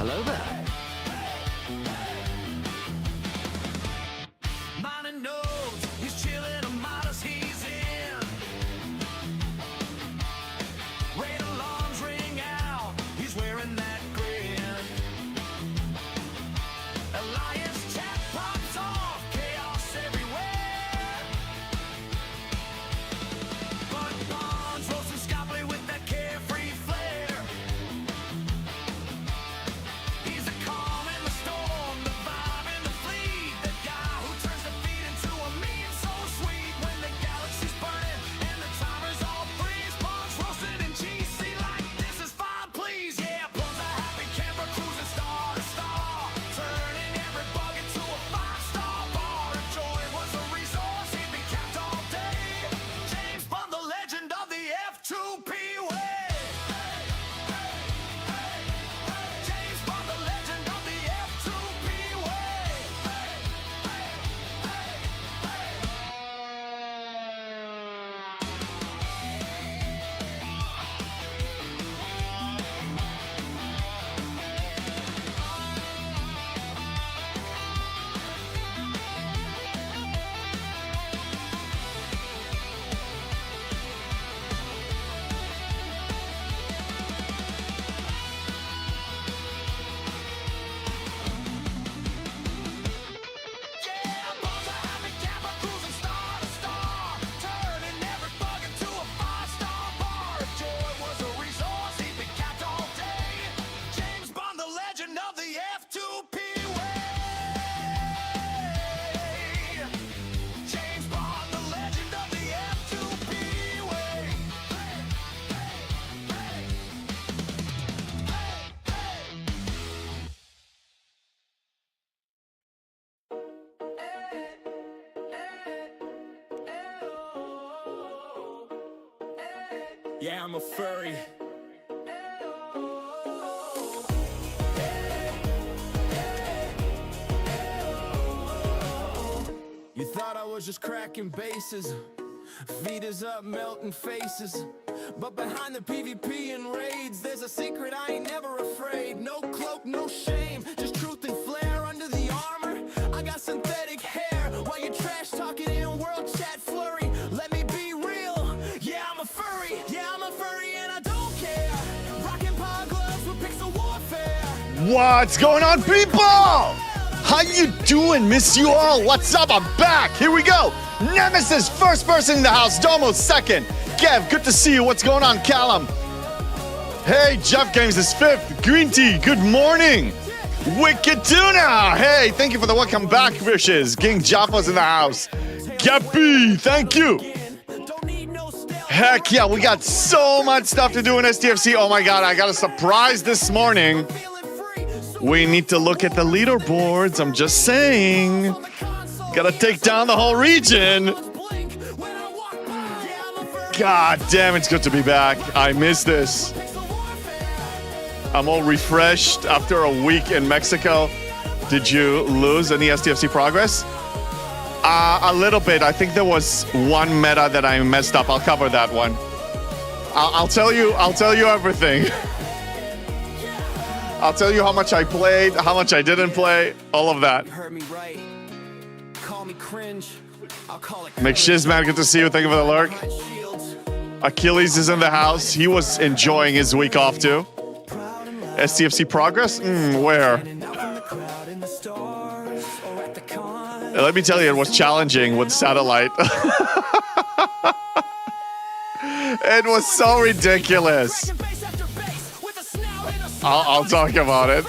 Hello there. Mine knows he's chilling a modest he's in. Rain alarms ring out, he's wearing that grin. Elias chat pops off, chaos everywhere. But Bonds rolls some Scopely with that carefree flair. He's a calm in the storm, the vibe in the fleet. The guy who turns defeat into a mean so sweet. When the galaxy's burning and the timers all freeze, Bonds roasted in GC like this is fine, please. Yeah, Bonds a happy camper cruising star to star, turning every bug into a 5-star bar. If joy was a resource, he'd be capped all day. James Bond, the legend of the F2P way. James Bond, the legend of the F2P way. Yeah, Bond's a happy camper cruising star to star, turning every bug into a 5-star bar. If joy was a resource, he'd be capped all day. James Bond, the legend of the F2P way. James Bond, the legend of the F2P way. Yeah, I'm a furry. You thought I was just cracking bases, feet is up, melting faces. But behind the PvP and raids, there's a secret I ain't never afraid. No cloak, no shame, just truth and flair under the armor. I got synthetic hair while you're trash talking in world chat flurry. Let me be real, yeah, I'm a furry. Yeah, I'm a furry and I don't care. Rocking paw gloves with pixel warfare. What's going on, people? How you doing? Miss you all. What's up? I'm back. Here we go. Nemesis, first person in the house. Domo, second. Kev, good to see you. What's going on, Callum? Hey, Jeff Games is fifth. Green Tea, good morning. Wicked Tuna. Hey, thank you for the welcome back wishes. King Jaffa's in the house. Gappy, thank you. Heck yeah, we got so much stuff to do in STFC. Oh my God, I got a surprise this morning. We need to look at the leaderboards. I'm just saying. Gotta take down the whole region. God damn, it's good to be back. I miss this. I'm all refreshed after a week in Mexico. Did you lose any STFC progress? A little bit. I think there was one meta that I messed up. I'll cover that one. I'll tell you everything. I'll tell you how much I played, how much I didn't play, all of that. Heard me right. Call me cringe. I'll call it McShizman, good to see you. Thank you for the lurk. Achilles is in the house. He was enjoying his week off too. STFC progress? Where? Let me tell you, it was challenging with satellite. It was so ridiculous. I'll talk about it.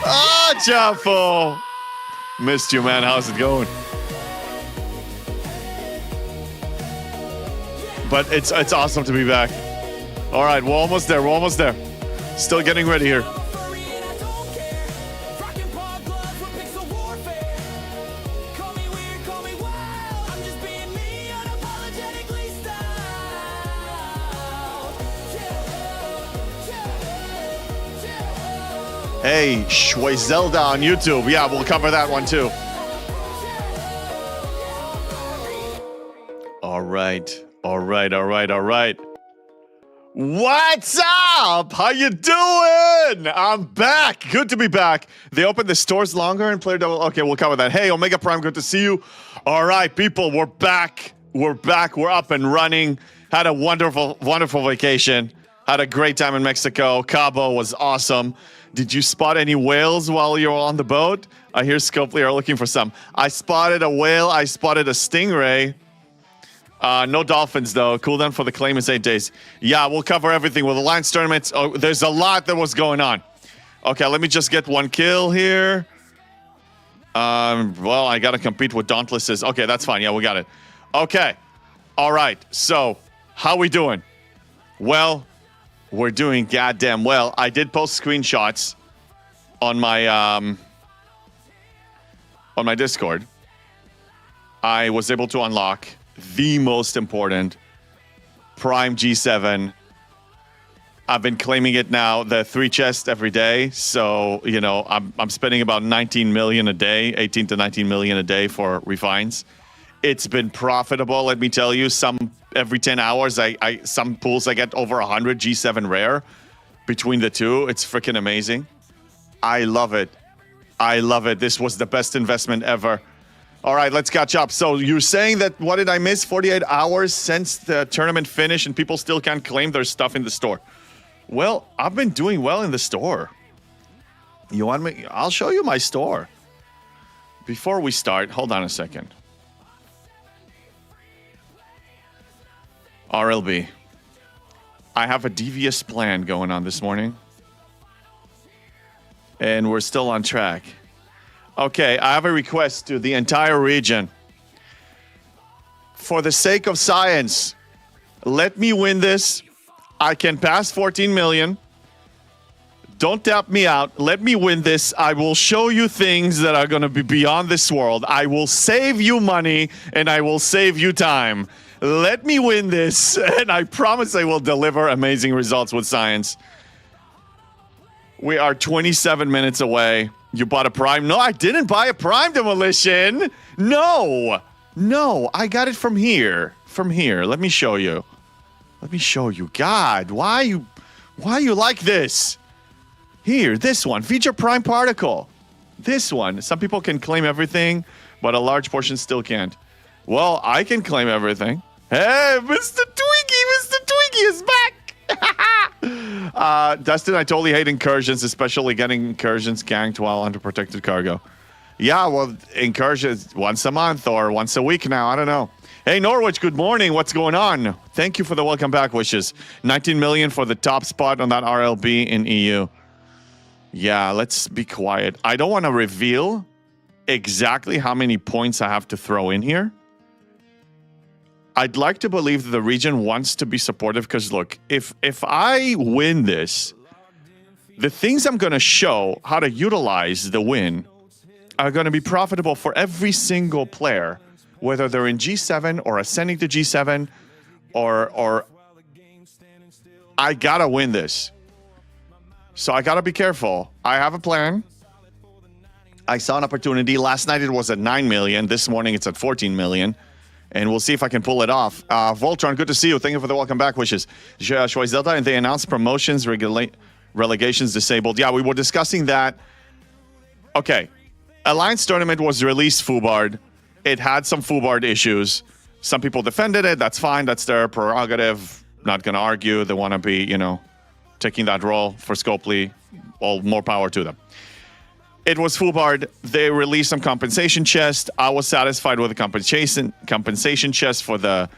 Ah, Jaffo. Missed you, man. How's it going? But it's awesome to be back. All right, we're almost there. We're almost there. Still getting ready here. Hey, Schweizelda on YouTube. Yeah, we'll cover that one too. All right. What's up? How you doing? I'm back. Good to be back. They opened the stores longer and Player Double. Okay, we'll cover that. Hey, Omega Prime, good to see you. All right, people, we're back. We're back. We're up and running. Had a wonderful, wonderful vacation. Had a great time in Mexico. Cabo was awesome. Did you spot any whales while you were on the boat? I hear Scopely are looking for some. I spotted a whale. I spotted a stingray. No dolphins, though. Cooldown for the claim is 8 days. Yeah, we'll cover everything with the Alliance tournaments. Oh, there's a lot that was going on. Okay, let me just get one kill here. Well, I got to compete with Dauntlesses. Okay, that's fine. Yeah, we got it. Okay. All right. So, how we doing? Well, we're doing goddamn well. I did post screenshots on my Discord. I was able to unlock the most important Prime G7. I've been claiming it now, the 3 chests every day. So, you know, I'm spending about 19 million a day, 18 to 19 million a day for refines. It's been profitable, let me tell you. Every 10 hours, some pools I get over 100 G7 rare between the two. It's freaking amazing. I love it. I love it. This was the best investment ever. All right, let's catch up. So you're saying that, what did I miss? 48 hours since the tournament finished and people still can't claim their stuff in the store. Well, I've been doing well in the store. You want me? I'll show you my store. Before we start, hold on a second. RLB. I have a devious plan going on this morning. And we're still on track. Okay, I have a request to the entire region. For the sake of science, let me win this. I can pass 14 million. Don't tap me out. Let me win this. I will show you things that are going to be beyond this world. I will save you money and I will save you time. Let me win this, and I promise I will deliver amazing results with science. We are 27 minutes away. You bought a Prime? No, I didn't buy a Prime, Demolition. No, I got it from here. From here. Let me show you. Let me show you. God, why you like this? Here, this one. Feature Prime Particle. This one. Some people can claim everything, but a large portion still can't. Well, I can claim everything. Hey, Mr. Twinkie is back. Dustin, I totally hate incursions, especially getting incursions ganked while under protected cargo. Yeah, well, incursions once a month or once a week now. I don't know. Hey, Norwich, good morning. What's going on? Thank you for the welcome back wishes. 19 million for the top spot on that RLB in EU. Yeah, let's be quiet. I don't want to reveal exactly how many points I have to throw in here. I'd like to believe that the region wants to be supportive because, look, if I win this, the things I'm going to show how to utilize the win are going to be profitable for every single player, whether they're in G7 or ascending to G7 or I got to win this. So I got to be careful. I have a plan. I saw an opportunity. Last night it was at 9 million. This morning it's at 14 million. And we'll see if I can pull it off. Voltron, good to see you. Thank you for the welcome back wishes. Schweiz Delta, and they announced promotions, relegations disabled. Yeah, we were discussing that. Okay. Alliance Tournament was released FUBARD. It had some FUBARD issues. Some people defended it. That's fine. That's their prerogative. Not going to argue. They want to be, you know, taking that role for Scopely. All more power to them. It was FUBARD. They released some compensation chest. I was satisfied with the compensation chest to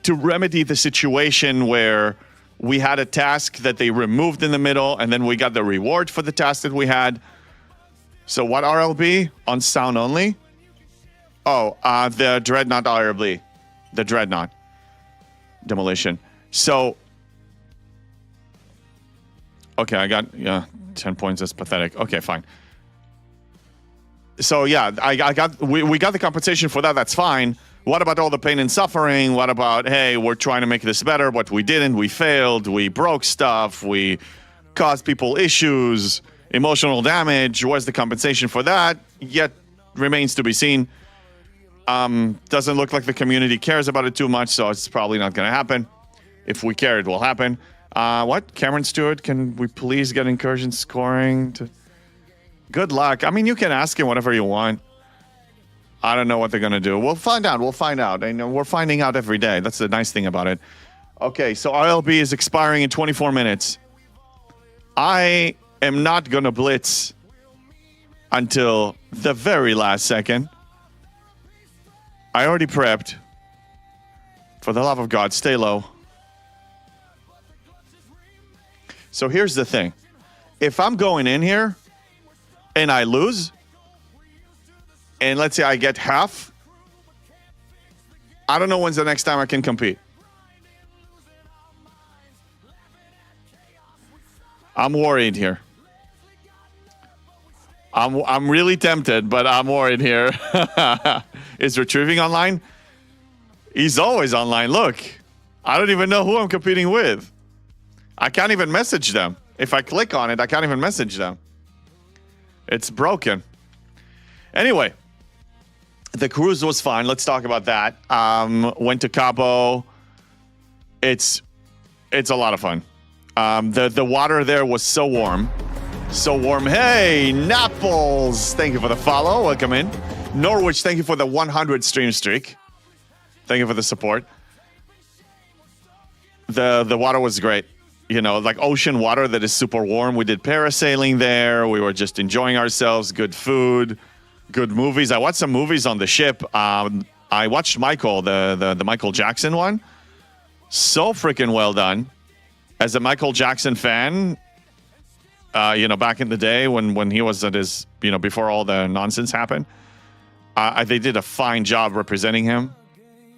remedy the situation where we had a task that they removed in the middle, and then we got the reward for the task that we had. So what RLB? On sound only? Oh, the Dreadnought RLB. The Dreadnought. Demolition. So, okay, I got, 10 points. That's pathetic. Okay, fine. So yeah, we got the compensation for that. That's fine. What about all the pain and suffering? What about, hey, we're trying to make this better, but we didn't. We failed. We broke stuff. We caused people issues, emotional damage. Where's the compensation for that? Yet remains to be seen. Doesn't look like the community cares about it too much, so it's probably not going to happen. If we care, it will happen. What? Cameron Stewart, can we please get incursion scoring? Good luck. I mean, you can ask him whatever you want. I don't know what they're going to do. We'll find out. We'll find out. I know we're finding out every day. That's the nice thing about it. Okay, so RLB is expiring in 24 minutes. I am not going to blitz until the very last second. I already prepped. For the love of God, stay low. So here's the thing. If I'm going in here and I lose, and let's say I get half, I don't know when's the next time I can compete. I'm worried here. I'm really tempted, but I'm worried here. Is Retrieving online? He's always online. Look, I don't even know who I'm competing with. I can't even message them. If I click on it, I can't even message them. It's broken. Anyway, the cruise was fun. Let's talk about that. Went to Cabo. It's a lot of fun. The water there was so warm. So warm. Hey, Naples. Thank you for the follow. Welcome in. Norwich, thank you for the 100 stream streak. Thank you for the support. The water was great. You know, like ocean water that is super warm. We did parasailing there. We were just enjoying ourselves. Good food, good movies. I watched some movies on the ship. I watched Michael, the Michael Jackson one. So freaking well done. As a Michael Jackson fan, you know, back in the day when he was at his, you know, before all the nonsense happened, they did a fine job representing him.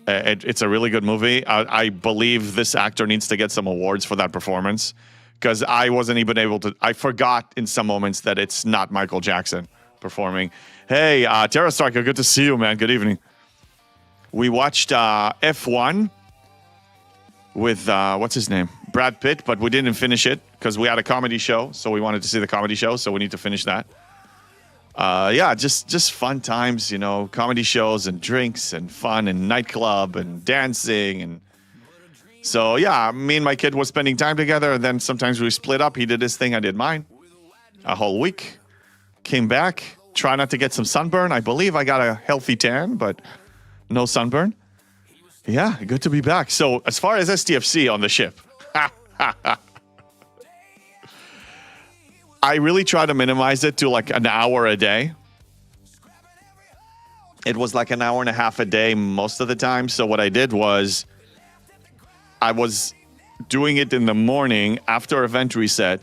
It's a really good movie. I believe this actor needs to get some awards for that performance, because I wasn't even able to. I forgot in some moments that it's not Michael Jackson performing. Hey, Terra Striker, good to see you, man. Good evening. We watched F1 with, what's his name? Brad Pitt, but we didn't finish it because we had a comedy show, so we wanted to see the comedy show, so we need to finish that. Yeah, just fun times, you know, comedy shows and drinks and fun and nightclub and dancing. And so, yeah, me and my kid was spending time together, and then sometimes we split up. He did his thing, I did mine. A whole week. Came back, try not to get some sunburn. I believe I got a healthy tan, but no sunburn. Yeah, good to be back. So as far as STFC on the ship, I really try to minimize it to like an hour a day. It was like an hour and a half a day most of the time. So what I did was I was doing it in the morning after event reset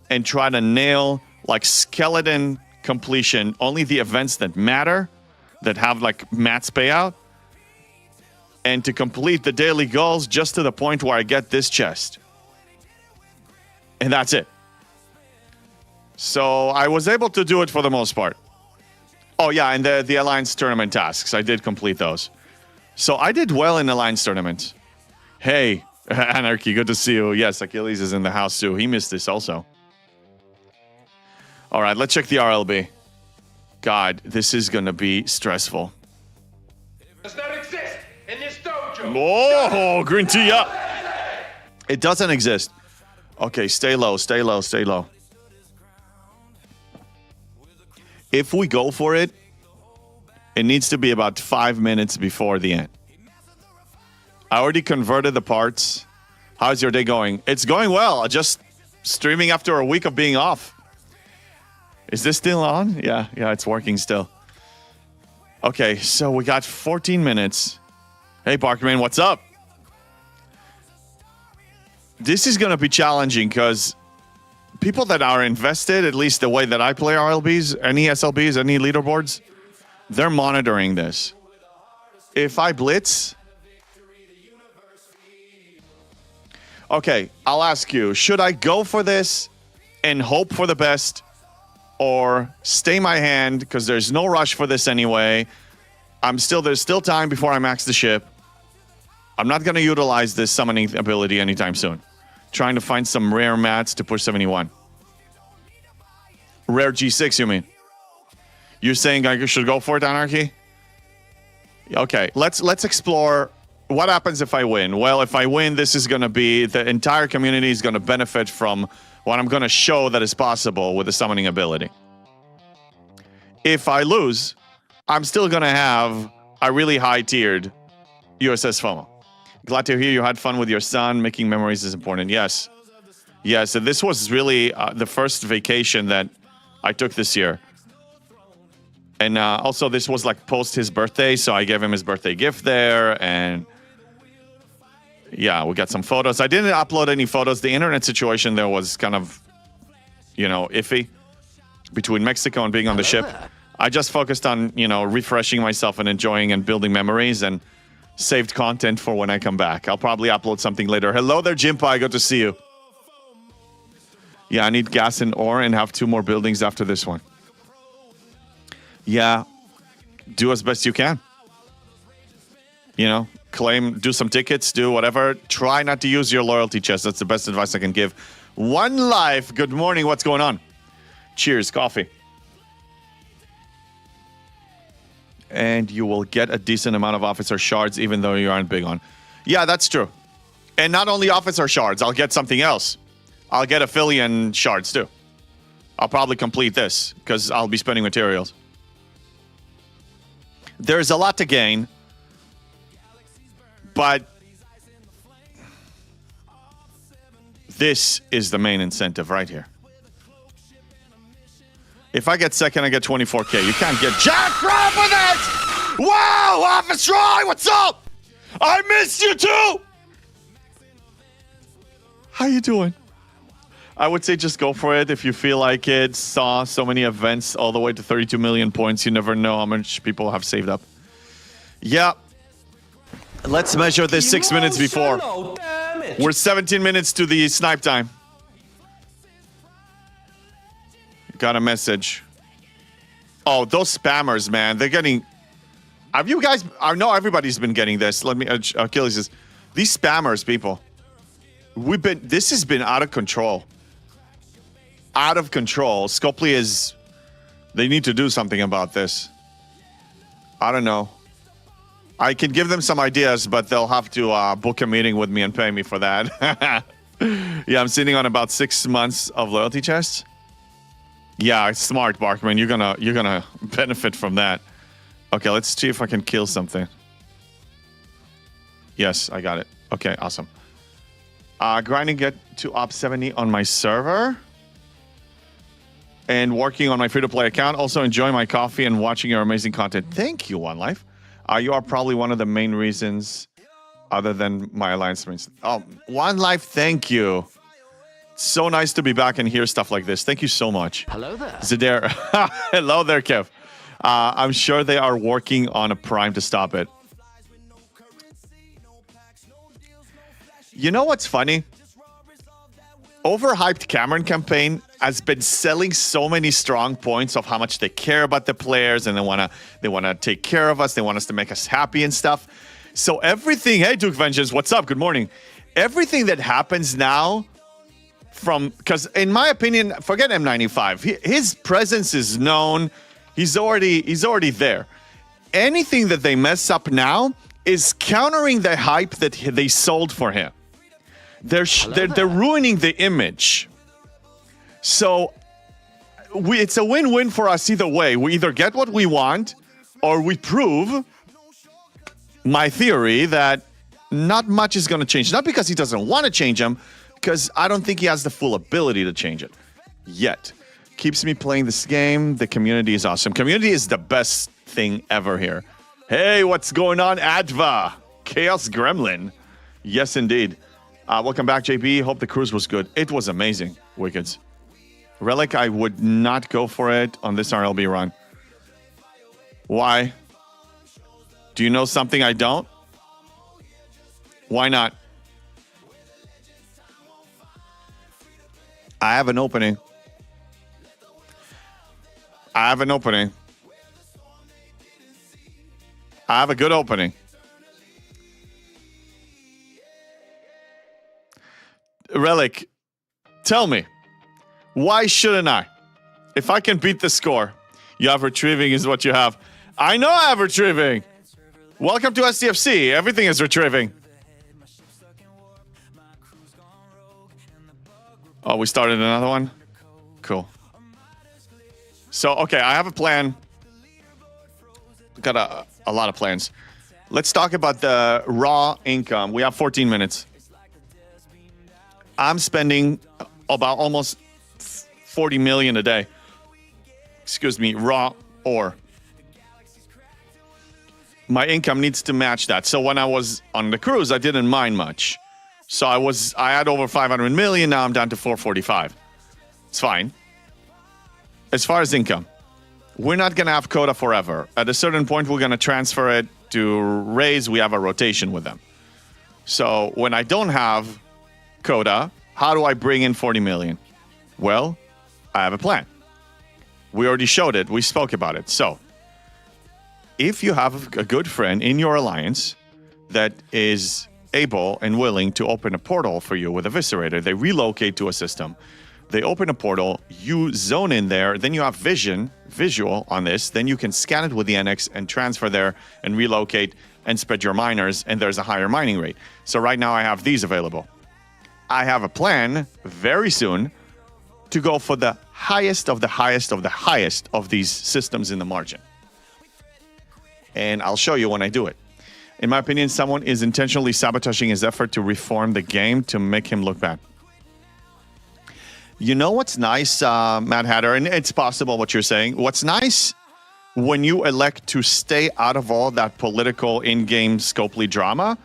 and try to nail like skeleton completion, only the events that matter, that have like Matt's payout, and to complete the daily goals just to the point where I get this chest. And that's it. So I was able to do it for the most part. Oh, yeah, and the Alliance Tournament tasks, I did complete those. So I did well in Alliance Tournament. Hey, Anarchy, good to see you. Yes, Achilles is in the house too. He missed this also. All right, let's check the RLB. God, this is going to be stressful. Does not exist in this dojo. Oh, green tea, yeah. It doesn't exist. Okay, stay low, stay low, stay low. If we go for it, it needs to be about 5 minutes before the end. I already converted the parts. How's your day going? It's going well. Just streaming after a week of being off. Is this still on? Yeah, it's working still. Okay, so we got 14 minutes. Hey, Parkman, what's up? This is going to be challenging because people that are invested, at least the way that I play RLBs, any SLBs, any leaderboards, they're monitoring this. If I blitz... Okay, I'll ask you, should I go for this and hope for the best, or stay my hand because there's no rush for this anyway? There's still time before I max the ship. I'm not going to utilize this summoning ability anytime soon. Trying to find some rare mats to push 71. Rare G6, you mean? You're saying I should go for it, Anarchy? Okay, let's explore what happens if I win? Well, if I win, this is going to be, the entire community is going to benefit from what I'm going to show that is possible with the summoning ability. If I lose, I'm still going to have a really high-tiered USS FOMO. Glad to hear you had fun with your son. Making memories is important. Yes. Yes, and this was really the first vacation that I took this year. And also, this was like post his birthday, so I gave him his birthday gift there, and yeah, we got some photos. I didn't upload any photos. The internet situation there was kind of, you know, iffy between Mexico and being on the ship. I just focused on, you know, refreshing myself and enjoying and building memories and saved content for when I come back. I'll probably upload something later. Hello there, Jim Pie. Good to see you. Yeah, I need gas and ore and have 2 more buildings after this one. Yeah, do as best you can. You know, do some tickets, do whatever. Try not to use your loyalty chest. That's the best advice I can give. One life. Good morning. What's going on? Cheers. Coffee. And you will get a decent amount of officer shards even though you aren't big on. Yeah, that's true. And not only officer shards, I'll get something else. I'll get Aphelion shards too. I'll probably complete this because I'll be spending materials. There's a lot to gain, but this is the main incentive right here. If I get second, I get 24K. You can't get jack crap with it! Wow, Office Roy, what's up? I missed you too! How you doing? I would say just go for it if you feel like it. Saw so many events all the way to 32 million points. You never know how much people have saved up. Yeah. Let's measure this 6 minutes before. We're 17 minutes to the snipe time. Got a message. Oh, those spammers, man. They're getting... Have you guys... I know everybody's been getting this. Let me... Achilles says... These spammers, people. This has been out of control. Out of control. Scopely is... They need to do something about this. I don't know. I can give them some ideas, but they'll have to book a meeting with me and pay me for that. Yeah, I'm sitting on about 6 months of loyalty chests. Yeah, it's smart, Barkman. You're gonna benefit from that. Okay, let's see if I can kill something. Yes, I got it. Okay, awesome. Grinding get to op 70 on my server. And working on my free-to-play account. Also enjoying my coffee and watching your amazing content. Thank you, One Life. You are probably one of the main reasons other than my alliance means. Oh, One Life, thank you. So nice to be back and hear stuff like this. Thank you so much. Hello there. Zadir. Hello there, Kev. I'm sure they are working on a prime to stop it. You know what's funny? Overhyped Cameron campaign has been selling so many strong points of how much they care about the players and they wanna take care of us. They want us to make us happy and stuff. So everything, hey Duke Vengeance, what's up? Good morning. Everything that happens now because in my opinion, forget M95. His presence is known. He's already there. Anything that they mess up now is countering the hype that they sold for him. They're ruining the image. So it's a win-win for us either way. We either get what we want or we prove my theory that not much is going to change. Not because he doesn't want to change them, because I don't think he has the full ability to change it yet. Keeps me playing this game. The community is awesome. Community is the best thing ever here. Hey, what's going on, Adva? Chaos Gremlin. Yes, indeed. Welcome back, JB. Hope the cruise was good. It was amazing, Wickeds. Relic, I would not go for it on this RLB run. Why? Do you know something I don't? Why not? I have an opening. I have an opening. I have a good opening. Relic, tell me, why shouldn't I? If I can beat the score, you have retrieving is what you have. I know I have retrieving. Welcome to SDFC. Everything is retrieving. Oh, we started another one? Cool. So, okay, I have a plan. Got a lot of plans. Let's talk about the raw income. We have 14 minutes. I'm spending about almost 40 million a day. Excuse me, raw ore. My income needs to match that. So when I was on the cruise, I didn't mind much. So I had over 500 million. Now I'm down to 445. It's fine. As far as income, we're not going to have Coda forever. At a certain point, we're going to transfer it to Raise. We have a rotation with them. So when I don't have Coda, how do I bring in 40 million? Well, I have a plan. We already showed it. We spoke about it. So if you have a good friend in your alliance that is able and willing to open a portal for you with Eviscerator, they relocate to a system. They open a portal, you zone in there, then you have visual on this, then you can scan it with the NX and transfer there and relocate and spread your miners, and there's a higher mining rate. So right now I have these available. I have a plan very soon to go for the highest of the highest of the highest of these systems in the margin. And I'll show you when I do it. In my opinion, someone is intentionally sabotaging his effort to reform the game to make him look bad. You know what's nice, Mad Hatter, and it's possible what you're saying. What's nice when you elect to stay out of all that political in-game Scopely drama,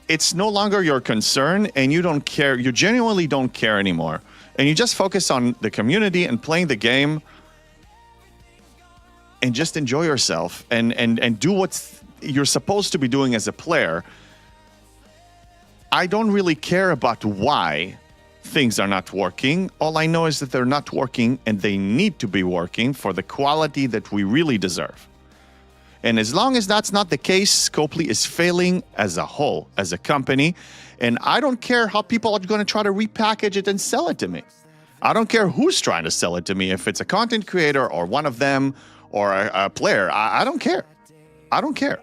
it's no longer your concern and you don't care. You genuinely don't care anymore. And you just focus on the community and playing the game and just enjoy yourself and do what you're supposed to be doing as a player. I don't really care about why things are not working. All I know is that they're not working and they need to be working for the quality that we really deserve. And as long as that's not the case, Scopely is failing as a whole, as a company. And I don't care how people are going to try to repackage it and sell it to me. I don't care who's trying to sell it to me, if it's a content creator or one of them or a player. I don't care. I don't care.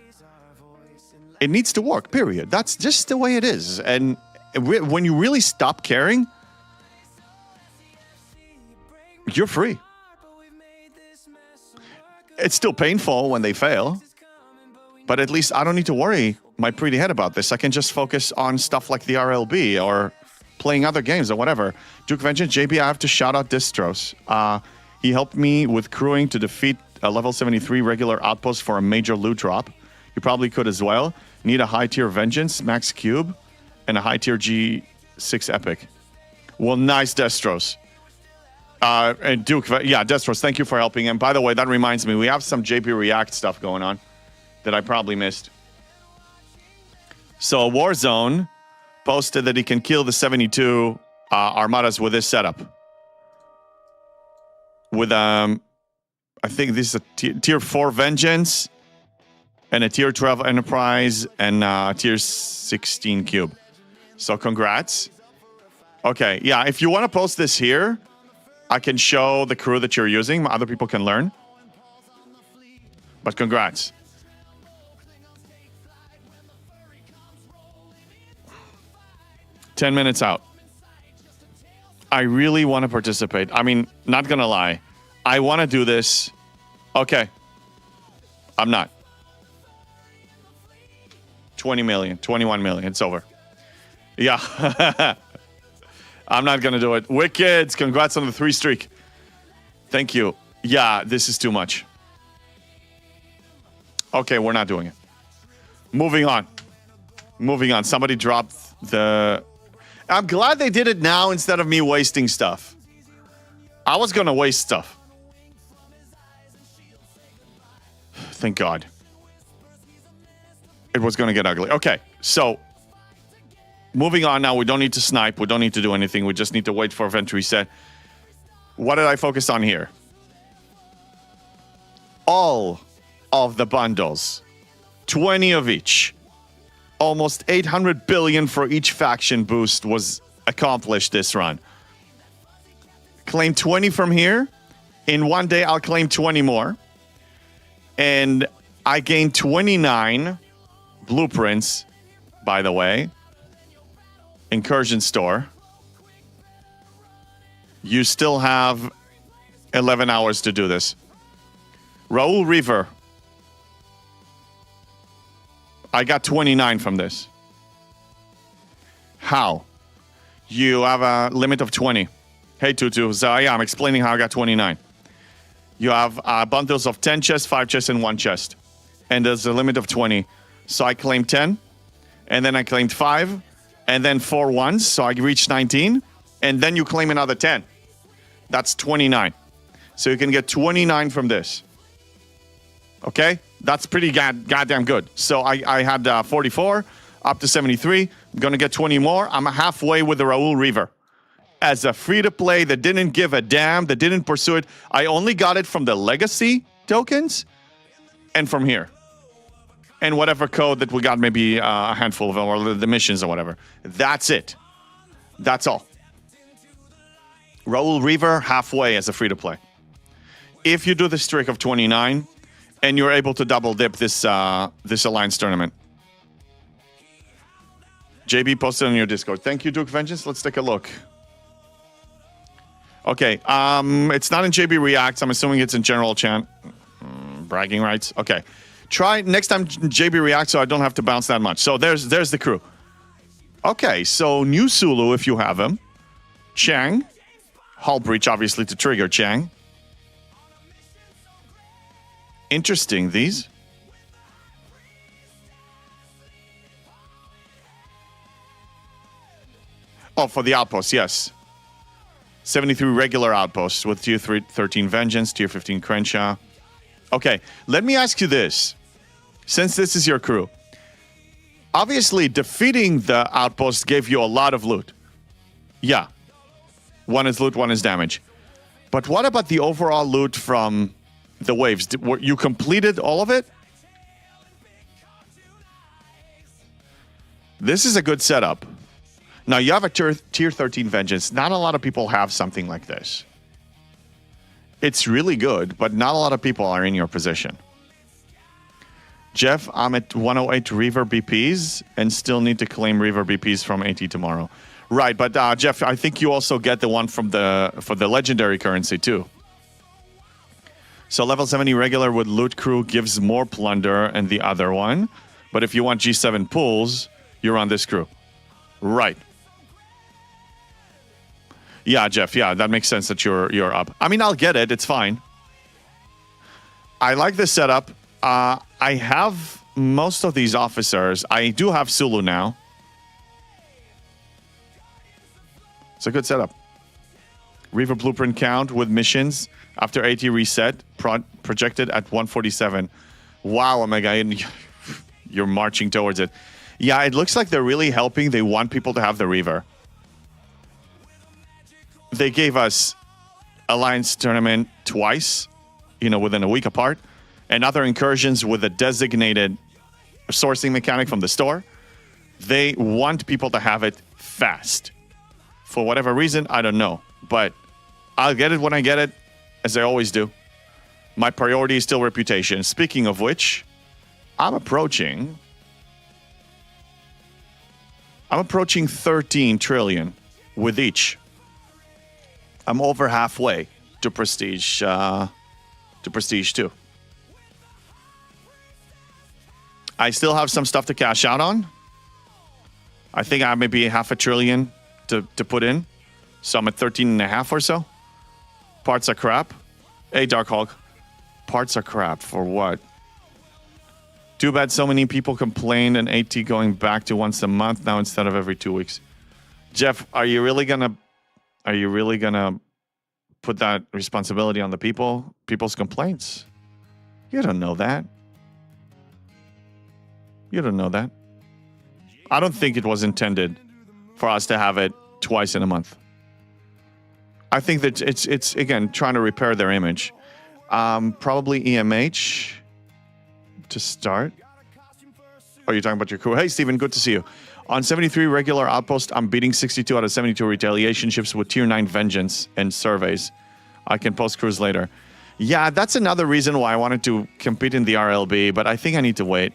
It needs to work, period. That's just the way it is. And when you really stop caring, you're free. It's still painful when they fail, but at least I don't need to worry my pretty head about this. I can just focus on stuff like the RLB or playing other games or whatever. Duke Vengeance, JB, I have to shout out Distros. He helped me with crewing to defeat a level 73 regular outpost for a major loot drop. You probably could as well. Need a high tier Vengeance, Max Cube, and a high tier G6 Epic. Well, nice, Destros. And Duke, yeah, Destros, thank you for helping. And by the way, that reminds me, we have some JP React stuff going on that I probably missed. So Warzone posted that he can kill the 72 armadas with this setup. With, I think this is a tier 4 Vengeance and a tier 12 Enterprise and a tier 16 Cube. So congrats. Okay, yeah, if you want to post this here, I can show the crew that you're using. Other people can learn. But congrats. "10 minutes out. I really want to participate. I mean, not gonna lie. I want to do this. Okay. I'm not. 20 million, 21 million. It's over. Yeah. I'm not going to do it. Wickeds, congrats on the 3 streak. Thank you. Yeah, this is too much. Okay, we're not doing it. Moving on. Moving on. Somebody dropped the... I'm glad they did it now instead of me wasting stuff. I was going to waste stuff. Thank God. It was going to get ugly. Okay, so... moving on now, we don't need to snipe. We don't need to do anything. We just need to wait for event reset. What did I focus on here? All of the bundles. 20 of each. Almost 800 billion for each faction boost was accomplished this run. Claim 20 from here. In one day, I'll claim 20 more. And I gained 29 blueprints, by the way. Incursion store. You still have 11 hours to do this. Raul River. I got 29 from this. How? You have a limit of 20. Hey, Tutu. So, yeah, I'm explaining how I got 29. You have bundles of 10 chests, 5 chests, and 1 chest. And there's a limit of 20. So I claimed 10. And then I claimed 5. And then 4 ones. So I reached 19. And then you claim another 10. That's 29. So you can get 29 from this. Okay? That's pretty goddamn good. So I had 44 up to 73. I'm going to get 20 more. I'm halfway with the Raul River. As a free-to-play that didn't give a damn, that didn't pursue it. I only got it from the legacy tokens and from here. And whatever code that we got, maybe a handful of them, or the missions or whatever. That's it. That's all. Raul River, halfway as a free-to-play. If you do the streak of 29, and you're able to double dip this Alliance tournament. JB posted on your Discord. Thank you, Duke Vengeance. Let's take a look. Okay, it's not in JB Reacts. I'm assuming it's in General Chant. Bragging rights. Okay. Try next time JB Reacts so I don't have to bounce that much. So there's the crew. Okay, so New Sulu if you have him. Chang. Hull Breach, obviously, to trigger Chang. Interesting, these. Oh, for the outposts, yes. 73 regular outposts with tier 13 Vengeance, tier 15 Crenshaw. Okay, let me ask you this. Since this is your crew, obviously defeating the outpost gave you a lot of loot. Yeah. One is loot, one is damage. But what about the overall loot from the waves? You completed all of it? This is a good setup. Now, you have a tier 13 Vengeance. Not a lot of people have something like this. It's really good, but not a lot of people are in your position. Jeff, I'm at 108 Reaver BPs and still need to claim Reaver BPs from AT tomorrow. Right, but Jeff, I think you also get the one from for the legendary currency too. So level 70 regular with Loot Crew gives more plunder and the other one. But if you want G7 pools, you're on this crew. Right. Yeah, Jeff, yeah, that makes sense that you're up. I mean, I'll get it. It's fine. I like this setup. I have most of these officers. I do have Sulu now. It's a good setup. Reaver Blueprint count with missions after AT reset projected at 147. Wow, Omega, you're marching towards it. Yeah, it looks like they're really helping. They want people to have the Reaver. They gave us Alliance tournament twice, within a week apart, and other incursions with a designated sourcing mechanic from the store. They want people to have it fast. For whatever reason, I don't know. But I'll get it when I get it, as I always do. My priority is still reputation. Speaking of which, I'm approaching 13 trillion with each. I'm over halfway to prestige 2. I still have some stuff to cash out on. I think I have maybe $500 billion to put in. So I'm at 13.5 or so. Parts are crap. Hey, Dark Hulk. Parts are crap for what? Too bad so many people complained and AT going back to once a month now instead of every 2 weeks. Jeff, are you really gonna put that responsibility on the people's complaints? You don't know that. You don't know that. I don't think it was intended for us to have it twice in a month. I think that it's again trying to repair their image. Probably EMH to start. Oh, you're talking about your crew. Hey, Steven, good to see you. On 73 regular outpost, I'm beating 62 out of 72 retaliation ships with tier 9 Vengeance and surveys. I can post crews later. Yeah, that's another reason why I wanted to compete in the RLB, but I think I need to wait.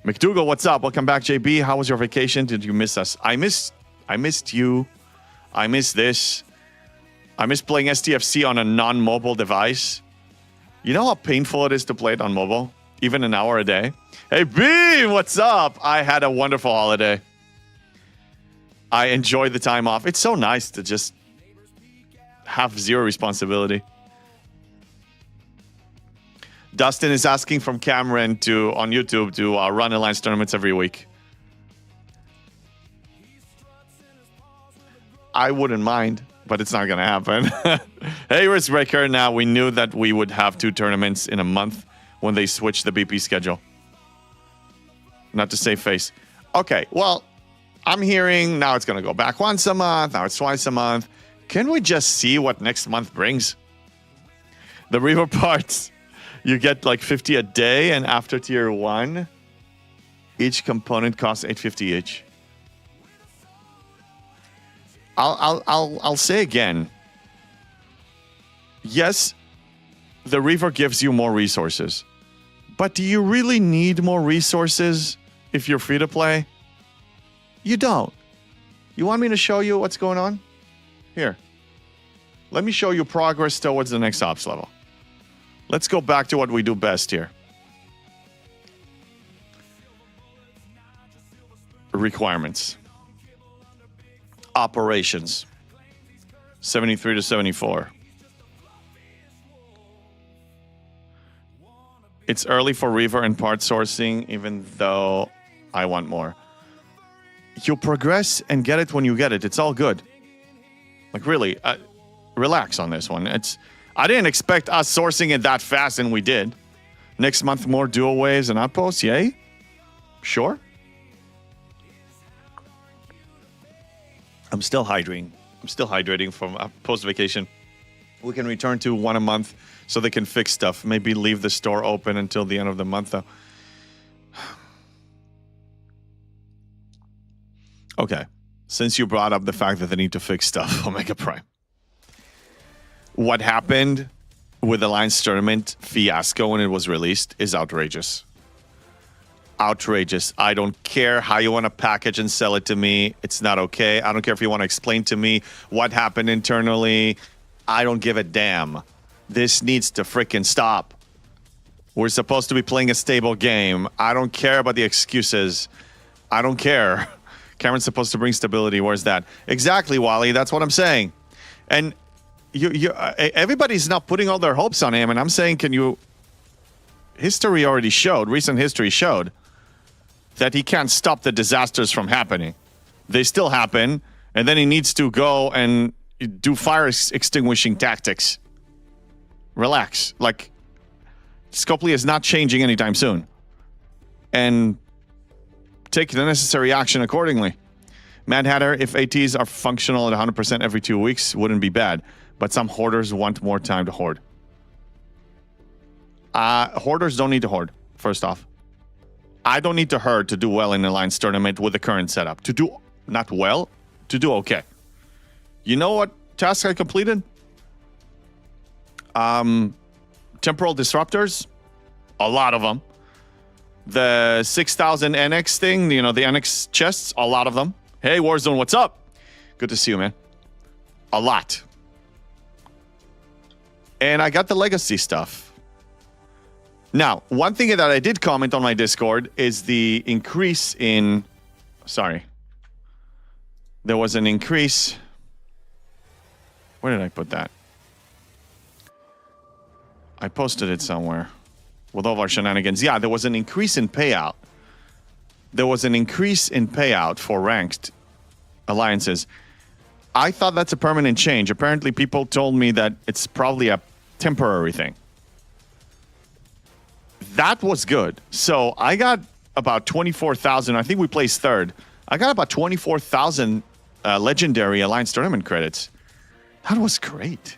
McDougal, what's up? Welcome back, JB. How was your vacation? Did you miss us? I missed you. I missed this. I miss playing STFC on a non-mobile device. You know how painful it is to play it on mobile? Even an hour a day? Hey, Beam, what's up? I had a wonderful holiday. I enjoyed the time off. It's so nice to just have zero responsibility. Dustin is asking from Cameron on YouTube to run Alliance tournaments every week. I wouldn't mind, but it's not going to happen. Hey, Riskbreaker. Now, we knew that we would have 2 tournaments in a month when they switched the BP schedule. Not to save face. Okay, well, I'm hearing now it's going to go back once a month. Now it's twice a month. Can we just see what next month brings? The Reaver parts, you get like 50 a day, and after tier 1, each component costs 850 each. I'll say again. Yes, the Reaver gives you more resources. But do you really need more resources if you're free to play? You don't. You want me to show you what's going on? Here. Let me show you progress towards the next ops level. Let's go back to what we do best here. Requirements. Operations. 73 to 74. It's early for Reaver and part sourcing, even though I want more. You'll progress and get it when you get it. It's all good. Like, really, relax on this one. I didn't expect us sourcing it that fast, and we did. Next month, more dual waves and outposts, yay? Sure. I'm still hydrating from post-vacation. We can return to 1 a month so they can fix stuff. Maybe leave the store open until the end of the month, though. Okay. Since you brought up the fact that they need to fix stuff, Omega Prime. What happened with the Alliance Tournament fiasco when it was released is outrageous. Outrageous. I don't care how you want to package and sell it to me. It's not okay. I don't care if you want to explain to me what happened internally. I don't give a damn. This needs to freaking stop. We're supposed to be playing a stable game. I don't care about the excuses. I don't care. Cameron's supposed to bring stability. Where's that? Exactly, Wally. That's what I'm saying. And everybody's not putting all their hopes on him. And I'm saying, history already showed, recent history showed, that he can't stop the disasters from happening. They still happen. And then he needs to go and do fire extinguishing tactics. Relax. Like, Scopely is not changing anytime soon. And take the necessary action accordingly. Mad Hatter, if ATs are functional at 100% every 2 weeks, wouldn't be bad. But some hoarders want more time to hoard. Hoarders don't need to hoard, first off. I don't need to herd to do well in the Alliance Tournament with the current setup. To do not well, to do okay. You know what task I completed? Temporal Disruptors. A lot of them. The 6,000 NX thing, the NX chests, a lot of them. Hey, Warzone, what's up? Good to see you, man. A lot. And I got the legacy stuff. Now, one thing that I did comment on my Discord is the increase in... Sorry. There was an increase... Where did I put that? I posted it somewhere. With all of our shenanigans. Yeah, there was an increase in payout. There was an increase in payout for ranked alliances. I thought that's a permanent change. Apparently, people told me that it's probably a temporary thing. That was good. So I got about 24,000. I think we placed third. I got about 24,000 legendary Alliance Tournament credits. That was great.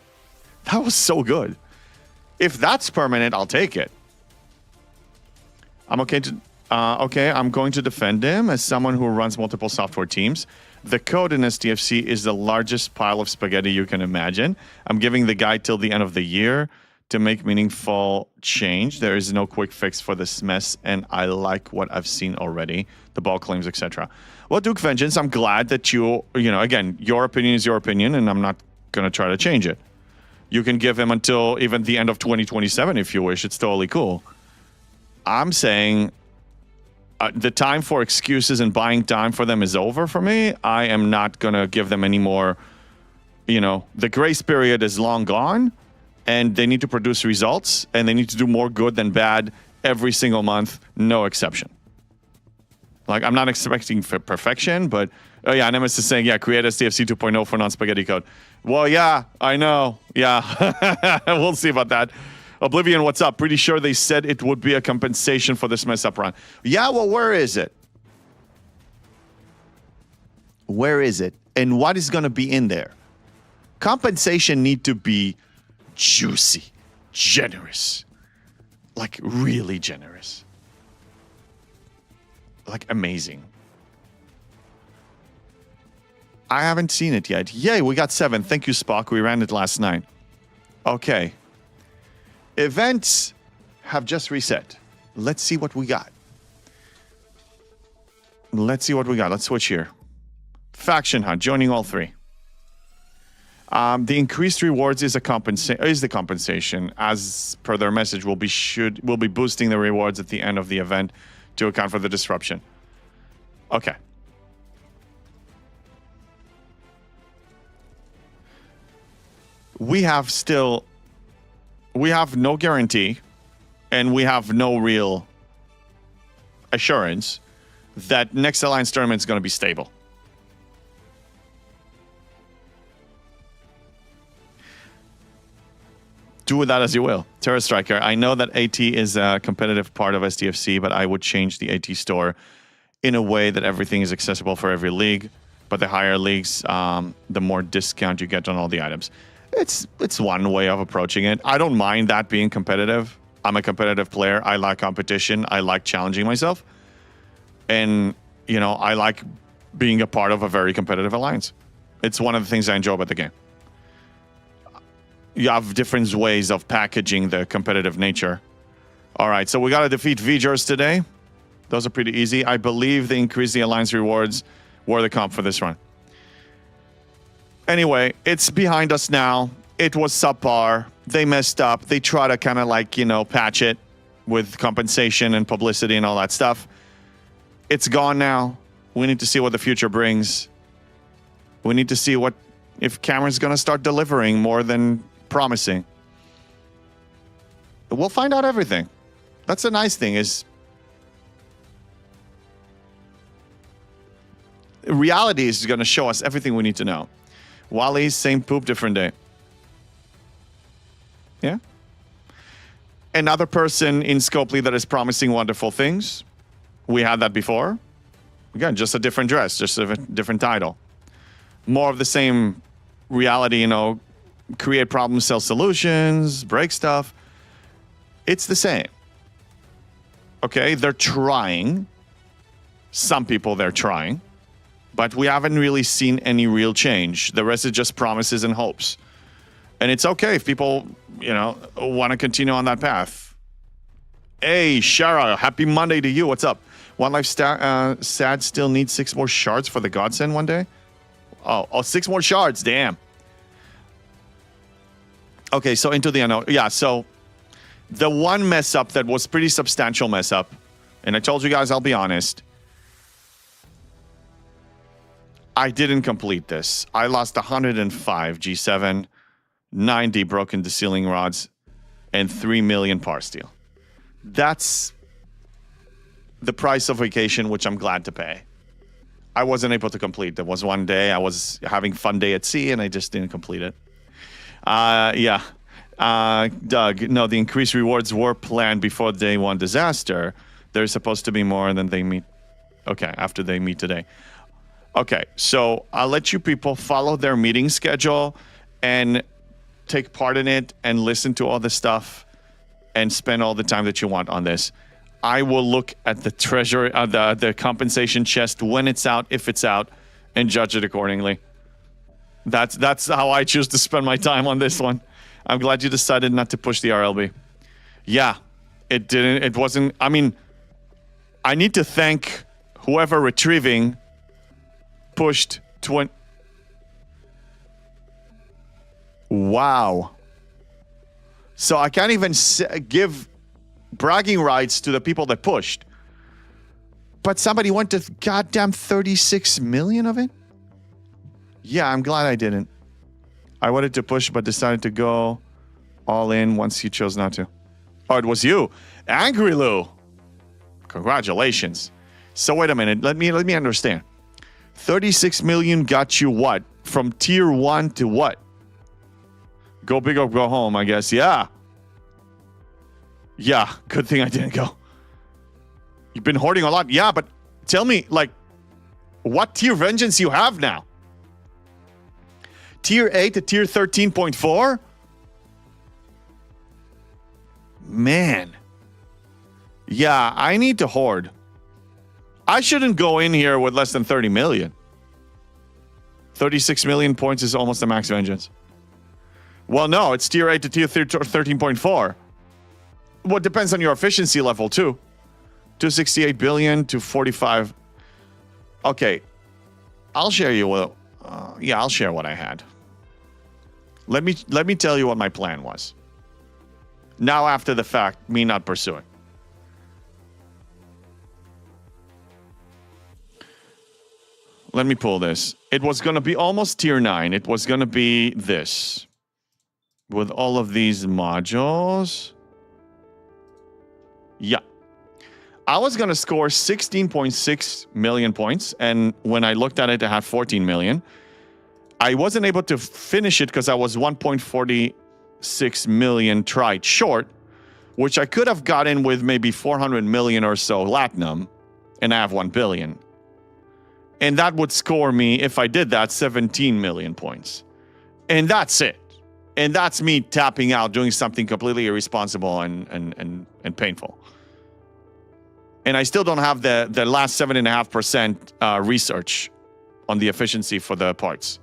That was so good. If that's permanent, I'll take it. I'm okay to... I'm going to defend him as someone who runs multiple software teams. The code in STFC is the largest pile of spaghetti you can imagine. I'm giving the guy till the end of the year to make meaningful change. There is no quick fix for this mess, and I like what I've seen already. The ball claims, etc. Well, Duke Vengeance, I'm glad that again, your opinion is your opinion, and I'm not going to try to change it. You can give him until even the end of 2027 if you wish. It's totally cool. I'm saying the time for excuses and buying time for them is over for me. I am not going to give them any more. The grace period is long gone. And they need to produce results, and they need to do more good than bad every single month, no exception. Like, I'm not expecting perfection, but, Nemesis is saying, create STFC 2.0 for non-spaghetti code. Well, yeah, I know. Yeah, we'll see about that. Oblivion, what's up? Pretty sure they said it would be a compensation for this mess-up run. Yeah, well, where is it? Where is it? And what is going to be in there? Compensation need to be juicy, generous, like really generous, like amazing. I haven't seen it yet. Yay, we got 7. Thank you, Spock. We ran it last night. Okay. Events have just reset. Let's see what we got. Let's switch here. Faction Hunt, joining all 3. The increased rewards is the compensation. As per their message, we'll be boosting the rewards at the end of the event to account for the disruption. Okay. We have no guarantee, and we have no real assurance that next Alliance tournament is going to be stable. Do with that as you will. Terra Striker, I know that AT is a competitive part of STFC, but I would change the AT store in a way that everything is accessible for every league. But the higher leagues, the more discount you get on all the items. It's one way of approaching it. I don't mind that being competitive. I'm a competitive player. I like competition. I like challenging myself. And, I like being a part of a very competitive alliance. It's one of the things I enjoy about the game. You have different ways of packaging the competitive nature. All right, so we got to defeat V'Gers today. Those are pretty easy. I believe they increased the Alliance rewards were the comp for this run. Anyway, it's behind us now. It was subpar. They messed up. They try to kind of patch it with compensation and publicity and all that stuff. It's gone now. We need to see what the future brings. We need to see if Cameron's going to start delivering more than promising. We'll find out everything. That's the nice thing is reality is going to show us everything we need to know. Wally, same poop, different day. Yeah. Another person in Scopely that is promising wonderful things. We had that before. Again, just a different dress, just a different title. More of the same reality, create problems, sell solutions, break stuff. It's the same. Okay, they're trying. Some people, they're trying. But we haven't really seen any real change. The rest is just promises and hopes. And it's okay if people, want to continue on that path. Hey, Shara, happy Monday to you. What's up? One Life Sad still needs 6 more shards for the Godsend one day? Oh, 6 more shards, damn. Okay, so into the unknown. Yeah, so the one mess up that was pretty substantial mess up, and I told you guys I'll be honest, I didn't complete this. I lost 105 G7, 90 broken to ceiling rods, and 3 million par steel. That's the price of vacation, which I'm glad to pay. I wasn't able to complete. There was one day I was having fun day at sea, and I just didn't complete it. Yeah. Doug, no, the increased rewards were planned before day 1 disaster. There's supposed to be more than they meet. Okay, after they meet today. Okay, so I'll let you people follow their meeting schedule and take part in it and listen to all the stuff and spend all the time that you want on this. I will look at the treasury, the compensation chest when it's out, if it's out, and judge it accordingly. That's how I choose to spend my time on this one. I'm glad you decided not to push the RLB. Yeah, it wasn't, I mean, I need to thank whoever retrieving pushed 20. Wow. So I can't even give bragging rights to the people that pushed. But somebody went to goddamn 36 million of it? Yeah, I'm glad I didn't. I wanted to push, but decided to go all in once you chose not to. Oh, it was you. Angry Lou. Congratulations. So wait a minute. Let me understand. 36 million got you what? From tier 1 to what? Go big or go home, I guess. Yeah. Yeah, good thing I didn't go. You've been hoarding a lot. Yeah, but tell me, like, what tier vengeance you have now? Tier 8 to tier 13.4? Man. Yeah, I need to hoard. I shouldn't go in here with less than 30 million. 36 million points is almost the max vengeance. Well, no, it's tier 8 to tier 13.4. Well, it depends on your efficiency level, too. 268 billion to 45. Okay. I'll share you what... yeah, I'll share what I had. Let me tell you what my plan was. Now, after the fact, me not pursuing. Let me pull this. It was going to be almost tier 9. It was going to be this. With all of these modules. Yeah. I was going to score 16.6 million points. And when I looked at it, I had 14 million. I wasn't able to finish it because I was 1.46 million tried short, which I could have gotten with maybe 400 million or so Latinum, and I have 1 billion. And that would score me, if I did that, 17 million points. And that's it. And that's me tapping out, doing something completely irresponsible and painful. And I still don't have the last 7.5% research on the efficiency for the parts.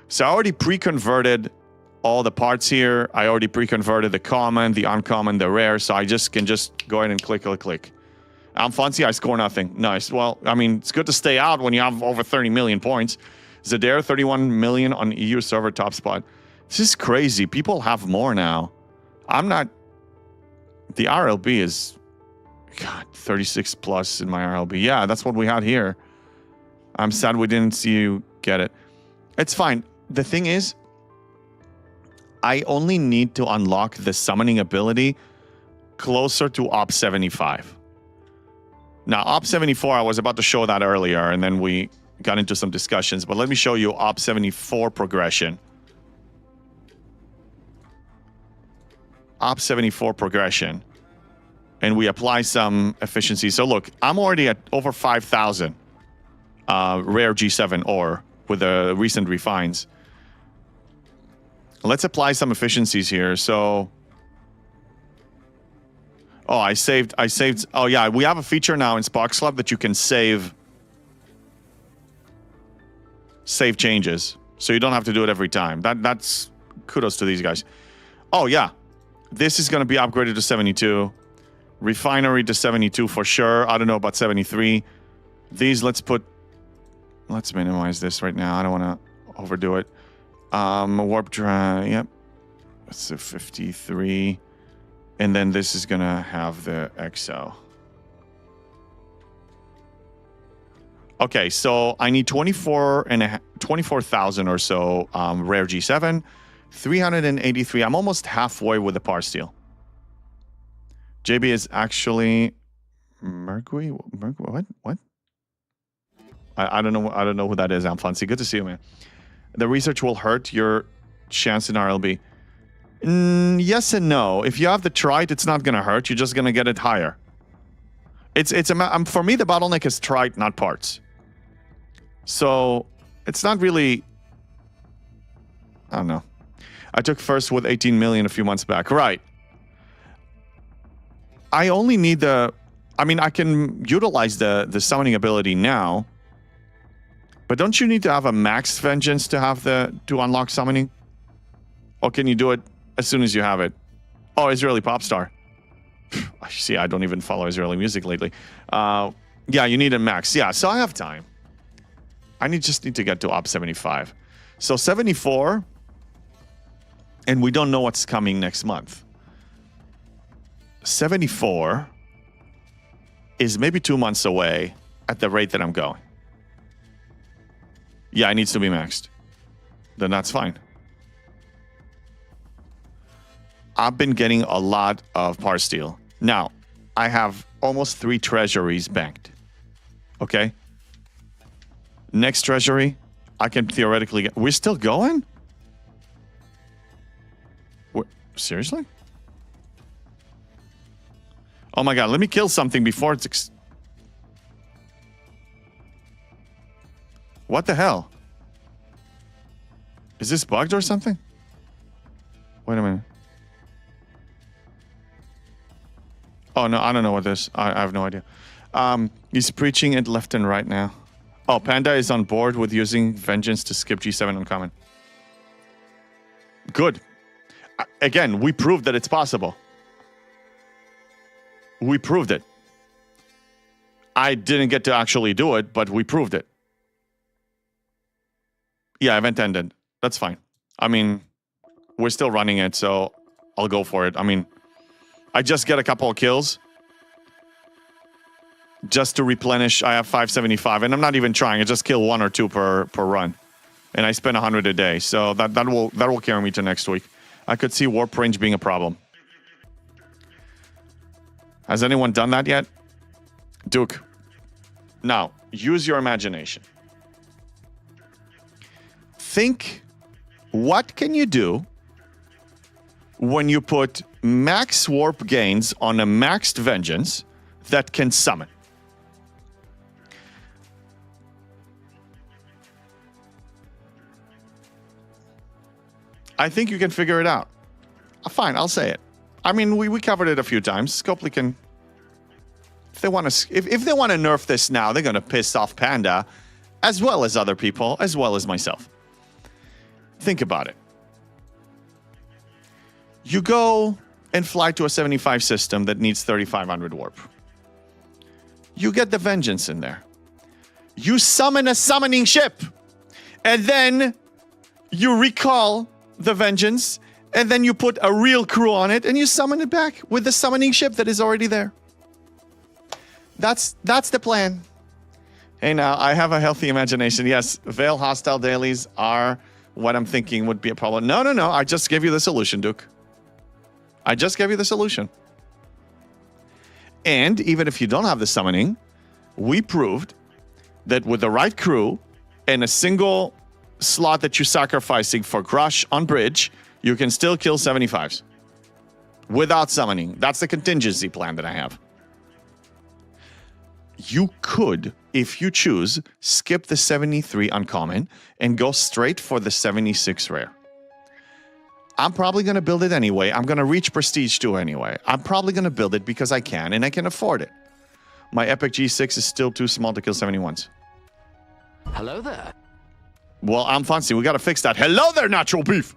So I already pre-converted all the parts here. I already pre-converted the common, the uncommon, the rare. So I can just go ahead and click. Alfonsi, I score nothing. Nice. Well, I mean, it's good to stay out when you have over 30 million points. Zadare, 31 million on EU server top spot. This is crazy. People have more now. I'm not... The RLB is... God, 36 plus in my RLB. Yeah, that's what we had here. I'm sad we didn't see you get it. It's fine. The thing is, I only need to unlock the summoning ability closer to Op 75. Now, Op 74, I was about to show that earlier, and then we got into some discussions. But let me show you Op 74 progression. Op 74 progression. And we apply some efficiency. So look, I'm already at over 5,000 rare G7 ore with the recent refines. Let's apply some efficiencies here. So, oh, I saved. Oh yeah, we have a feature now in Sparks Lab that you can save changes, so you don't have to do it every time. That's kudos to these guys. Oh yeah, this is going to be upgraded to 72. Refinery to 72 for sure. I don't know about 73. These, let's minimize this right now. I don't want to overdo it. Warp drive, yep. That's a 53. And then this is going to have the XO. Okay, so I need 24,000 or so rare G7. 383. I'm almost halfway with the par steel. JB is actually Mercury. What? I don't know. I don't know who that is. Alfonsi, good to see you, man. The research will hurt your chance in RLB. Yes and no. If you have the trite, it's not going to hurt. You're just going to get it higher. For me, the bottleneck is trite, not parts. So it's not really. I don't know. I took first with 18 million a few months back. Right. I only need the... I mean, I can utilize the summoning ability now. But don't you need to have a max vengeance to unlock summoning? Or can you do it as soon as you have it? Oh, Israeli pop star. See, I don't even follow Israeli music lately. Yeah, you need a max. Yeah, so I have time. I just need to get to op 75. So 74, and we don't know what's coming next month. 74 is maybe 2 months away at the rate that I'm going. Yeah, it needs to be maxed. Then that's fine. I've been getting a lot of par steel. Now, I have almost 3 treasuries banked. Okay? Next treasury, I can theoretically get... We're still going? Seriously? Oh my god, let me kill something before it's... What the hell? Is this bugged or something? Wait a minute. Oh, no, I don't know what this... I have no idea. He's preaching it left and right now. Oh, Panda is on board with using Vengeance to skip G7 uncommon. Good. Again, we proved that it's possible. We proved it. I didn't get to actually do it, but we proved it. Yeah, event ended. That's fine. I mean, we're still running it, so I'll go for it. I mean, I just get a couple of kills. Just to replenish, I have 575, and I'm not even trying. I just kill 1 or 2 per run, and I spend 100 a day. So that will carry me to next week. I could see warp range being a problem. Has anyone done that yet? Duke. Now, use your imagination. Think, what can you do when you put max warp gains on a maxed vengeance that can summon? I think you can figure it out. Fine, I'll say it. I mean, we covered it a few times. Scopely can... If they want to nerf this now, they're going to piss off Panda, as well as other people, as well as myself. Think about it. You go and fly to a 75 system that needs 3,500 warp. You get the Vengeance in there. You summon a summoning ship. And then you recall the Vengeance, and then you put a real crew on it, and you summon it back with the summoning ship that is already there. That's the plan. Hey, now, I have a healthy imagination. Yes, Veil hostile dailies are what I'm thinking would be a problem. No. I just gave you the solution, Duke. I just gave you the solution. And even if you don't have the summoning, we proved that with the right crew and a single slot that you're sacrificing for Crush on Bridge, you can still kill 75s without summoning. That's the contingency plan that I have. You could, if you choose, skip the 73 uncommon and go straight for the 76 rare. I'm probably going to build it anyway. I'm going to reach Prestige 2 anyway. I'm probably going to build it because I can and I can afford it. My Epic G6 is still too small to kill 71s. Hello there. Well, I'm fancy. We got to fix that. Hello there, natural beef.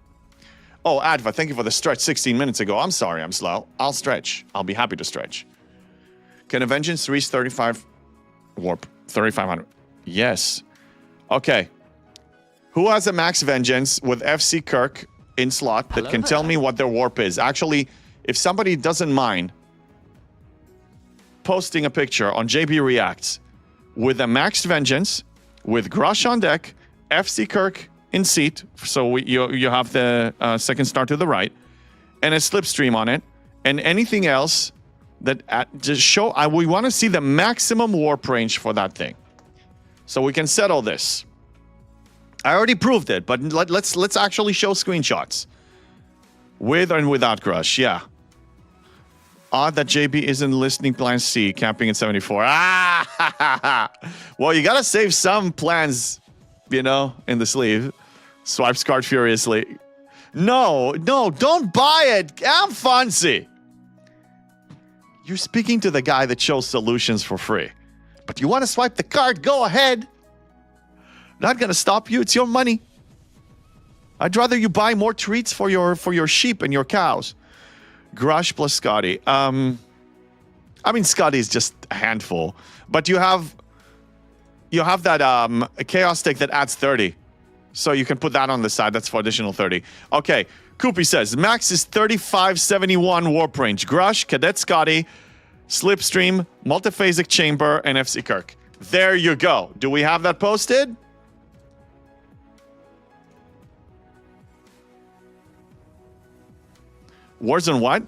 Oh, Adva, thank you for the stretch 16 minutes ago. I'm sorry, I'm slow. I'll stretch. I'll be happy to stretch. Can a Vengeance reach 35 warp? 3,500. Yes. Okay. Who has a max Vengeance with FC Kirk in slot that can tell me what their warp is? Actually, if somebody doesn't mind posting a picture on JB Reacts with a maxed Vengeance, with Grush on deck, FC Kirk in seat, so you have the second star to the right, and a slipstream on it, and anything else that just show. We want to see the maximum warp range for that thing, so we can settle this. I already proved it, but let's actually show screenshots with and without Grush. Yeah. Odd that JB isn't listening plan C, camping at 74. Ah! Well, you gotta save some plans, you know, in the sleeve. Swipes card furiously. No, don't buy it. I'm fancy. You're speaking to the guy that shows solutions for free. But you want to swipe the card? Go ahead. Not gonna stop you. It's your money. I'd rather you buy more treats for your sheep and your cows. Grush plus Scotty. I mean, Scotty is just a handful, but you have that chaos stick that adds 30, so you can put that on the side. That's for additional 30. Okay, Koopy says max is 3571 warp range. Grush, Cadet Scotty, Slipstream, Multiphasic Chamber, and FC Kirk. There you go. Do we have that posted? Warzone what?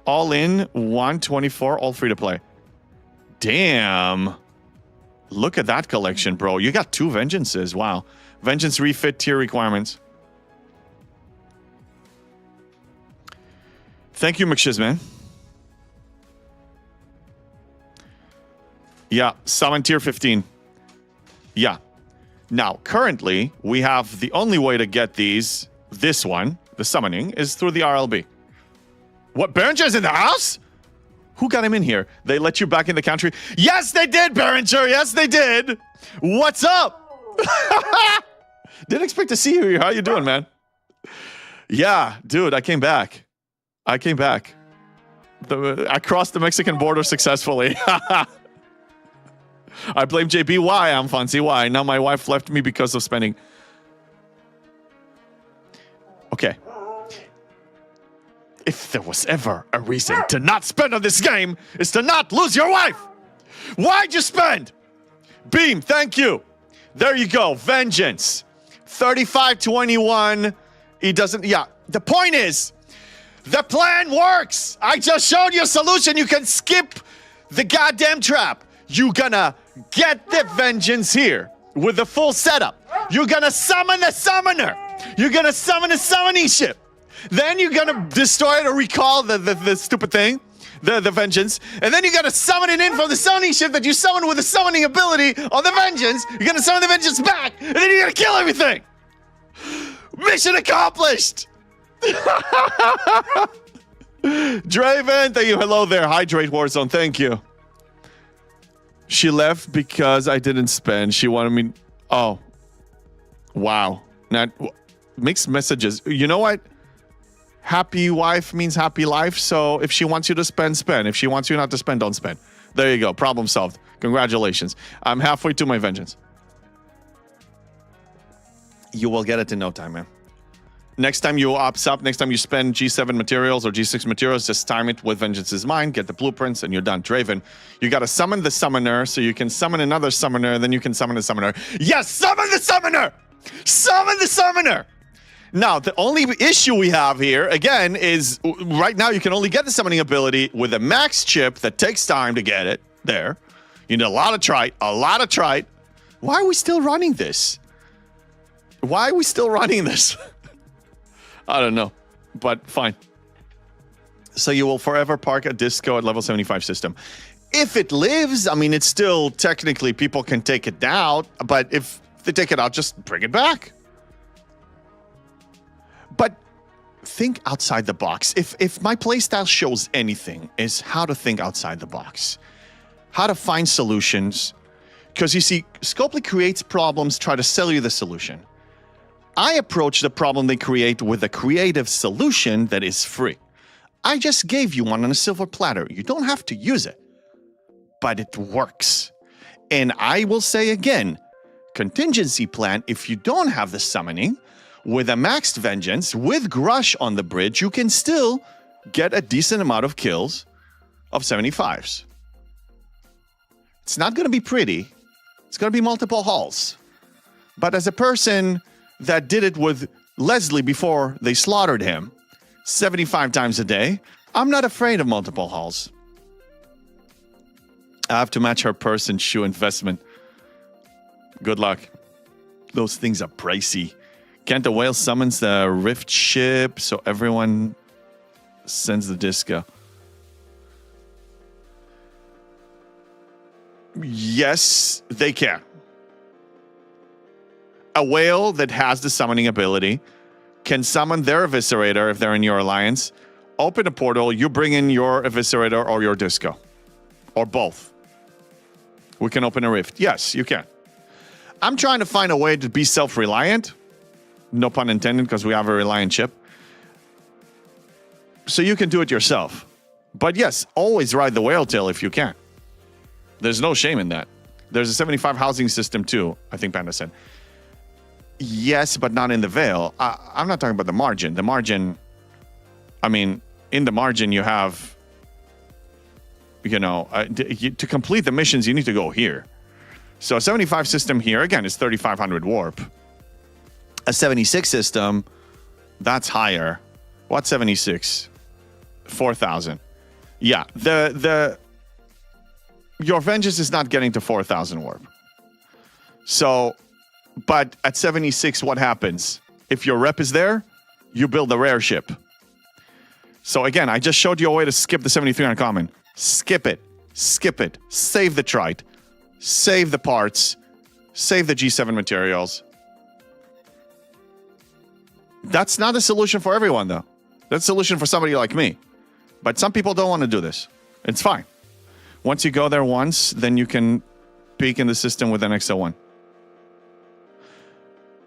All in 124, all free to play. Damn. Look at that collection, bro. You got 2 Vengeances. Wow. Vengeance refit tier requirements. Thank you, McShizman. Yeah, summon tier 15. Yeah. Now, currently, we have the only way to get these, this one, the summoning, is through the RLB. What, Berenger's in the house? Who got him in here? They let you back in the country? Yes, they did, Berenger. Yes, they did. What's up? Didn't expect to see you here. How you doing, man? Yeah, dude, I came back. I crossed the Mexican border successfully. I blame JB. Why? I'm fancy. Why? Now my wife left me because of spending. Okay. If there was ever a reason to not spend on this game, is to not lose your wife. Why'd you spend? Beam, thank you. There you go. Vengeance. 3521. He doesn't. Yeah. The point is, the plan works. I just showed you a solution. You can skip the goddamn trap. You're gonna get the Vengeance here with the full setup. You're gonna summon the summoner. You're gonna summon a summoning ship. Then you're gonna destroy it or recall the stupid thing, the Vengeance. And then you're gonna summon it in from the summoning ship that you summoned with the summoning ability on the Vengeance. You're gonna summon the Vengeance back, and then you're gonna kill everything. Mission accomplished. Draven, thank you. Hello there. Hydrate Warzone, thank you. She left because I didn't spend. She wanted me. Oh. Wow. Not mixed messages. You know what? Happy wife means happy life. So if she wants you to spend, spend. If she wants you not to spend, don't spend. There you go. Problem solved. Congratulations. I'm halfway to my Vengeance. You will get it in no time, man. Next time you ops up, next time you spend G7 materials or G6 materials, just time it with Vengeance's Mind, get the blueprints, and you're done. Draven, you gotta summon the summoner so you can summon another summoner, then you can summon a summoner. Yes, summon the summoner! Summon the summoner! Now, the only issue we have here, again, is right now you can only get the summoning ability with a max chip that takes time to get it there. You need a lot of trite, Why are we still running this? Why are we still running this? I don't know, but fine. So you will forever park a disco at level 75 system. If it lives, I mean, it's still technically people can take it out, but if they take it out, just bring it back. But think outside the box. If my playstyle shows anything, is how to think outside the box. How to find solutions. Because you see, Scopely creates problems, try to sell you the solution. I approach the problem they create with a creative solution that is free. I just gave you one on a silver platter. You don't have to use it, but it works. And I will say again, contingency plan, if you don't have the summoning, with a maxed Vengeance, with Grush on the bridge, you can still get a decent amount of kills of 75s. It's not going to be pretty. It's going to be multiple hauls. But as a person that did it with Leslie before they slaughtered him 75 times a day, I'm not afraid of multiple hauls. I have to match her purse and shoe investment. Good luck. Those things are pricey. Can't the whale summons the rift ship so everyone sends the disco? Yes, they can. A whale that has the summoning ability can summon their Eviscerator if they're in your alliance. Open a portal, you bring in your Eviscerator or your disco. Or both. We can open a rift. Yes, you can. I'm trying to find a way to be self-reliant. No pun intended, because we have a Reliant chip. So you can do it yourself. But yes, always ride the whale tail if you can. There's no shame in that. There's a 75 housing system too, I think Panda said. Yes, but not in the Veil. I'm not talking about the margin. The margin, I mean, in the margin you have, you know, to complete the missions, you need to go here. So a 75 system here, again, is 3,500 warp. A 76 system, that's higher. What's 76? 4,000. Yeah, your Vengeance is not getting to 4,000 warp. So, but at 76, what happens? If your rep is there, you build a rare ship. So again, I just showed you a way to skip the 73 uncommon. Skip it. Skip it. Save the trite. Save the parts. Save the G7 materials. That's not a solution for everyone, though. That's a solution for somebody like me. But some people don't want to do this. It's fine. Once you go there once, then you can peek in the system with an XL1.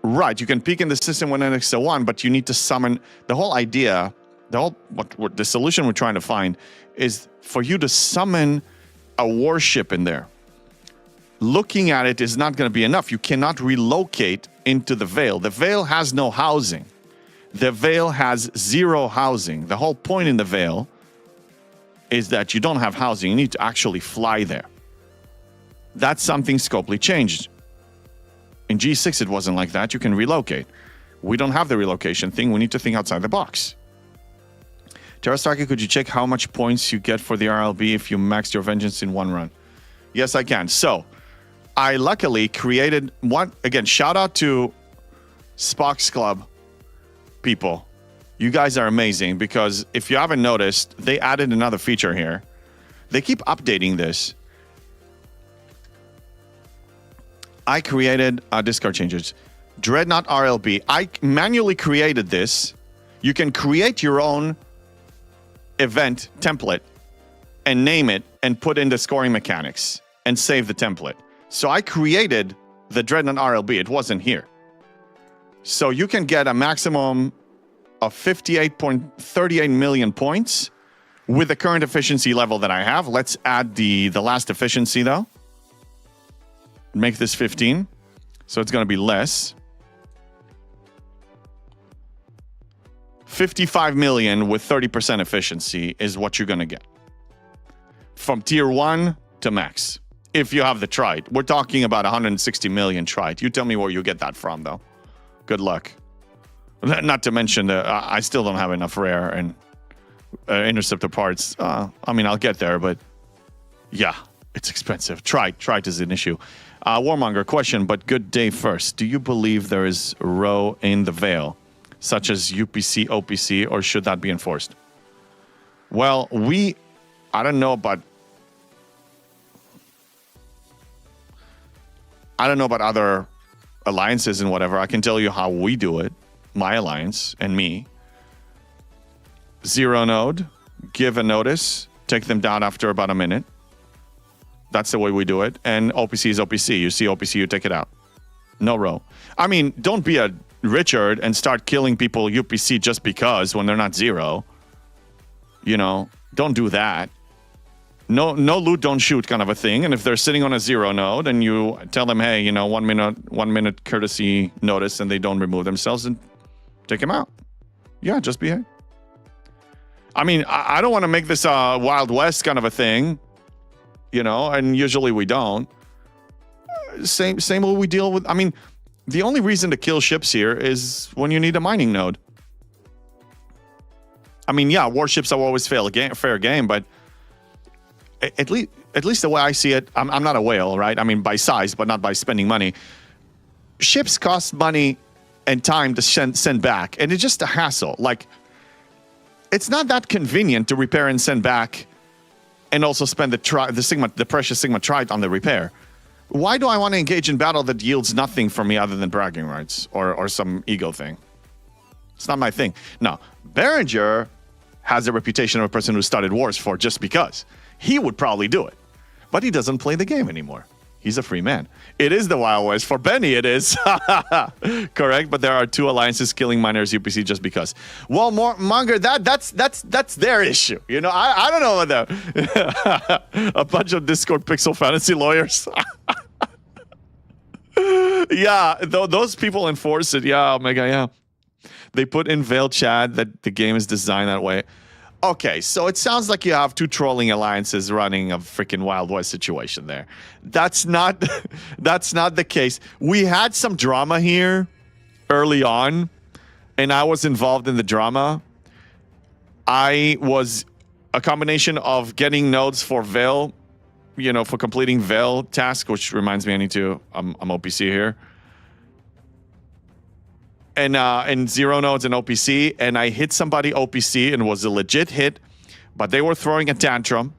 Right, you can peek in the system with an XL1, but you need to summon... The whole idea, what the solution we're trying to find is for you to summon a warship in there. Looking at it is not going to be enough. You cannot relocate into the Veil. The Veil has no housing. The Veil has 0 housing. The whole point in the Veil is that you don't have housing. You need to actually fly there. That's something Scopely changed. In G6, it wasn't like that. You can relocate. We don't have the relocation thing. We need to think outside the box. Terra Starkey, could you check how much points you get for the RLB if you maxed your Vengeance in one run? Yes, I can. So, I luckily created one. Again, shout out to Spock's Club people. You guys are amazing, because if you haven't noticed, they added another feature here. They keep updating this. I created discard changes. Dreadnought RLB. I manually created this. You can create your own event template and name it and put in the scoring mechanics and save the template. So I created the Dreadnought RLB. It wasn't here. So you can get a maximum of 58.38 million points with the current efficiency level that I have. Let's add the last efficiency, though. Make this 15. So it's going to be less. 55 million with 30% efficiency is what you're going to get. From tier 1 to max. If you have the trite. We're talking about 160 million trite. You tell me where you get that from, though. Good luck. Not to mention, I still don't have enough rare and interceptor parts. I mean, I'll get there, but yeah, it's expensive. Trite is an issue. Warmonger, question, but good day first. Do you believe there is row in the Veil, such as UPC, OPC, or should that be enforced? Well, I don't know about other alliances and whatever. I can tell you how we do it. My alliance and me. 0 node, give a notice, take them down after about a minute. That's the way we do it. And OPC is OPC. You see OPC, you take it out. No row. I mean, don't be a Richard and start killing people UPC just because when they're not 0. You know, don't do that. No loot, don't shoot kind of a thing. And if they're sitting on a 0 node and you tell them, hey, you know, 1 minute courtesy notice, and they don't remove themselves, and take them out. Yeah, just behave. I mean, I don't want to make this a Wild West kind of a thing, you know, and usually we don't. Same way we deal with. I mean, the only reason to kill ships here is when you need a mining node. I mean, yeah, warships are always fair game, but at least the way I see it, I'm not a whale, right? I mean, by size, but not by spending money. Ships cost money and time to send back, and it's just a hassle. Like, it's not that convenient to repair and send back, and also spend the precious Sigma Trite on the repair. Why do I want to engage in battle that yields nothing for me other than bragging rights or some ego thing? It's not my thing. Now, Berenger has a reputation of a person who started wars for just because. He would probably do it, but he doesn't play the game anymore. He's a free man. It is the Wild West. For Benny, it is. Correct, but there are 2 alliances killing miners UPC just because. Well, Monger, that's their issue. You know, I don't know what that. A bunch of Discord Pixel Fantasy lawyers. Yeah, those people enforce it. Yeah, Omega, yeah. They put in Veil chat that the game is designed that way. Okay, so it sounds like you have 2 trolling alliances running a freaking Wild West situation there. That's not the case. We had some drama here early on, and I was involved in the drama. I was a combination of getting nodes for Veil, you know, for completing Veil task, which reminds me I need to, I'm OPC here. And 0 nodes and OPC, and I hit somebody OPC and was a legit hit, but they were throwing a tantrum,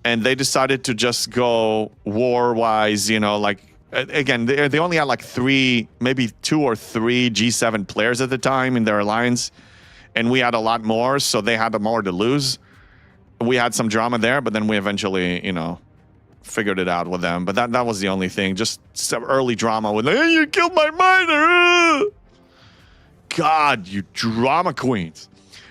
and they decided to just go war-wise, you know, like, again, they only had like 3, maybe 2 or 3 G7 players at the time in their alliance, and we had a lot more, so they had more to lose. We had some drama there, but then we eventually, you know, figured it out with them. But that was the only thing, just some early drama with, hey, you killed my miner! God, you drama queens.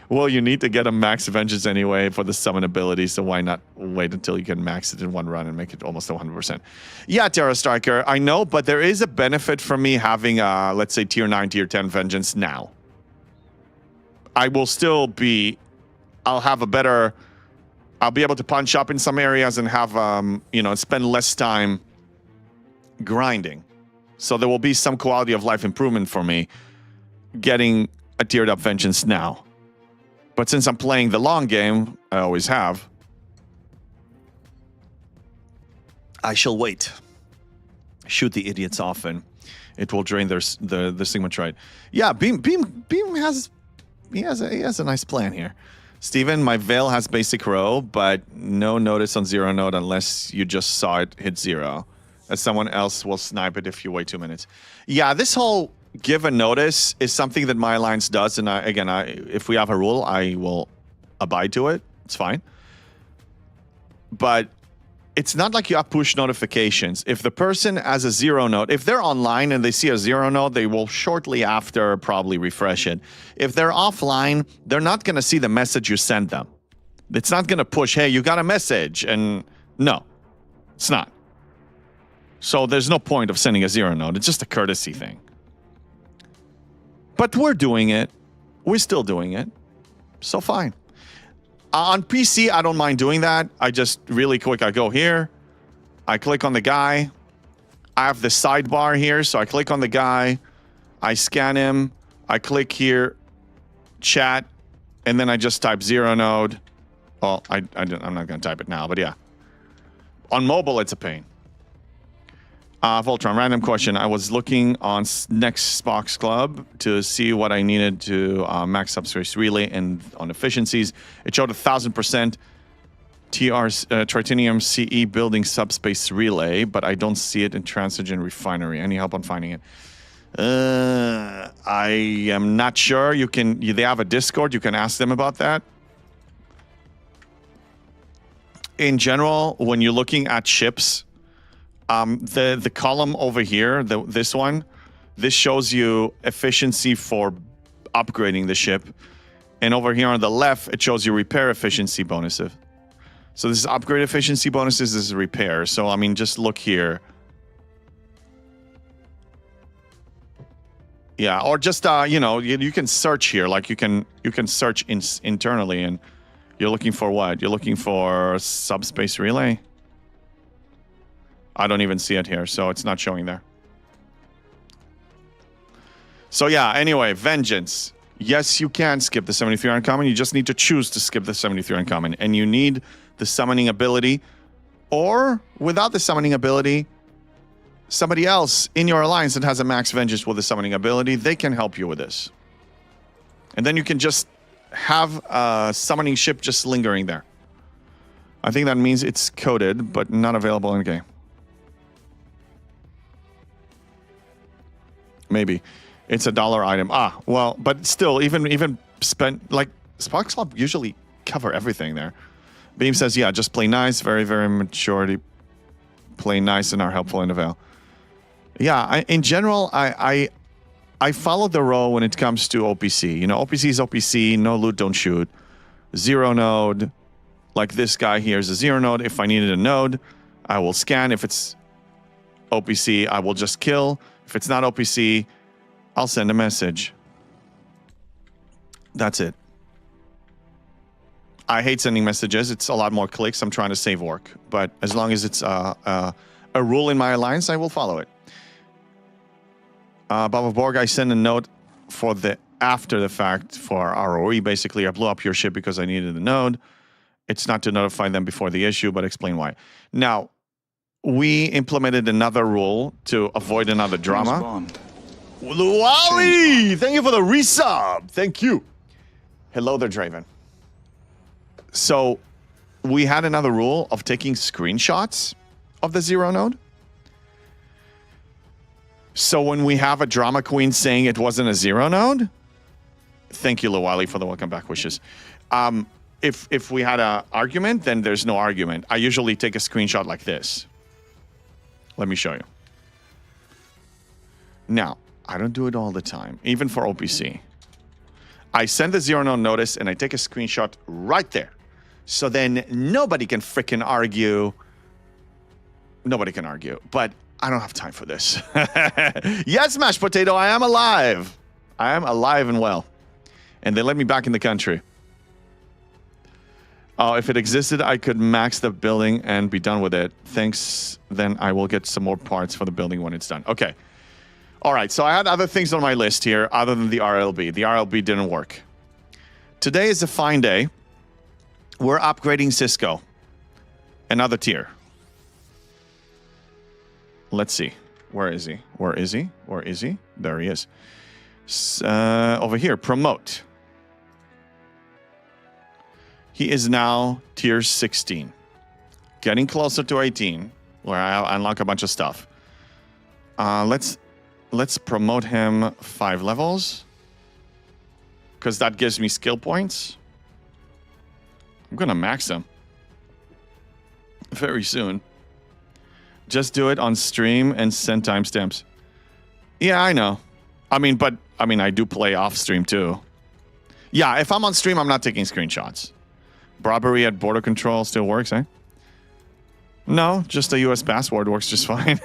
Well, you need to get a max vengeance anyway for the summon ability, so why not wait until you can max it in one run and make it almost 100%? Yeah, Terra Striker, I know, but there is a benefit for me having, let's say, tier 9, tier 10 vengeance now. I will still be, I'll have a better, I'll be able to punch up in some areas and have, you know, spend less time grinding. So there will be some quality of life improvement for me getting a tiered up vengeance now. But since I'm playing the long game, I always have, I shall wait. Shoot the idiots often. It will drain the Sigmatrite. Yeah, Beam has he has a nice plan here. Steven, my Veil has basic row, but no notice on 0 node unless you just saw it hit 0. As someone else will snipe it if you wait 2 minutes. Yeah, this whole give a notice is something that my alliance does, and if we have a rule, I will abide to it. It's fine. But it's not like you have push notifications. If the person has a 0 node, if they're online and they see a 0 node, they will shortly after probably refresh it. If they're offline, they're not going to see the message you sent them. It's not going to push, hey, you got a message, and no, it's not. So there's no point of sending a 0 node. It's just a courtesy thing. But we're doing it. We're still doing it. So fine. On PC, I don't mind doing that. I just, really quick, I go here. I click on the guy. I have the sidebar here, so I click on the guy. I scan him. I click here, chat, and then I just type 0 node. Well, I'm not going to type it now, but yeah. On mobile, it's a pain. Voltron, random question. I was looking on Next Box Club to see what I needed to max subspace relay and on efficiencies. It showed 1,000% Tritanium CE building subspace relay, but I don't see it in Transigen Refinery. Any help on finding it? I am not sure. They have a Discord. You can ask them about that. In general, when you're looking at ships, the column over here, this shows you efficiency for upgrading the ship. And over here on the left, it shows you repair efficiency bonuses. So this is upgrade efficiency bonuses, this is repair. So, I mean, just look here. Yeah, or just, you know, you can search here. Like, you can search internally, and you're looking for what? You're looking for subspace relay? I don't even see it here, so it's not showing there. So yeah, anyway, Vengeance. Yes, you can skip the 73 uncommon. You just need to choose to skip the 73 uncommon. And you need the summoning ability. Or, without the summoning ability, somebody else in your alliance that has a max Vengeance with the summoning ability, they can help you with this. And then you can just have a summoning ship just lingering there. I think that means it's coded, but not available in game. Maybe. It's a $1 item. Ah, well, but still, even spent, like, Sparks Club usually cover everything there. Beam says, yeah, just play nice, very, very majority play nice and are helpful in the Veil. Yeah, in general, I follow the role when it comes to OPC. You know, OPC is OPC, no loot, don't shoot. Zero node, like this guy here is a zero node. If I needed a node, I will scan. If it's OPC, I will just kill. If it's not OPC, I'll send a message. That's it. I hate sending messages. It's a lot more clicks. I'm trying to save work. But as long as it's a rule in my alliance, I will follow it. Baba Borg, I sent a note for the after the fact for ROE. Basically, I blew up your ship because I needed a node. It's not to notify them before the issue, but explain why. Now, we implemented another rule to avoid another drama. Luali, thank you for the resub. Thank you. Hello there, Draven. So, we had another rule of taking screenshots of the zero node. So when we have a drama queen saying it wasn't a zero node, thank you, Luwali, for the welcome back wishes. If we had an argument, then there's no argument. I usually take a screenshot like this. Let me show you. Now, I don't do it all the time, even for OPC. I send the zero node notice and I take a screenshot right there. So then nobody can frickin' argue. Nobody can argue. But I don't have time for this. Yes, mashed potato, I am alive. I am alive and well. And they let me back in the country. Oh, if it existed, I could max the building and be done with it. Thanks. Then I will get some more parts for the building when it's done. Okay. All right. So I had other things on my list here other than the RLB. The RLB didn't work. Today is a fine day. We're upgrading Cisco. Another tier. Let's see. Where is he? Where is he? Where is he? There he is. Over here. Promote. He is now tier 16. Getting closer to 18, where I unlock a bunch of stuff. Let's promote him 5 levels. Because that gives me skill points. I'm going to max him. Very soon. Just do it on stream and send timestamps. Yeah, I know. I mean, I do play off stream too. Yeah, if I'm on stream, I'm not taking screenshots. Robbery at border control still works, eh? No, just a US password works just fine.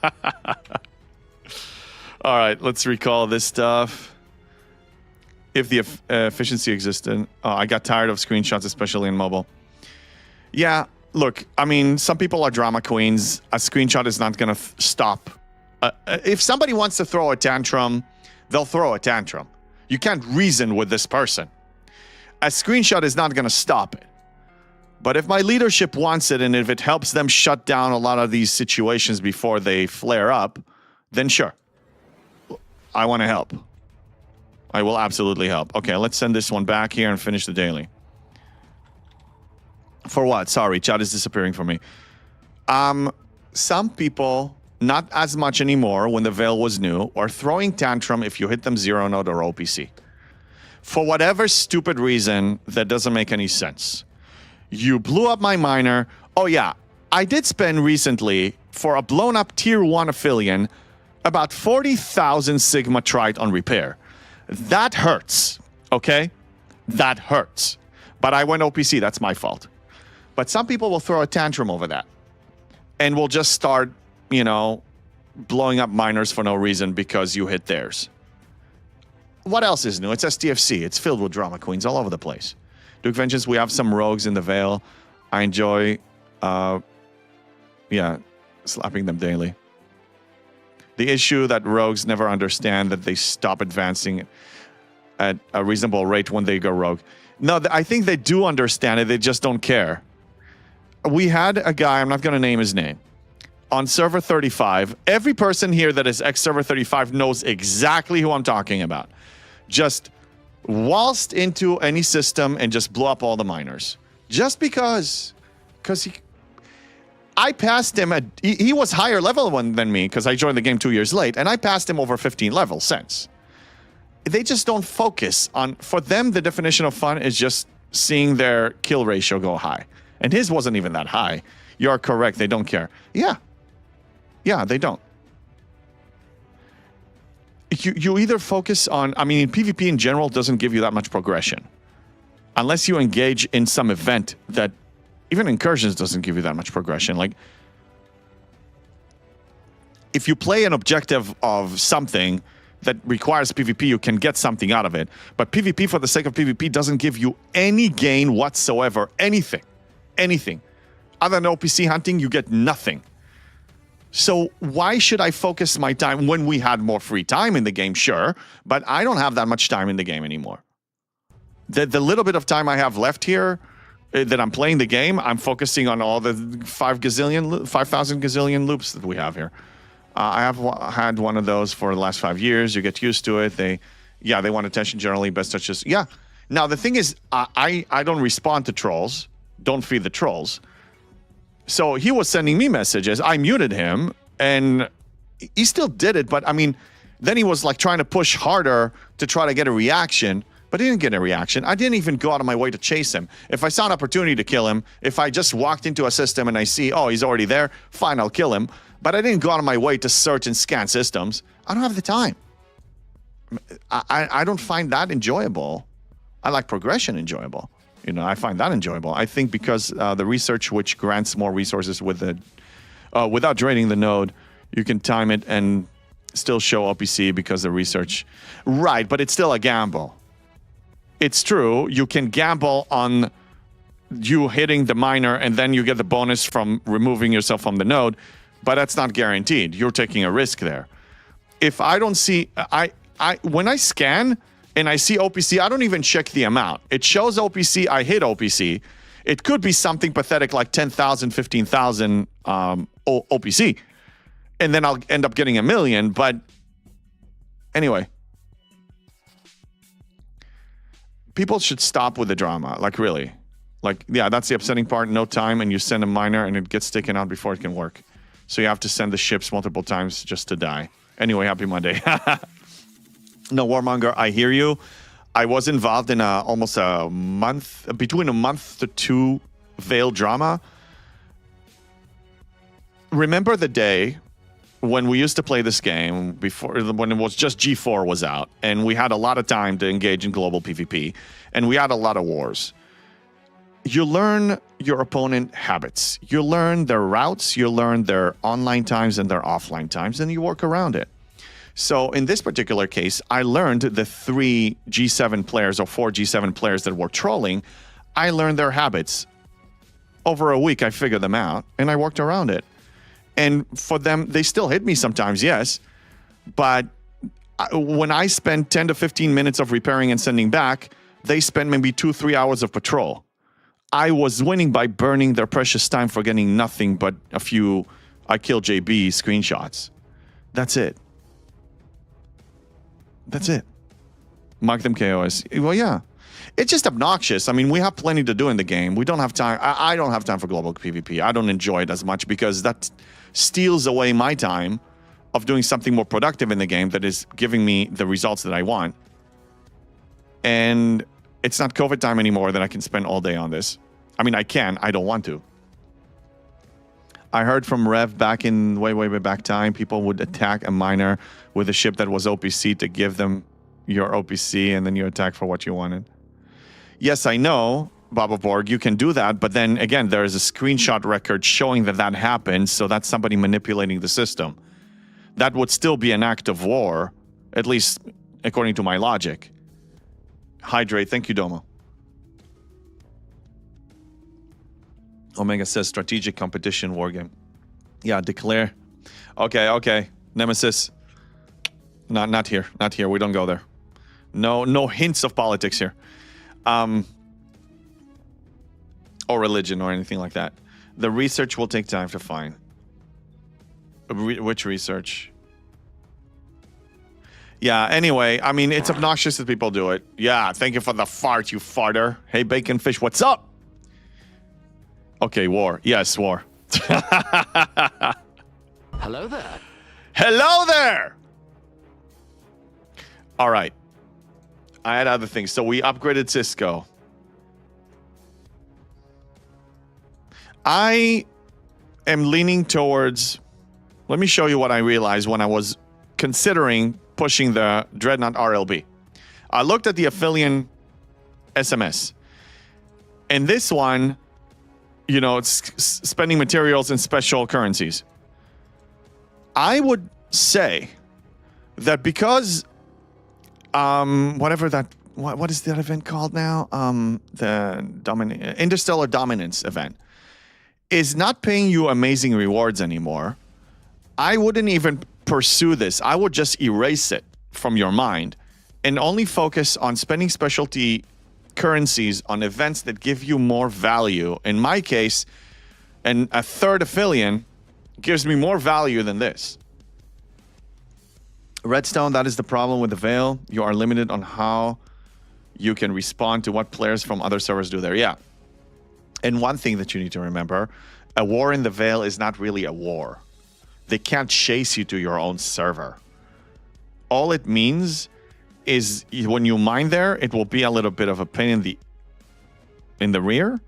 All right, let's recall this stuff. If the efficiency existed. Oh, I got tired of screenshots, especially in mobile. Yeah, look, I mean, some people are drama queens. A screenshot is not going to stop. If somebody wants to throw a tantrum, they'll throw a tantrum. You can't reason with this person. A screenshot is not going to stop it. But if my leadership wants it and if it helps them shut down a lot of these situations before they flare up, then sure. I want to help. I will absolutely help. Okay, let's send this one back here and finish the daily. For what? Sorry, chat is disappearing for me. Some people, not as much anymore when the Veil was new, are throwing tantrum if you hit them zero node or OPC. For whatever stupid reason that doesn't make any sense. You blew up my miner. Oh yeah, I did spend recently, for a blown up tier 1 Aphelion, about 40,000 Sigma Trite on repair. That hurts, okay? That hurts. But I went OPC, that's my fault. But some people will throw a tantrum over that. And will just start, you know, blowing up miners for no reason because you hit theirs. What else is new? It's STFC. It's filled with drama queens all over the place. Duke Vengeance, we have some rogues in the Veil. I enjoy, slapping them daily. The issue that rogues never understand that they stop advancing at a reasonable rate when they go rogue. No, I think they do understand it. They just don't care. We had a guy, I'm not going to name his name, on server 35. Every person here that is ex-server 35 knows exactly who I'm talking about. Just waltzed into any system and just blew up all the miners. Just because I passed him he was higher level than me because I joined the game 2 years late, and I passed him over 15 levels since. They just don't focus on, for them, the definition of fun is just seeing their kill ratio go high. And his wasn't even that high. You're correct. They don't care. Yeah. Yeah, they don't. You either focus on, I mean, PvP in general doesn't give you that much progression. Unless you engage in some event that, even Incursions doesn't give you that much progression. Like, if you play an objective of something that requires PvP, you can get something out of it. But PvP for the sake of PvP doesn't give you any gain whatsoever. Anything. Anything. Other than OPC hunting, you get nothing. So why should I focus my time when we had more free time in the game? Sure, but I don't have that much time in the game anymore. The little bit of time I have left here that I'm playing the game, I'm focusing on all the 5,000 gazillion loops that we have here. I have had one of those for the last 5 years. You get used to it. They want attention generally. Best touches. Yeah. Now, the thing is, I don't respond to trolls. Don't feed the trolls. So he was sending me messages. I muted him, and he still did it. But, I mean, then he was, like, trying to push harder to try to get a reaction. But he didn't get a reaction. I didn't even go out of my way to chase him. If I saw an opportunity to kill him, if I just walked into a system and I see, oh, he's already there, fine, I'll kill him. But I didn't go out of my way to search and scan systems. I don't have the time. I don't find that enjoyable. I like progression enjoyable. You know, I find that enjoyable. I think because the research, which grants more resources with the without draining the node, you can time it and still show OPC because the research. Right, but it's still a gamble. It's true. You can gamble on you hitting the miner and then you get the bonus from removing yourself from the node, but that's not guaranteed. You're taking a risk there. If I don't see, when I scan and I see OPC, I don't even check the amount. It shows OPC, I hit OPC. It could be something pathetic like 10,000, 15,000 OPC. And then I'll end up getting 1 million. But anyway, people should stop with the drama. Like, really. Like, yeah, that's the upsetting part. No time, and you send a miner, and it gets taken out before it can work. So you have to send the ships multiple times just to die. Anyway, happy Monday. No, Warmonger, I hear you. I was involved in almost a month, between a month to 2 Veil drama. Remember the day when we used to play this game, before, when it was just G4 was out, and we had a lot of time to engage in global PvP, and we had a lot of wars. You learn your opponent habits. You learn their routes, you learn their online times and their offline times, and you work around it. So in this particular case, I learned the 3 G7 players or 4 G7 players that were trolling. I learned their habits. Over a week, I figured them out, and I worked around it. And for them, they still hit me sometimes, yes. But when I spend 10 to 15 minutes of repairing and sending back, they spend maybe 2-3 hours of patrol. I was winning by burning their precious time for getting nothing but a few I killed JB screenshots. That's it. That's it. Mark them KOS. Well, yeah. It's just obnoxious. I mean, we have plenty to do in the game. We don't have time. I don't have time for global PvP. I don't enjoy it as much because that steals away my time of doing something more productive in the game that is giving me the results that I want. And it's not COVID time anymore that I can spend all day on this. I mean, I can. I don't want to. I heard from Rev back in way back time, people would attack a miner with a ship that was OPC to give them your OPC, and then you attack for what you wanted. Yes, I know, Baba Borg, you can do that, but then again, there is a screenshot record showing that that happened, so that's somebody manipulating the system. That would still be an act of war, at least according to my logic. Hydrate, thank you, Domo. Omega says strategic competition wargame. Yeah, declare. Okay. Nemesis. Not here. Not here. We don't go there. No hints of politics here. Or religion or anything like that. The research will take time to find. Which research? Yeah, anyway, I mean, it's obnoxious that people do it. Yeah, thank you for the fart, you farter. Hey, Bacon Fish, what's up? Okay, war. Yes, war. Hello there. Hello there! All right. I had other things. So we upgraded Cisco. I am leaning towards... Let me show you what I realized when I was considering pushing the Dreadnought RLB. I looked at the Aphelion SMS. And this one, you know, it's spending materials and special currencies. I would say that because whatever that... What is that event called now? The Interstellar Dominance event is not paying you amazing rewards anymore. I wouldn't even pursue this. I would just erase it from your mind and only focus on spending specialty currencies on events that give you more value. In my case, and a third Aphelion gives me more value than this. Redstone, that is the problem with the Veil. You are limited on how you can respond to what players from other servers do there. Yeah. And one thing that you need to remember, a war in the Veil is not really a war. They can't chase you to your own server. All it means is when you mine there, it will be a little bit of a pain in the rear.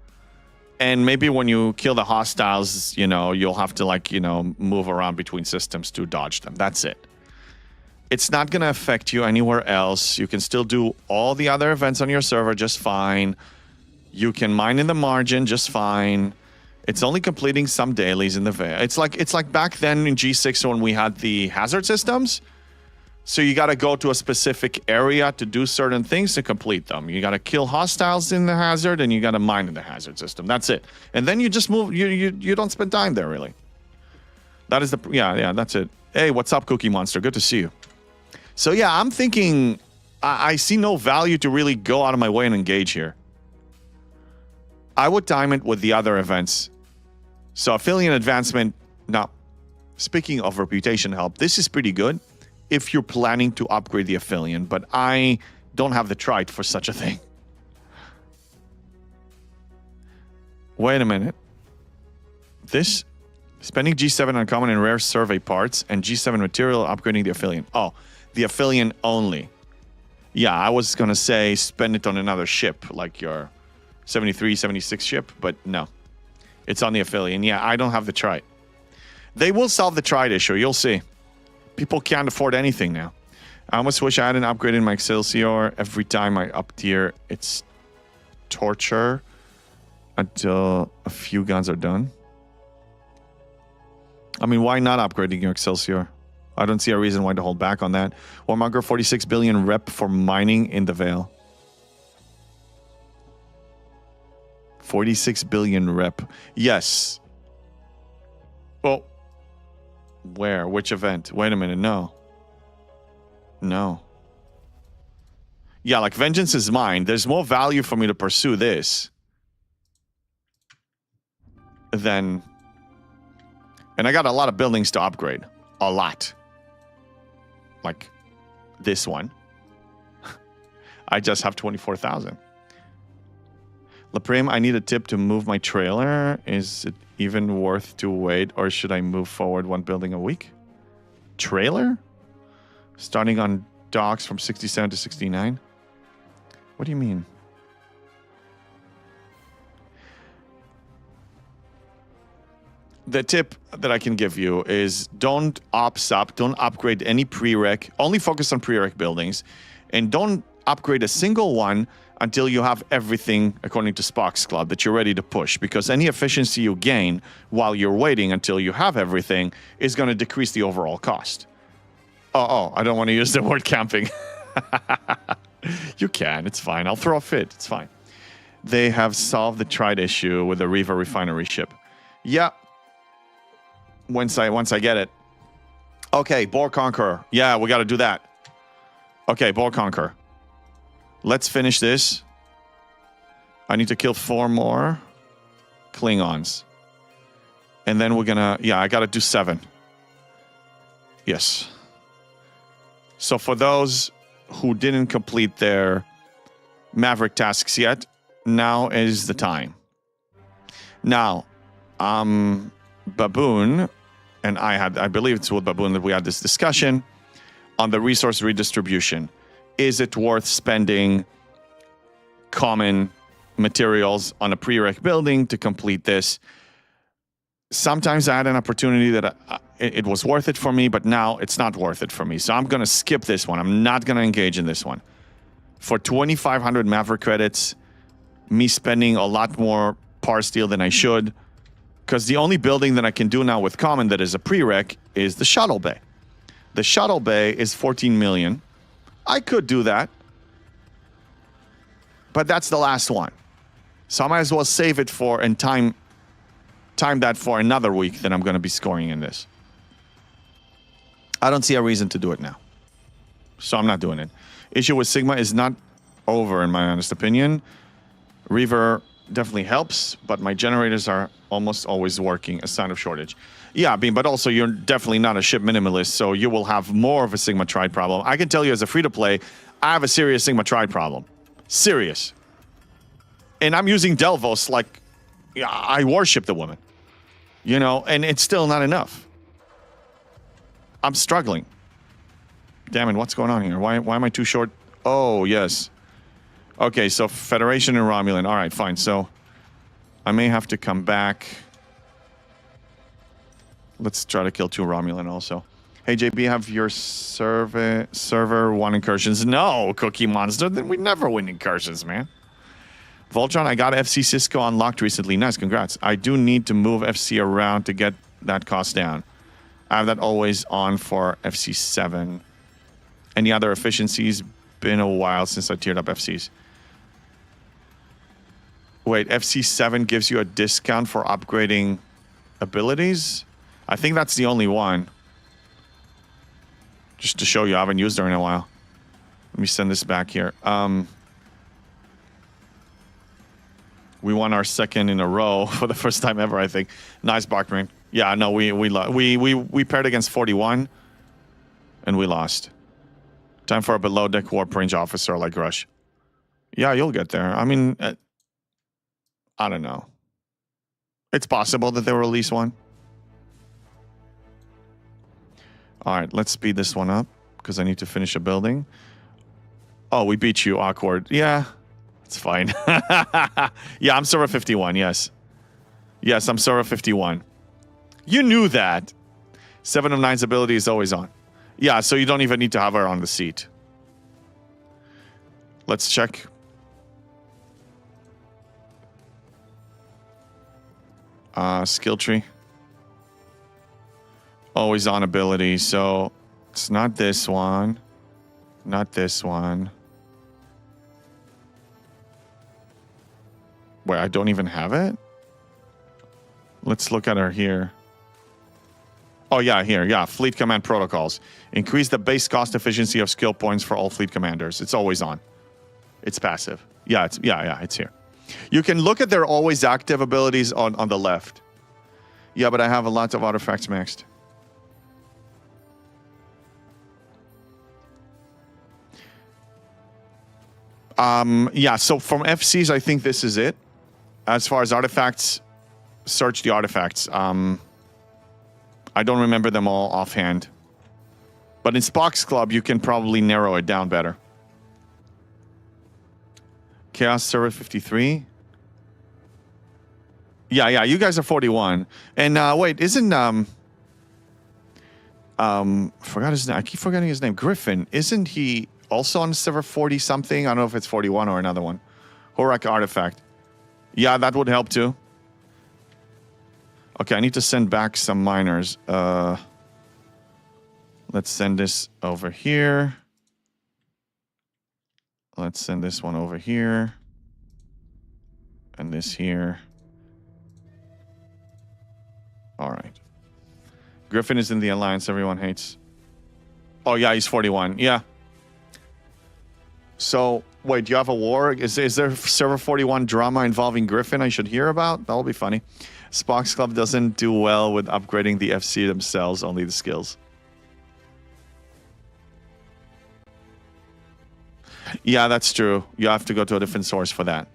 And maybe when you kill the hostiles, you know, you'll have to, like, you know, move around between systems to dodge them. That's it. It's not going to affect you anywhere else. You can still do all the other events on your server just fine. You can mine in the margin just fine. It's only completing some dailies in the Veil. It's like back then in G6 when we had the hazard systems. So you got to go to a specific area to do certain things to complete them. You got to kill hostiles in the hazard and you got to mine in the hazard system. That's it. And then you just move. You don't spend time there really. That is the yeah. That's it. Hey, what's up, Cookie Monster? Good to see you. So yeah, I'm thinking I see no value to really go out of my way and engage here. I would time it with the other events. So Aphelion Advancement. Now, speaking of reputation help, this is pretty good if you're planning to upgrade the Aphelion, but I don't have the trite for such a thing. Wait a minute. This spending G7 on common and rare survey parts and G7 material upgrading the Aphelion. Oh, the Aphelion only. Yeah, I was going to say spend it on another ship, like your 73, 76 ship, but no. It's on the Aphelion. Yeah, I don't have the trite. They will solve the trite issue, you'll see. People can't afford anything now. I almost wish I hadn't upgraded my Excelsior. Every time I up tier, it's torture until a few guns are done. I mean, why not upgrading your Excelsior? I don't see a reason why to hold back on that. Warmonger, 46 billion rep for mining in the Veil. 46 billion rep. Yes. Well, where? Which event? Wait a minute. No. No. Yeah, like Vengeance is mine. There's more value for me to pursue this than... And I got a lot of buildings to upgrade. A lot. Like this one. I just have 24,000. Leprim, I need a tip to move my trailer. Is it even worth to wait, or should I move forward one building a week? Trailer? Starting on docks from 67 to 69? What do you mean? The tip that I can give you is don't ops up, don't upgrade any prereq, only focus on prereq buildings, and don't upgrade a single one until you have everything, according to Spock's Club, that you're ready to push, because any efficiency you gain while you're waiting until you have everything is going to decrease the overall cost. Oh, I don't want to use the word camping. You can, it's fine. I'll throw a fit, it's fine. They have solved the trite issue with the Riva refinery ship. Yeah. Once I get it. Okay, Boar Conqueror. Yeah, we got to do that. Okay, Boar Conqueror. Let's finish this. I need to kill 4 more Klingons. And then we're gonna... Yeah, I gotta do 7. Yes. So for those who didn't complete their Maverick tasks yet, now is the time. Now, Baboon, and I believe it's with Baboon that we had this discussion on the resource redistribution. Is it worth spending common materials on a prereq building to complete this? sometimes I had an opportunity that it was worth it for me, but now it's not worth it for me. So I'm going to skip this one. I'm not going to engage in this one. For 2,500 Maverick credits, me spending a lot more par steel than I should, because the only building that I can do now with common that is a prereq is the shuttle bay. The shuttle bay is 14 million. I could do that, but that's the last one. So I might as well save it for and time that for another week that I'm going to be scoring in this. I don't see a reason to do it now. So I'm not doing it. Issue with Sigma is not over, in my honest opinion. Reaver definitely helps, but my generators are almost always working, a sign of shortage. Yeah, Beam, but also you're definitely not a ship minimalist, so you will have more of a Sigma Tride problem. I can tell you as a free-to-play, I have a serious Sigma Tride problem. Serious. And I'm using Delvos like I worship the woman. You know, and it's still not enough. I'm struggling. Damn it, what's going on here? Why am I too short? Oh, yes. Okay, so Federation and Romulan. All right, fine. So I may have to come back. Let's try to kill 2 Romulan also. Hey, JB, have your server won incursions? No, Cookie Monster. Then we never win incursions, man. Voltron, I got FC Cisco unlocked recently. Nice, congrats. I do need to move FC around to get that cost down. I have that always on for FC7. Any other efficiencies? Been a while since I tiered up FCs. Wait, FC7 gives you a discount for upgrading abilities? I think that's the only one. Just to show you, I haven't used her in a while. Let me send this back here. We won our second in a row for the first time ever, I think. Nice, Barkman. Yeah, no, we paired against 41, and we lost. Time for a below-deck warp range officer like Rush. Yeah, you'll get there. I mean, I don't know. It's possible that they will release one. All right, let's speed this one up, because I need to finish a building. Oh, we beat you, awkward. Yeah. It's fine. Yeah, I'm server 51, yes. Yes, I'm server 51. You knew that. 7 of 9's ability is always on. Yeah, so you don't even need to have her on the seat. Let's check. Skill tree. Always on ability, so it's not this one. Not this one. Wait, I don't even have it? Let's look at her here. Oh, yeah, here. Yeah, Fleet Command Protocols. Increase the base cost efficiency of skill points for all fleet commanders. It's always on. It's passive. Yeah, it's here. You can look at their always active abilities on the left. Yeah, but I have a lot of artifacts maxed. Yeah, so from FCs, I think this is it. As far as artifacts, search the artifacts. I don't remember them all offhand. But in Spock's Club, you can probably narrow it down better. Chaos Server 53. Yeah, you guys are 41. And wait, isn't forgot his name. I keep forgetting his name. Griffin. Isn't he also on server 40 something? I don't know if it's 41 or another one. Horak Artifact. Yeah, that would help too. Okay, I need to send back some miners. Let's send this over here. Let's send this one over here. And this here. All right. Griffin is in the alliance everyone hates. Oh, yeah, he's 41. Yeah. So, wait, do you have a war? Is there server 41 drama involving Griffin I should hear about? That'll be funny. Spock's Club doesn't do well with upgrading the FC themselves, only the skills. Yeah, that's true. You have to go to a different source for that.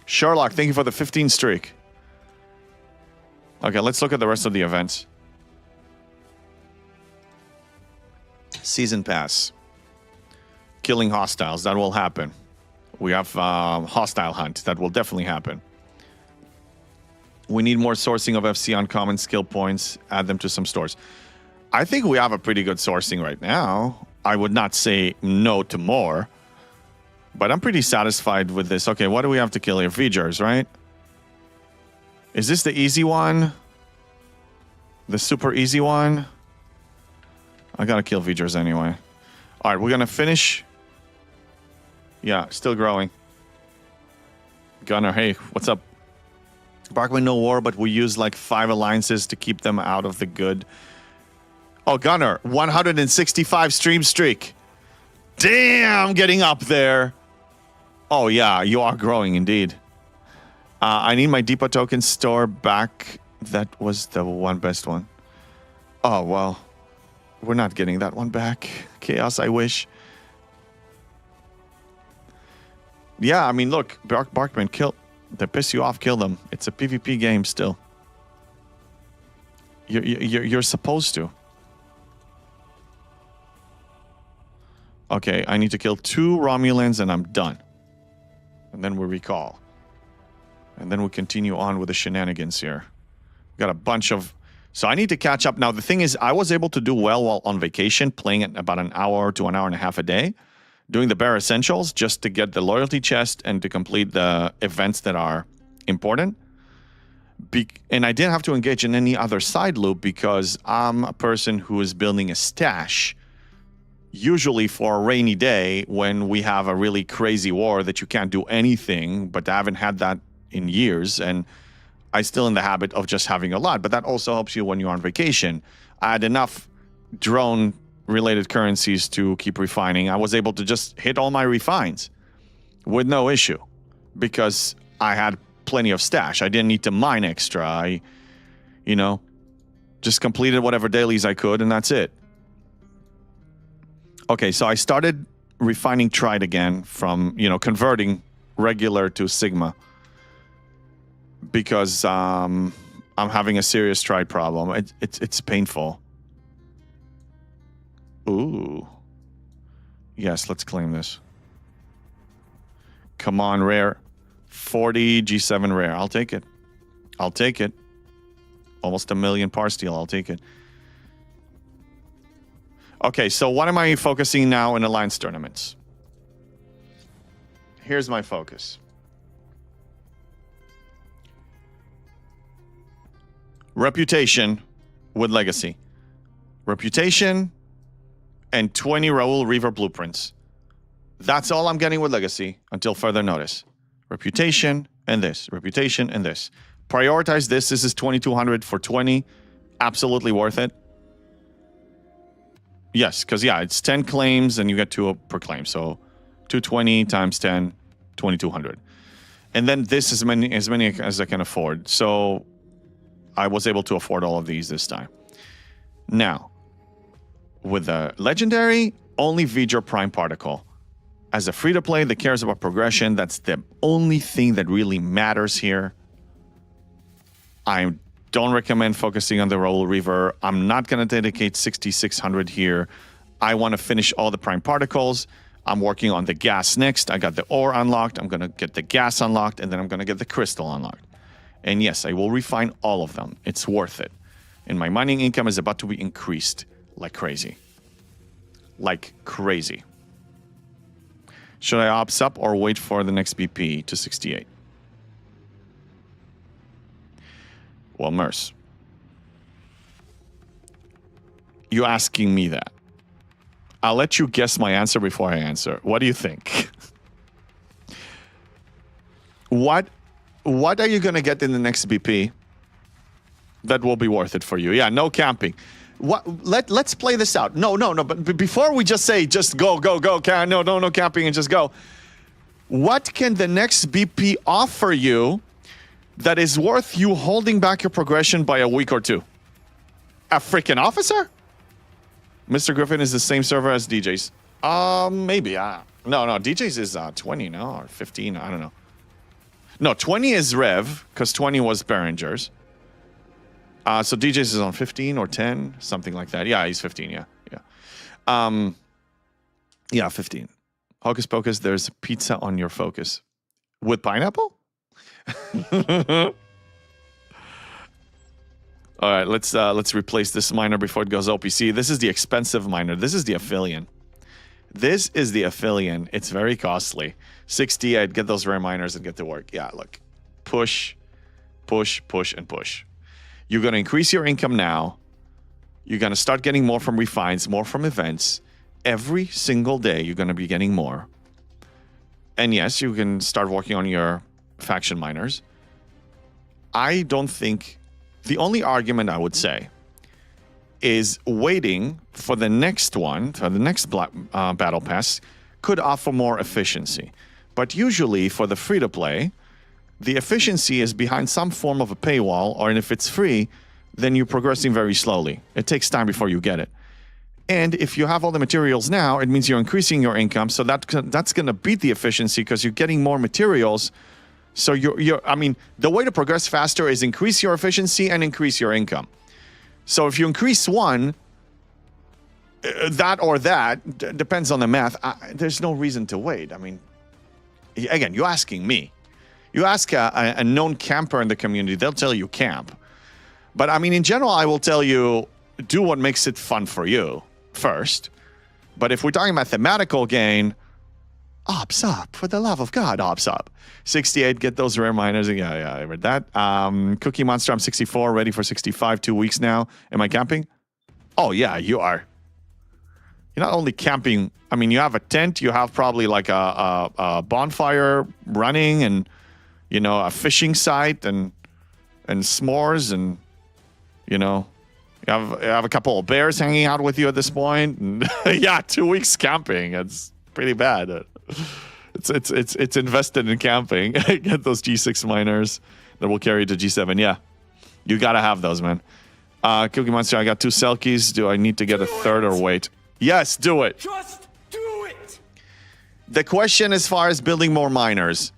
Sherlock, thank you for the 15 streak. Okay, let's look at the rest of the events. Season Pass. Killing hostiles, that will happen. We have hostile hunt, that will definitely happen. We need more sourcing of FC uncommon skill points. Add them to some stores. I think we have a pretty good sourcing right now. I would not say no to more. But I'm pretty satisfied with this. Okay, what do we have to kill here? V'gers, right? Is this the easy one? The super easy one? I gotta kill V'gers anyway. Alright, we're gonna finish. Yeah, still growing. Gunner, hey, what's up? Barkman, no war, but we use like 5 alliances to keep them out of the good. Oh, Gunner, 165 stream streak. Damn, getting up there. Oh, yeah, you are growing indeed. I need my Depot token store back. That was the one best one. Oh, well, we're not getting that one back. Chaos, I wish. Yeah, I mean, look, Barkman, kill. They piss you off, kill them. It's a PvP game still. You're supposed to. Okay, I need to kill 2 Romulans and I'm done. And then we recall. And then we continue on with the shenanigans here. Got a bunch of... So I need to catch up. Now, the thing is, I was able to do well while on vacation, playing it about an hour to an hour and a half a day. Doing the bare essentials just to get the loyalty chest and to complete the events that are important. And I didn't have to engage in any other side loop because I'm a person who is building a stash, usually for a rainy day when we have a really crazy war that you can't do anything, but I haven't had that in years, and I'm still in the habit of just having a lot, but that also helps you when you're on vacation. I had enough drone-related currencies to keep refining. I was able to just hit all my refines with no issue because I had plenty of stash. I didn't need to mine extra. I, just completed whatever dailies I could, and that's it. Okay, so I started refining Trite again from, converting regular to Sigma because I'm having a serious Trite problem. It's painful. Ooh. Yes, let's claim this. Come on, rare. 40 G7 rare. I'll take it. I'll take it. Almost 1 million par steel. I'll take it. Okay, so what am I focusing now in Alliance tournaments? Here's my focus. Reputation with Legacy. Reputation and 20 Raoul Reaver blueprints. That's all I'm getting with Legacy until further notice. Reputation and this. Reputation and this. Prioritize this. This is 2,200 for 20. Absolutely worth it. Yes, because, it's 10 claims and you get 2 per claim. So 220 times 10, 2,200. And then this is as many as I can afford. So I was able to afford all of these this time. Now, with the Legendary, only V'ger Prime Particle. As a free-to-play that cares about progression, that's the only thing that really matters here. I don't recommend focusing on the Raoul Reaver. I'm not going to dedicate 6,600 here. I want to finish all the Prime Particles. I'm working on the gas next. I got the ore unlocked. I'm going to get the gas unlocked, and then I'm going to get the crystal unlocked. And yes, I will refine all of them. It's worth it. And my mining income is about to be increased like crazy. Like crazy. Should I ops up or wait for the next BP to 68? Well, Merce, you asking me that. I'll let you guess my answer before I answer. What do you think? What are you going to get in the next BP that will be worth it for you? Yeah, no camping. Let's play this out. No. But before we just say, just go. No camping and just go. What can the next BP offer you that is worth you holding back your progression by a week or 2? A freaking officer? Mr. Griffin is the same server as DJ's. Maybe. No. DJ's is 20 now or 15. I don't know. No, 20 is Rev because 20 was Behringer's. So DJ's is on 15 or 10, something like that. Yeah, he's 15. Yeah. Yeah, 15. Hocus Pocus, there's pizza on your focus with pineapple. All right, let's replace this miner before it goes OPC. This is the expensive miner. This is the Aphelion. This is the Aphelion. It's very costly. 68, get those rare miners and get to work. Yeah, look. Push, push, push, and push. You're going to increase your income now. You're going to start getting more from refines, more from events. Every single day, you're going to be getting more. And yes, you can start working on your faction miners. I don't think... The only argument I would say is waiting for the next one, for the next battle pass, could offer more efficiency. But usually for the free-to-play, the efficiency is behind some form of a paywall, or if it's free, then you're progressing very slowly. It takes time before you get it. And if you have all the materials now, it means you're increasing your income, so that's going to beat the efficiency because you're getting more materials. So I mean, the way to progress faster is increase your efficiency and increase your income. So if you increase one, that depends on the math. There's no reason to wait. I mean, again, you're asking me. You ask a known camper in the community, they'll tell you camp. But I mean, in general, I will tell you, do what makes it fun for you first. But if we're talking mathematical gain, ops up. For the love of God, ops up. 68, get those rare miners. Yeah, I read that. Cookie Monster, I'm 64, ready for 65, 2 weeks now. Am I camping? Oh, yeah, you are. You're not only camping, I mean, you have a tent, you have probably like a bonfire running and, you know, a fishing site and s'mores and, you know, you have a couple of bears hanging out with you at this point. And yeah, 2 weeks camping. It's pretty bad. It's invested in camping. Get those G6 miners that will carry you to G7. Yeah, you gotta have those, man. Cookie Monster, I got 2 Selkies. Do I need to get a third or wait? Yes, do it. Just do it! The question as far as building more miners,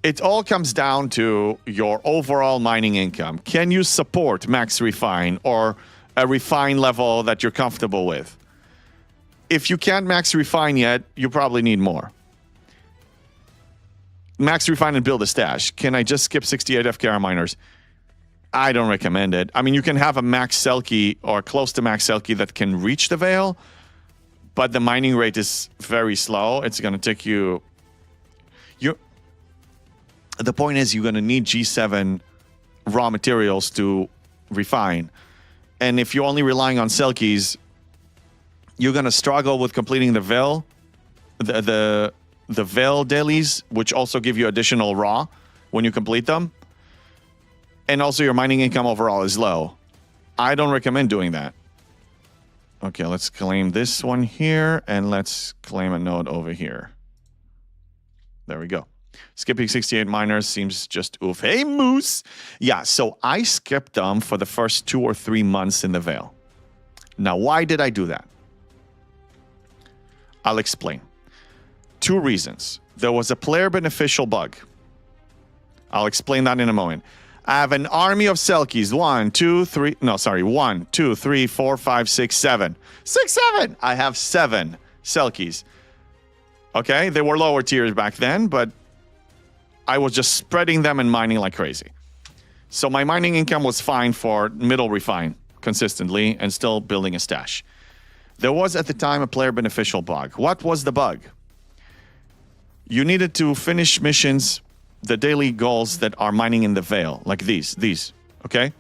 it all comes down to your overall mining income. Can you support max refine or a refine level that you're comfortable with? If you can't max refine yet, you probably need more. Max refine and build a stash. Can I just skip 68 FKR miners? I don't recommend it. I mean, you can have a max Selkie or close to max Selkie that can reach the Veil, but the mining rate is very slow. It's going to take you... The point is you're going to need G7 raw materials to refine. And if you're only relying on Selkies, you're going to struggle with completing the Veil, the Veil dailies, which also give you additional raw when you complete them. And also your mining income overall is low. I don't recommend doing that. Okay, let's claim this one here, and let's claim a node over here. There we go. Skipping 68 miners seems just oof. Hey, Moose! Yeah, so I skipped them for the first 2 or 3 months in the Veil. Now, why did I do that? I'll explain. 2 reasons. There was a player beneficial bug. I'll explain that in a moment. I have an army of Selkies. 1, 2, 3. No, sorry. 1, 2, 3, 4, 5, 6, 7. 6, 7! I have 7 Selkies. Okay, they were lower tiers back then, but I was just spreading them and mining like crazy. So my mining income was fine for middle refine consistently and still building a stash. There was at the time a player beneficial bug. What was the bug? You needed to finish missions, the daily goals that are mining in the Veil, like these, okay?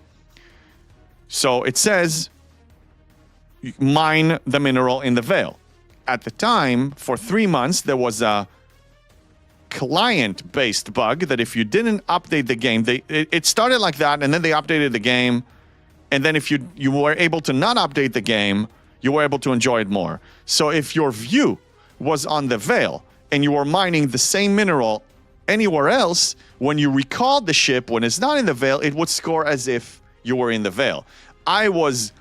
So it says mine the mineral in the Veil. At the time, for 3 months, there was a client-based bug that if you didn't update the game, it started like that, and then they updated the game, and then if you were able to not update the game, you were able to enjoy it more. So if your view was on the Veil, and you were mining the same mineral anywhere else, when you recalled the ship, when it's not in the Veil, it would score as if you were in the Veil. I was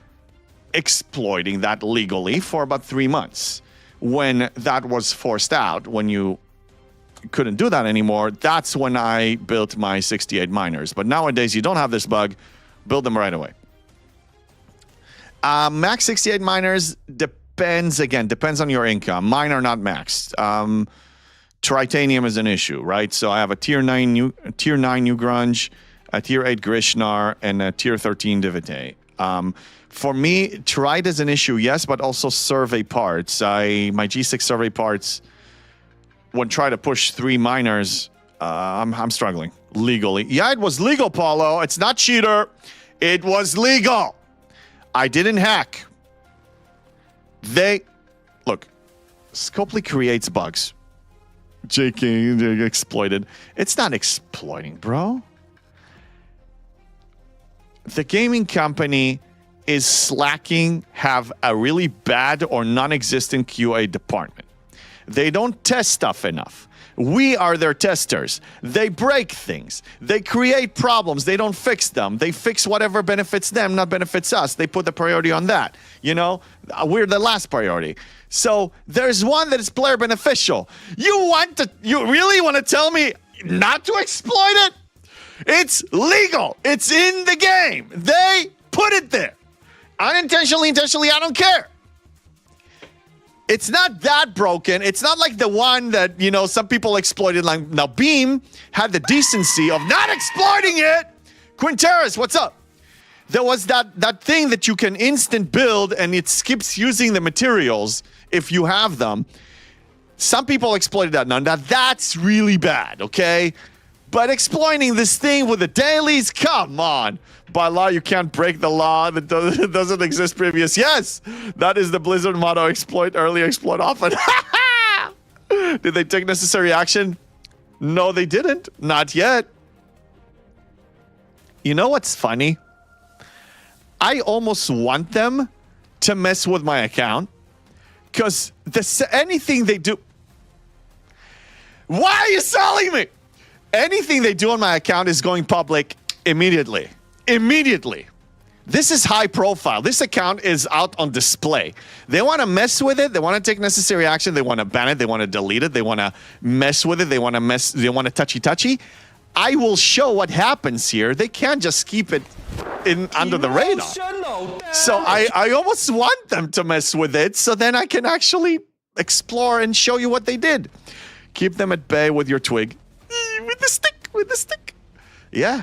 exploiting that legally for about 3 months. When that was forced out, when you couldn't do that anymore, that's when I built my 68 miners. But nowadays, you don't have this bug. Build them right away. Max 68 miners depends on your income. Mine are not maxed. Tritanium is an issue, right? So I have a tier 9 new grunge. a tier 8 Grishnar, and a tier 13 Divite. For me, Trite is an issue, yes, but also survey parts. My G6 survey parts, when try to push 3 miners, I'm struggling legally. Yeah, it was legal, Paulo. It's not cheater. It was legal. I didn't hack. Look, Scopely creates bugs. JK exploited. It's not exploiting, bro. The gaming company is slacking, have a really bad or non-existent QA department. They don't test stuff enough. We are their testers. They break things. They create problems. They don't fix them. They fix whatever benefits them, not benefits us. They put the priority on that. You know, we're the last priority. So there's one that is player beneficial. You really want to tell me not to exploit it? It's legal. It's in the game. They put it there. Unintentionally, intentionally, I don't care. It's not that broken. It's not like the one that, you know, some people exploited. Like, now, Beam had the decency of not exploiting it. Quinteris, what's up? There was that thing that you can instant build and it skips using the materials if you have them. Some people exploited that. Now, that's really bad, okay? But exploiting this thing with the dailies, come on. By law, you can't break the law that doesn't exist previous. Yes, that is the Blizzard motto, exploit early, exploit often. Did they take necessary action? No, they didn't. Not yet. You know what's funny? I almost want them to mess with my account because anything they do... Why are you selling me? Anything they do on my account is going public immediately. Immediately. This is high profile. This account is out on display. They want to mess with it. They want to take necessary action. They want to ban it. They want to delete it. They want to mess with it. They want to touchy. I will show what happens here. They can't just keep it under the radar. So I almost want them to mess with it so then I can actually explore and show you what they did. Keep them at bay with your twig. With the stick. Yeah.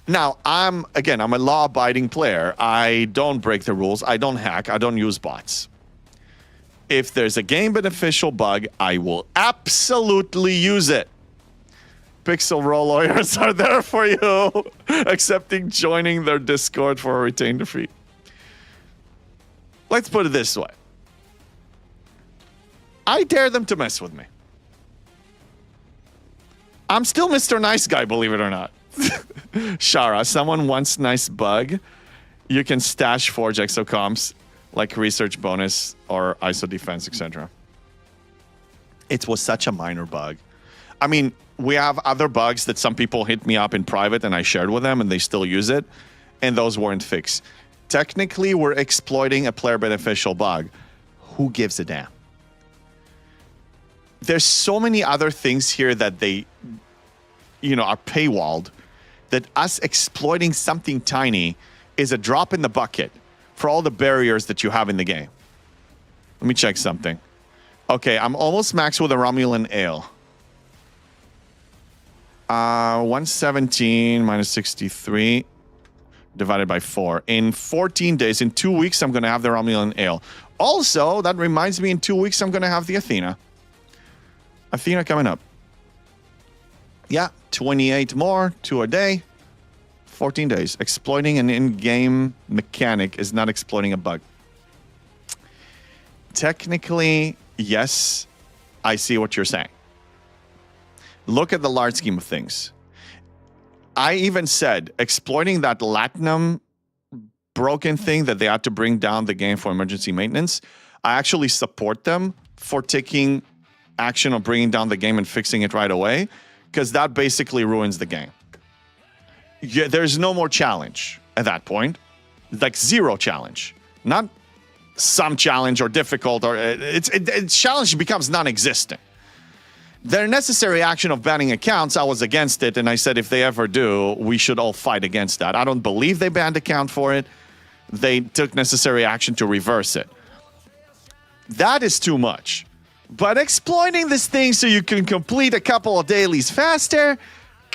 Now, I'm a law-abiding player. I don't break the rules. I don't hack. I don't use bots. If there's a game-beneficial bug, I will absolutely use it. Pixel Roll lawyers are there for you, accepting joining their Discord for a retained fee. Let's put it this way. I dare them to mess with me. I'm still Mr. Nice Guy, believe it or not. Shara, someone wants nice bug. You can stash Forge exocomps like research bonus or ISO defense, etc. It was such a minor bug. I mean, we have other bugs that some people hit me up in private and I shared with them and they still use it, and those weren't fixed. Technically, we're exploiting a player beneficial bug. Who gives a damn? There's so many other things here that they, are paywalled, that us exploiting something tiny is a drop in the bucket for all the barriers that you have in the game. Let me check something. Okay, I'm almost max with a Romulan Ale. 117 minus 63 divided by 4. In 14 days, in 2 weeks, I'm going to have the Romulan Ale. Also, that reminds me, in 2 weeks, I'm going to have the Athena. Athena coming up. Yeah, 28 more, 2 a day, 14 days. Exploiting an in-game mechanic is not exploiting a bug. Technically, yes, I see what you're saying. Look at the large scheme of things. I even said exploiting that Latinum broken thing that they had to bring down the game for emergency maintenance. I actually support them for taking action on bringing down the game and fixing it right away, because that basically ruins the game. Yeah, there's no more challenge at that point. Like zero challenge. Not some challenge or difficult, or it's challenge becomes non-existent. Their necessary action of banning accounts, I was against it, and I said if they ever do, we should all fight against that. I don't believe they banned account for it. They took necessary action to reverse it. That is too much. But exploiting this thing so you can complete a couple of dailies faster,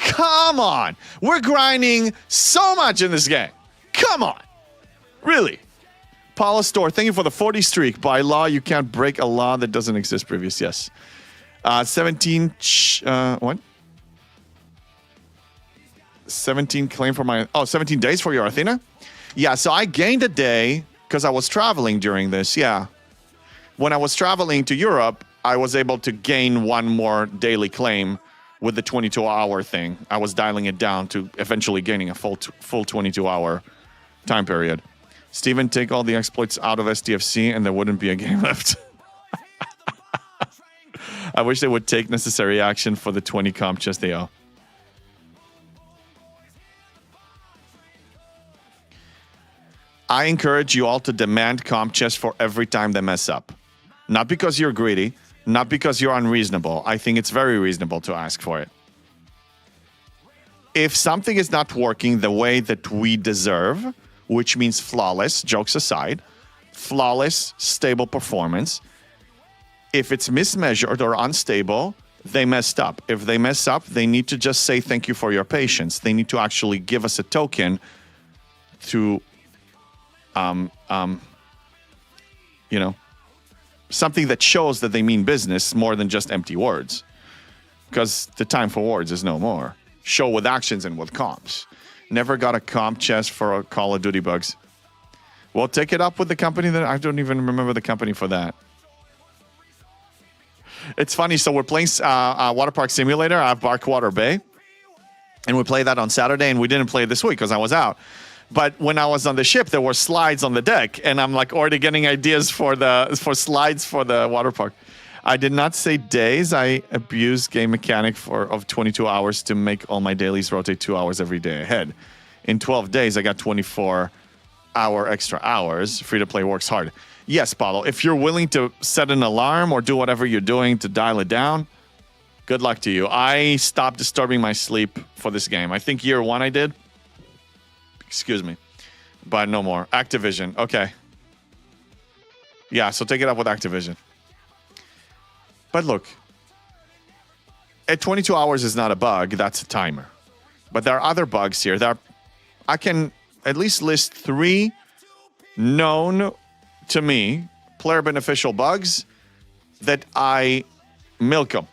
Come on. We're grinding so much in this game. Come on. Really. Paula Store, thank you for the 40 streak. By law, you can't break a law that doesn't exist previous. Yes. 17... what? 17 claim for my... Oh, 17 days for your Athena? Yeah, so I gained a day because I was traveling during this. Yeah. When I was traveling to Europe, I was able to gain one more daily claim with the 22-hour thing. I was dialing it down to eventually gaining a full 22-hour time period. Steven, take all the exploits out of STFC and there wouldn't be a game left. I wish they would take necessary action for the 20 comp chest they owe. I encourage you all to demand comp chest for every time they mess up. Not because you're greedy, not because you're unreasonable. I think it's very reasonable to ask for it. If something is not working the way that we deserve, which means flawless, jokes aside, flawless, stable performance, if it's mismeasured or unstable, they messed up. If they mess up, they need to just say thank you for your patience. They need to actually give us a token to, you know, something that shows that they mean business more than just empty words. Because the time for words is no more. Show with actions and with comps. Never got a comp chest for a Call of Duty bugs. Well, take it up with the company that I don't even remember the company for that. It's funny. So we're playing Water Park Simulator. I have Barkwater Bay. And we played that on Saturday, and we didn't play it this week because I was out. But when I was on the ship, there were slides on the deck, and I'm like already getting ideas for slides for the water park. I did not say days. I abused game mechanic of 22 hours to make all my dailies rotate 2 hours every day ahead. In 12 days, I got 24-hour extra hours. Free to play works hard. Yes, Paulo, if you're willing to set an alarm or do whatever you're doing to dial it down, good luck to you. I stopped disturbing my sleep for this game. I think year one I did. Excuse me. But no more. Activision. Okay. Yeah, so take it up with Activision. But look. At 22 hours is not a bug. That's a timer. But there are other bugs here. I can at least list 3 known to me player beneficial bugs that I milk them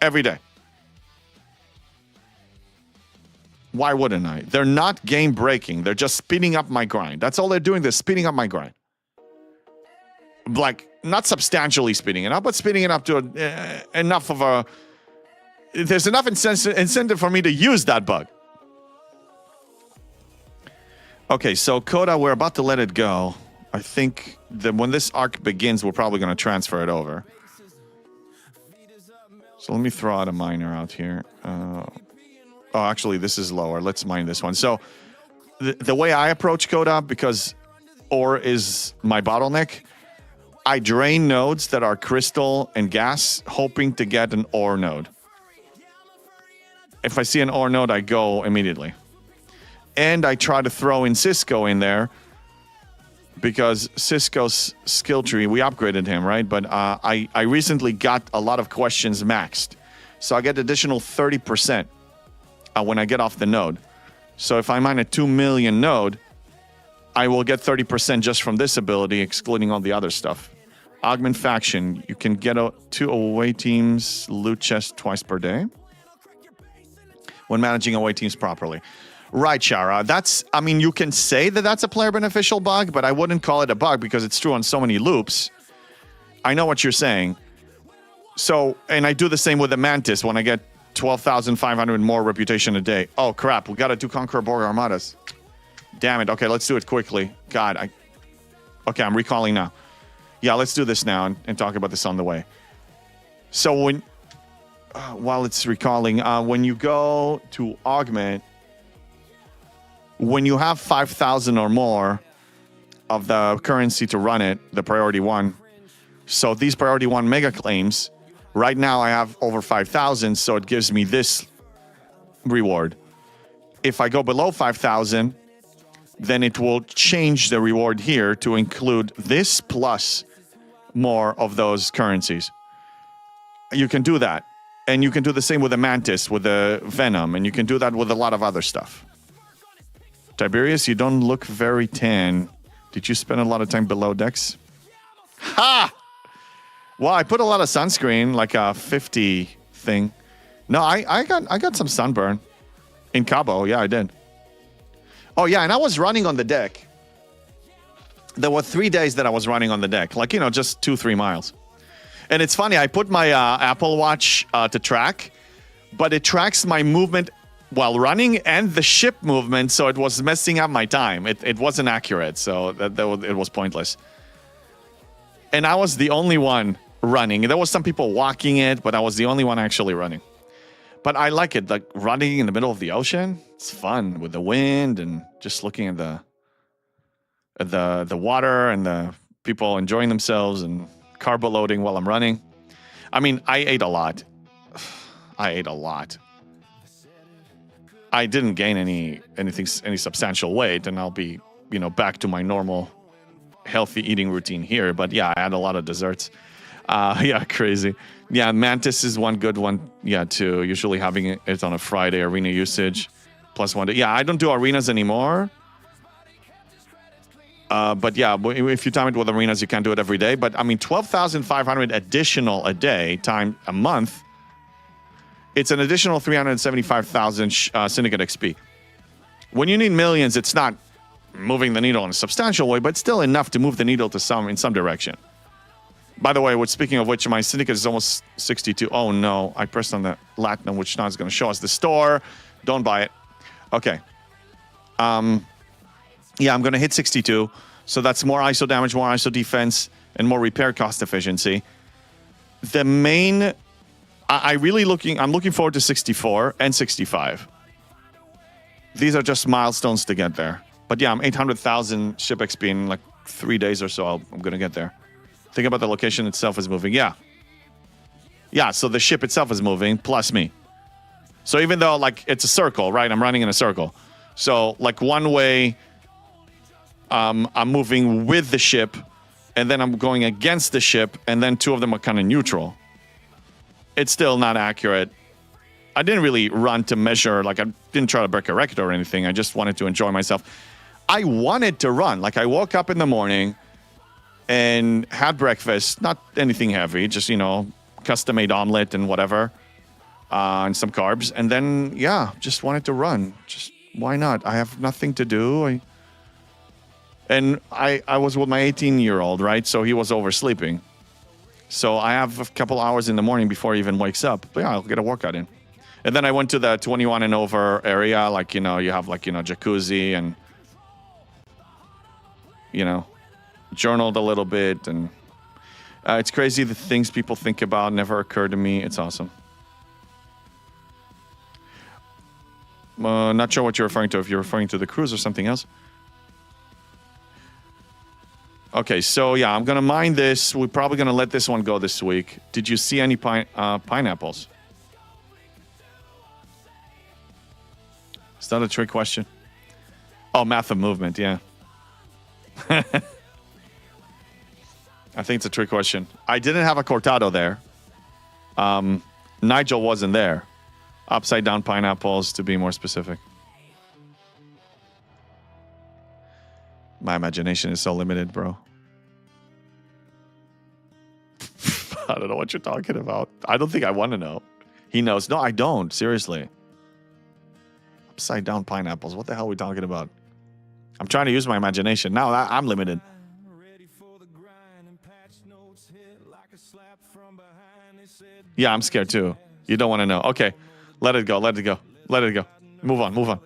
every day. Why wouldn't I? They're not game breaking. They're just speeding up my grind. That's all they're doing. They're speeding up my grind. Like, not substantially speeding it up, but speeding it up to enough of a... There's enough incentive for me to use that bug. Okay, so Coda, we're about to let it go. I think that when this arc begins, we're probably going to transfer it over. So let me throw out a miner out here. Oh, actually, this is lower. Let's mine this one. So the way I approach Coda, because ore is my bottleneck, I drain nodes that are crystal and gas, hoping to get an ore node. If I see an ore node, I go immediately. And I try to throw in Cisco in there, because Cisco's skill tree, we upgraded him, right? But I recently got a lot of questions maxed. So I get additional 30%. When I get off the node. So if I mine a 2 million node, I will get 30% just from this ability, excluding all the other stuff. Augment faction. You can get 2 away teams loot chest twice per day when managing away teams properly. Right, Shara. That's, I mean, you can say that that's a player beneficial bug, but I wouldn't call it a bug because it's true on so many loops. I know what you're saying. So, and I do the same with the Mantis when I get 12,500 more reputation a day. Oh, crap. We got to do Conqueror Borg Armadas. Damn it. Okay, let's do it quickly. God, Okay, I'm recalling now. Yeah, let's do this now and talk about this on the way. So when... while it's recalling, when you go to augment, when you have 5,000 or more of the currency to run it, the priority 1. So these priority 1 mega claims... Right now, I have over 5,000, so it gives me this reward. If I go below 5,000, then it will change the reward here to include this plus more of those currencies. You can do that. And you can do the same with the Mantis, with the Venom, and you can do that with a lot of other stuff. Tiberius, you don't look very tan. Did you spend a lot of time below decks? Ha! Well, I put a lot of sunscreen, like a 50 thing. No, I got some sunburn in Cabo. Yeah, I did. Oh, yeah, and I was running on the deck. There were 3 days that I was running on the deck, like, you know, just 2-3 miles. And it's funny, I put my Apple Watch to track, but it tracks my movement while running and the ship movement, so it was messing up my time. It wasn't accurate, so it was pointless. And I was the only one running. There was some people walking it, but I was the only one actually running. But I like it, like running in the middle of the ocean. It's fun with the wind and just looking at the water and the people enjoying themselves and carbo loading while I'm running. I mean, I ate a lot. I didn't gain any substantial weight, and I'll be, you know, back to my normal healthy eating routine here. But yeah, I had a lot of desserts. Yeah, crazy. Yeah, Mantis is one good one. Yeah, too. Usually having it on a Friday, arena usage, +1 day. Yeah, I don't do arenas anymore. But yeah, if you time it with arenas, you can't do it every day. But I mean, 12,500 additional a day time a month. It's an additional 375,000 Syndicate XP. When you need millions, it's not moving the needle in a substantial way, but still enough to move the needle to in some direction. By the way, speaking of which, my Syndicate is almost 62. Oh no, I pressed on the Latinum, which now is going to show us the store. Don't buy it. Okay. Yeah, I'm going to hit 62. So that's more ISO damage, more ISO defense, and more repair cost efficiency. The main... I'm looking forward to 64 and 65. These are just milestones to get there. But yeah, I'm 800,000 ship XP in like 3 days or so. I'm going to get there. Think about the location itself is moving. Yeah. Yeah, so the ship itself is moving, plus me. So even though, like, it's a circle, right? I'm running in a circle. So, like, one way... I'm moving with the ship, and then I'm going against the ship, and then 2 of them are kind of neutral. It's still not accurate. I didn't really run to measure, like I didn't try to break a record or anything. I just wanted to enjoy myself. I wanted to run. Like I woke up in the morning and had breakfast, not anything heavy, just, you know, custom-made omelet and whatever, and some carbs. And then, yeah, just wanted to run. Just, why not? I have nothing to do. And I was with my 18-year-old, right? So he was oversleeping. So I have a couple hours in the morning before he even wakes up. But yeah, I'll get a workout in. And then I went to the 21 and over area. Like, you know, you have like, you know, jacuzzi and, you know, journaled a little bit. And it's crazy the things people think about never occur to me. It's awesome. Not sure what you're referring to. If you're referring to the cruise or something else. Okay, so yeah, I'm gonna mine this. We're probably gonna let this one go this week. Did you see any pineapples? Is that a trick question? Oh, math of movement, yeah. I think it's a trick question. I didn't have a cortado there. Nigel wasn't there. Upside down pineapples, to be more specific. My imagination is so limited, bro. I don't know what you're talking about. I don't think I want to know. He knows. No, I don't. Seriously. Upside down pineapples. What the hell are we talking about? I'm trying to use my imagination. Now I'm limited. Yeah, I'm scared too. You don't want to know. Okay. Let it go. Let it go. Let it go. Move on. Move on.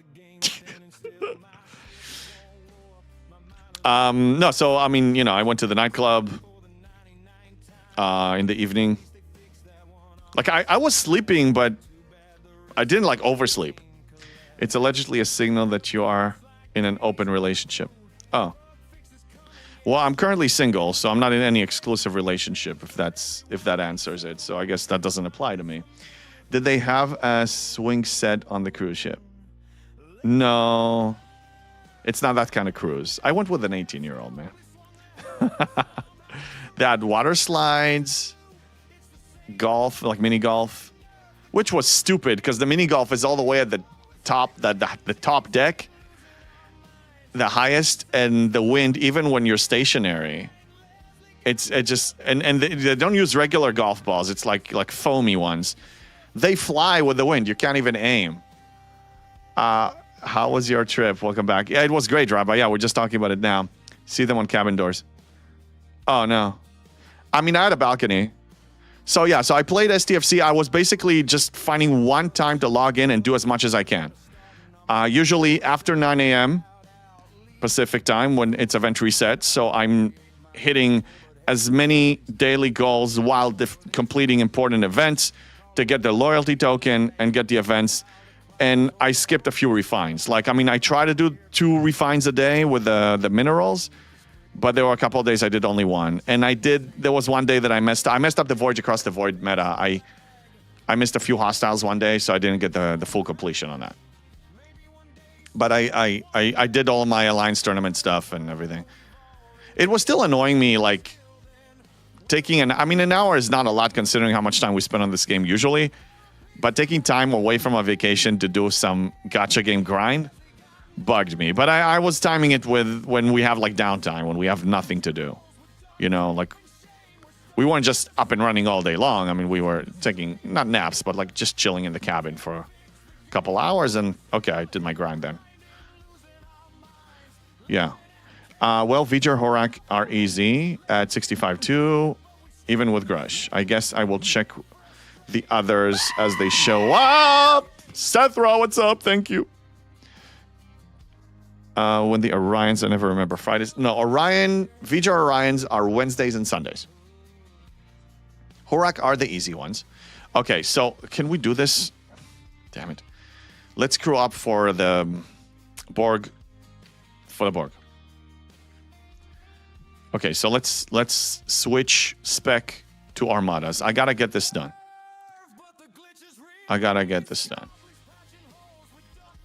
No, so, I mean, you know, I went to the nightclub in the evening. Like, I was sleeping, but I didn't, like, oversleep. It's allegedly a signal that you are in an open relationship. Oh. Well, I'm currently single, so I'm not in any exclusive relationship, if that answers it. So I guess that doesn't apply to me. Did they have a swing set on the cruise ship? No. It's not that kind of cruise. I went with an 18-year-old, man. They had water slides, golf, like mini golf. which was stupid because the mini golf is all the way at the top, the top deck, the highest, and the wind, even when you're stationary, it just and they don't use regular golf balls. It's like foamy ones. They fly with the wind. You can't even aim. How was your trip? Welcome back. Yeah, it was great, Rabbi. Yeah, we're just talking about it now. See them on cabin doors. Oh, no. I mean, I had a balcony. So, yeah, so I played STFC. I was basically just finding one time to log in and do as much as I can. Usually after 9 a.m. Pacific time when it's event reset. So I'm hitting as many daily goals while completing important events to get the loyalty token and get the events. And I skipped a few refines. Like, I mean, I try to do 2 refines a day with the minerals, but there were a couple of days I did only 1. And there was one day that I messed up the Voyage Across the Void meta. I missed a few hostiles one day, so I didn't get the full completion on that. But I did all my Alliance tournament stuff and everything. It was still annoying me, like, an hour is not a lot considering how much time we spend on this game usually. But taking time away from a vacation to do some gacha game grind bugged me. But I was timing it with when we have like downtime, when we have nothing to do. You know, like we weren't just up and running all day long. I mean, we were taking, not naps, but like just chilling in the cabin for a couple hours. And okay, I did my grind then. Yeah. Well, V'ger Horak are easy at 65-2, even with Grush. I guess I will check the others as they show up. Sethra, what's up? Thank you. When the Orions, I never remember Fridays. No, V'ger Orions are Wednesdays and Sundays. Horak are the easy ones. Okay, so can we do this? Damn it. Let's crew up for the Borg. For the Borg. Okay, so let's switch spec to Armadas. I gotta get this done.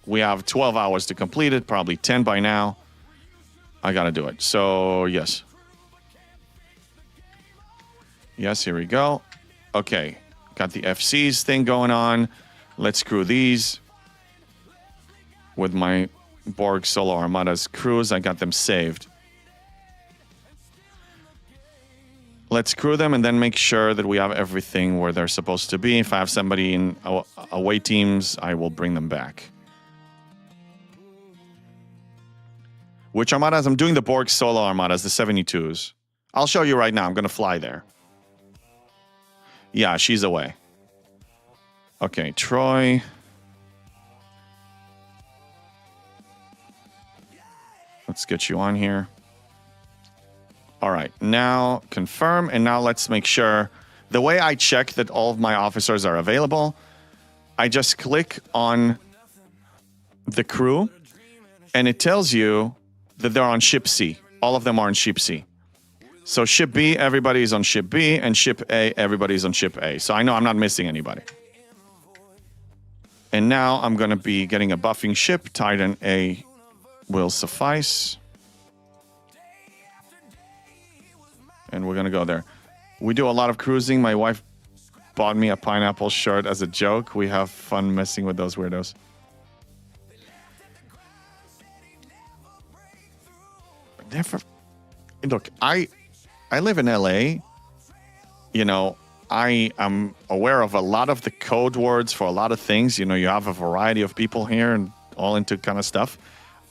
We have 12 hours to complete it, probably 10 by now. I gotta do it. So, yes. Yes, here we go. Okay, got the FCs thing going on. Let's crew these. With my Borg Solo Armadas crews, I got them saved. Let's crew them and then make sure that we have everything where they're supposed to be. If I have somebody in away teams, I will bring them back. Which Armadas? I'm doing the Borg Solo Armadas, the 72s. I'll show you right now. I'm going to fly there. Yeah, she's away. Okay, Troy. Let's get you on here. All right, now confirm, and now let's make sure. The way I check that all of my officers are available, I just click on the crew, and it tells you that they're on Ship C. All of them are on Ship C. So Ship B, everybody's on Ship B, and Ship A, everybody's on Ship A. So I know I'm not missing anybody. And now I'm going to be getting a buffing ship. Titan A will suffice. And we're going to go there. We do a lot of cruising. My wife bought me a pineapple shirt as a joke. We have fun messing with those weirdos. Never. Look, I live in LA. You know, I am aware of a lot of the code words for a lot of things. You know, you have a variety of people here and all into kind of stuff.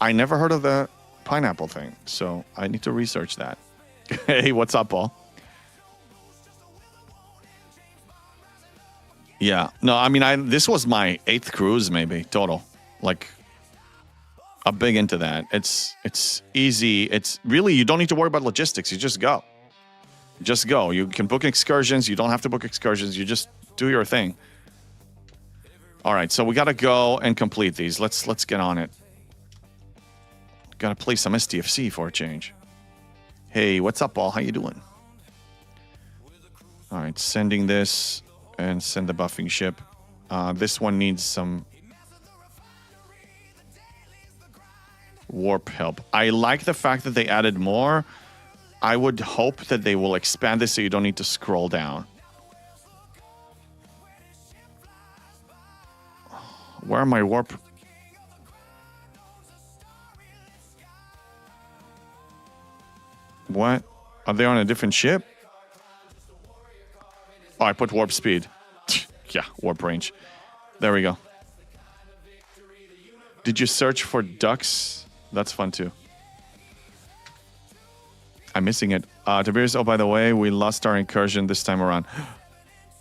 I never heard of the pineapple thing, so I need to research that. Hey, what's up, Paul? Yeah. No, I mean, this was my 8th cruise, maybe, total. Like, I'm big into that. It's easy. It's really, you don't need to worry about logistics. You just go. Just go. You can book excursions. You don't have to book excursions. You just do your thing. All right, so we got to go and complete these. Let's get on it. Got to play some STFC for a change. Hey, what's up, Paul? How you doing? All right, sending this and send the buffing ship. This one needs some warp help. I like the fact that they added more. I would hope that they will expand this so you don't need to scroll down. Where are my warp? What? Are they on a different ship? Oh, I put warp speed. Yeah, warp range. There we go. Did you search for ducks? That's fun too. I'm missing it. Tiberius, oh, by the way, we lost our incursion this time around.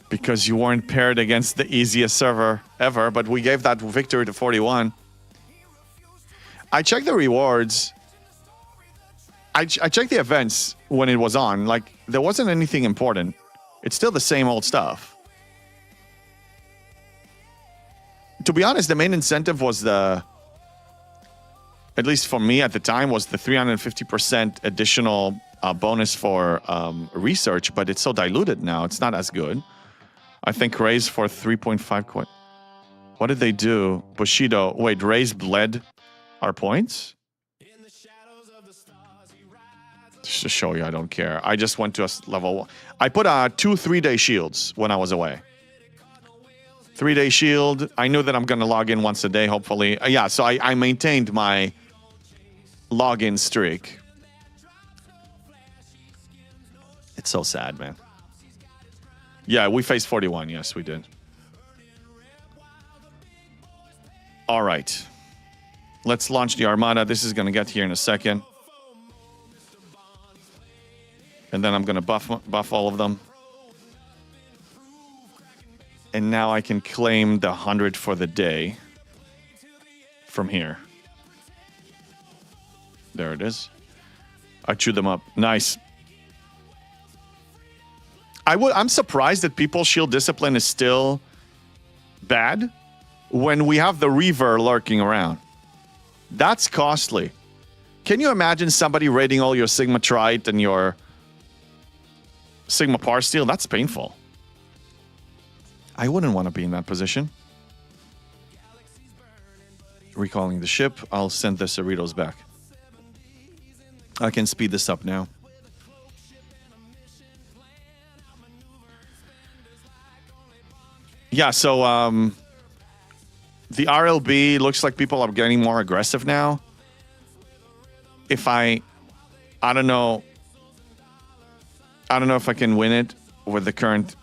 Because you weren't paired against the easiest server ever, but we gave that victory to 41. I checked the rewards. I checked the events when it was on. Like, there wasn't anything important. It's still the same old stuff. To be honest, the main incentive was the... At least for me at the time, was the 350% additional bonus for research, but it's so diluted now. It's not as good. I think raise for 3.5 coin. What did they do? Bushido. Wait, raise bled our points? Just to show you, I don't care. I just went to a level 1. I put 2 3-day shields when I was away. 3-day shield. I knew that I'm going to log in once a day, hopefully. Yeah, so I maintained my login streak. It's so sad, man. Yeah, we faced 41. Yes, we did. All right. Let's launch the Armada. This is going to get here in a second. And then I'm going to buff all of them. And now I can claim the 100 for the day from here. There it is. I chewed them up. Nice. I'm surprised that people's shield discipline is still bad when we have the Reaver lurking around. That's costly. Can you imagine somebody raiding all your Sigma Trite and your Sigma Parsteel? That's painful. I wouldn't want to be in that position. Recalling the ship. I'll send the Cerritos back. I can speed this up now. Yeah, so the RLB looks like people are getting more aggressive now. If I don't know if I can win it with the current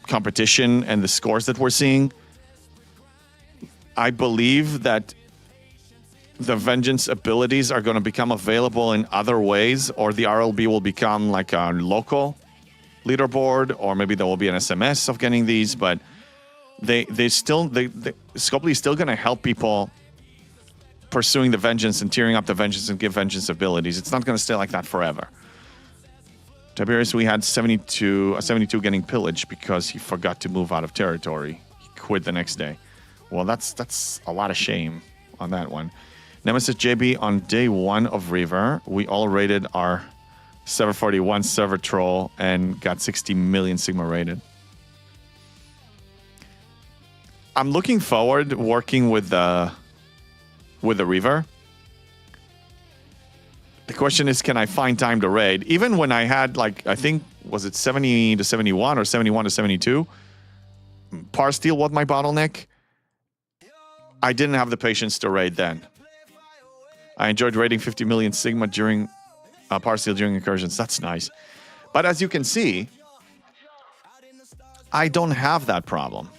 competition and the scores that we're seeing. I believe that the Vengeance abilities are going to become available in other ways, or the RLB will become like a local leaderboard, or maybe there will be an SMS of getting these, but Scopely is still going to help people pursuing the Vengeance and tearing up the Vengeance and give Vengeance abilities. It's not going to stay like that forever. Tiberius, we had 72 getting pillaged because he forgot to move out of territory. He quit the next day. Well, that's a lot of shame on that one. Nemesis JB, on day 1 of Reaver, we all rated our 741 server troll and got 60 million Sigma rated. I'm looking forward working with the Reaver. The question is, can I find time to raid? Even when I had, like, I think, was it 70 to 71 or 71 to 72? Parsteel was my bottleneck. I didn't have the patience to raid then. I enjoyed raiding 50 million Sigma during Parsteel during incursions. That's nice. But as you can see, I don't have that problem.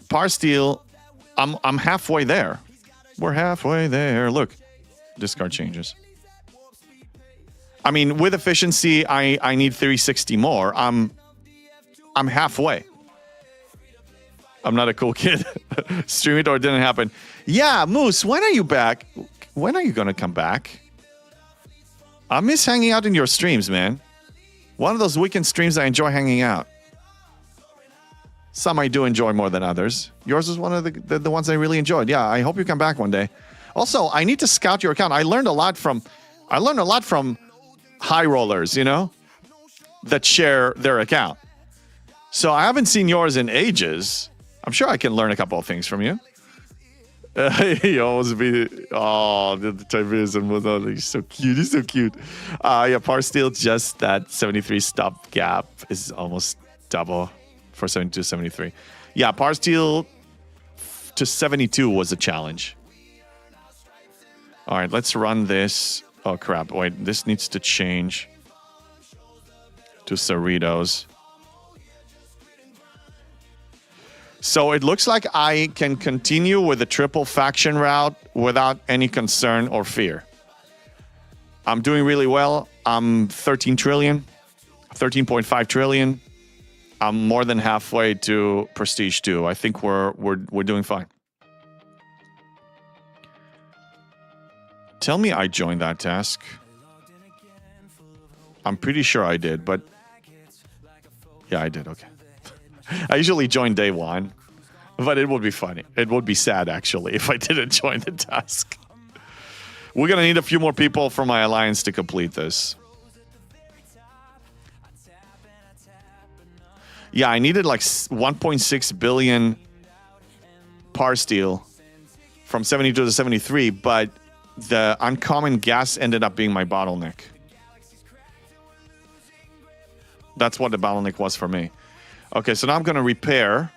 Parsteel, I'm halfway there. We're halfway there. Look, discard changes. I mean, with efficiency, I need 360 more. I'm halfway. I'm not a cool kid. Stream it or it didn't happen. Yeah, Moose, when are you back? When are you going to come back? I miss hanging out in your streams, man. One of those weekend streams I enjoy hanging out. Some I do enjoy more than others. Yours is one of the ones I really enjoyed. Yeah, I hope you come back one day. Also, I need to scout your account. I learned a lot from high rollers, you know, that share their account. So I haven't seen yours in ages. I'm sure I can learn a couple of things from you. He almost beat it. Oh, the Tiberius and Mudon. He's so cute. He's so cute. Yeah, par steal, just that 73 stop gap is almost double for 72, 73. Yeah, par steal to 72 was a challenge. All right, let's run this. Oh, crap. Wait, this needs to change to Cerritos. So it looks like I can continue with the triple faction route without any concern or fear. I'm doing really well. I'm 13 trillion, 13.5 trillion. I'm more than halfway to Prestige 2. I think we're doing fine. Tell me I joined that task. I'm pretty sure I did, but yeah, I did. Okay. I usually join day one, but it would be funny. It would be sad, actually, if I didn't join the task. We're going to need a few more people from my alliance to complete this. Yeah, I needed like 1.6 billion par steal from 72 to 73, but the uncommon gas ended up being my bottleneck. That's what the bottleneck was for me. Okay, so now I'm going to repair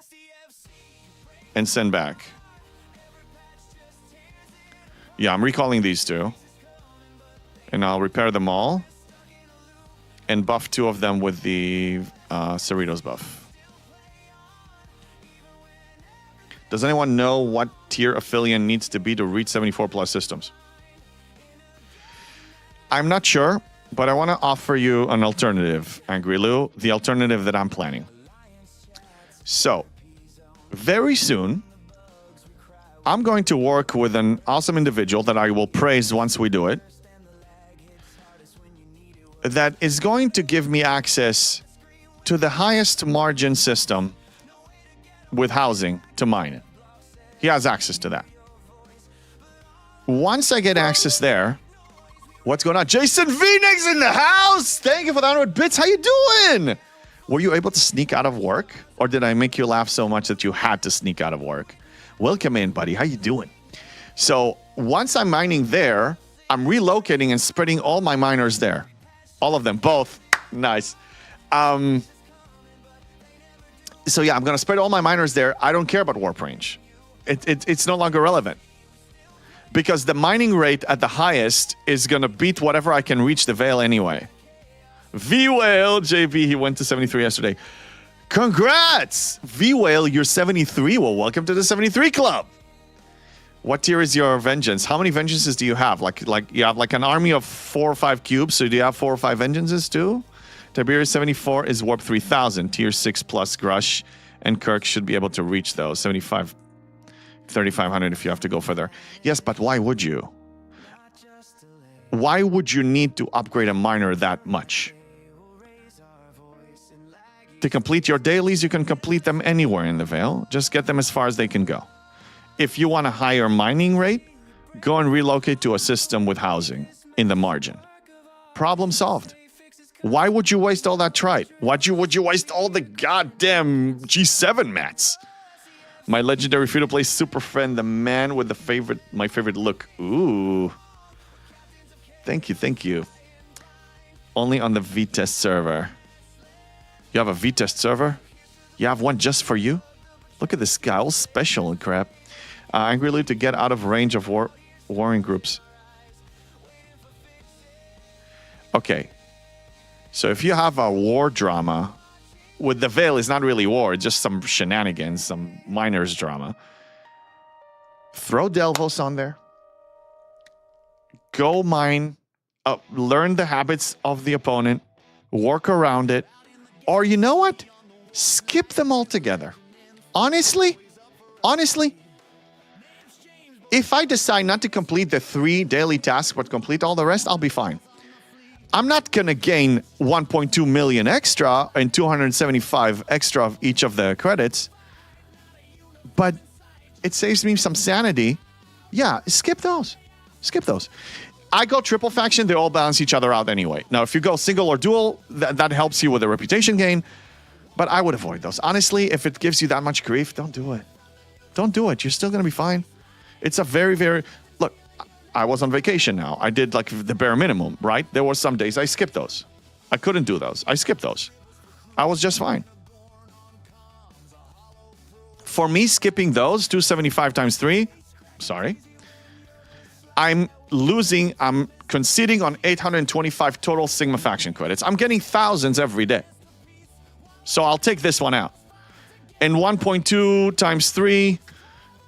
and send back. Yeah, I'm recalling these two. And I'll repair them all. And buff 2 of them with the Cerritos buff. Does anyone know what tier Aphelion needs to be to reach 74 plus systems? I'm not sure, but I want to offer you an alternative, Angry Lou. The alternative that I'm planning. So, very soon, I'm going to work with an awesome individual that I will praise once we do it, that is going to give me access to the highest margin system with housing to mine it. He has access to that. Once I get access there, what's going on? Jason Phoenix in the house! Thank you for the 100 bits. How you doing? Were you able to sneak out of work? Or did I make you laugh so much that you had to sneak out of work? Welcome in, buddy. How you doing? So once I'm mining there, I'm relocating and spreading all my miners there. All of them, both. Nice. So yeah, I'm going to spread all my miners there. I don't care about warp range. It's no longer relevant. Because the mining rate at the highest is going to beat whatever I can reach the Veil anyway. V-Whale, JB, he went to 73 yesterday. Congrats! V-Whale, you're 73. Well, welcome to the 73 Club. What tier is your Vengeance? How many Vengeances do you have? Like you have like an army of 4 or 5 cubes, so do you have 4 or 5 Vengeances too? Tiberius 74 is Warp 3000. Tier 6 plus Grush and Kirk should be able to reach those. 75, 3500 if you have to go further. Yes, but why would you? Why would you need to upgrade a miner that much? To complete your dailies, you can complete them anywhere in the Veil. Just get them as far as they can go. If you want a higher mining rate, go and relocate to a system with housing in the margin. Problem solved. Why would you waste all that trite? Would you waste all the goddamn G7 mats? My legendary free-to-play super friend, the man with my favorite look. Ooh. Thank you, thank you. Only on the V-Test server. You have a V-Test server? You have one just for you? Look at this guy, all special and crap. Angry Lou to get out of range of warring groups. Okay. So if you have a war drama, with the Veil, it's not really war, it's just some shenanigans, some miners drama. Throw Delvos on there. Go mine. Learn the habits of the opponent. Work around it. Or you know what? Skip them altogether. Honestly, if I decide not to complete the 3 daily tasks, but complete all the rest, I'll be fine. I'm not going to gain 1.2 million extra and 275 extra of each of the credits, but it saves me some sanity. Yeah, skip those. Skip those. I go triple faction, they all balance each other out anyway. Now, if you go single or dual, that helps you with a reputation gain, but I would avoid those. Honestly, if it gives you that much grief, don't do it. Don't do it. You're still going to be fine. It's a very, very... Look, I was on vacation now. I did like the bare minimum, right? There were some days I skipped those. I couldn't do those. I skipped those. I was just fine. For me, skipping those, 275 times 3, sorry. I'm conceding on 825 total Sigma faction credits. I'm getting thousands every day. So I'll take this one out. And 1.2 times 3,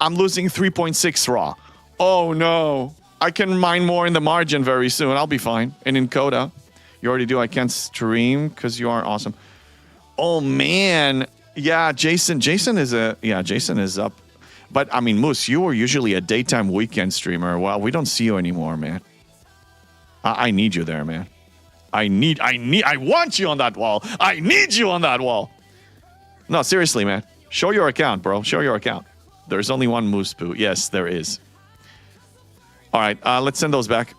I'm losing 3.6 raw. Oh no. I can mine more in the margin very soon. I'll be fine. And in Coda, you already do. I can't stream because you are awesome. Oh man. Yeah, Jason is up. But I mean, Moose, you were usually a daytime weekend streamer. Well, we don't see you anymore, man. I need you there, man. I want you on that wall. I need you on that wall. No, seriously, man. Show your account, bro. Show your account. There's only one Moose Poo. Yes, there is. All right, let's send those back.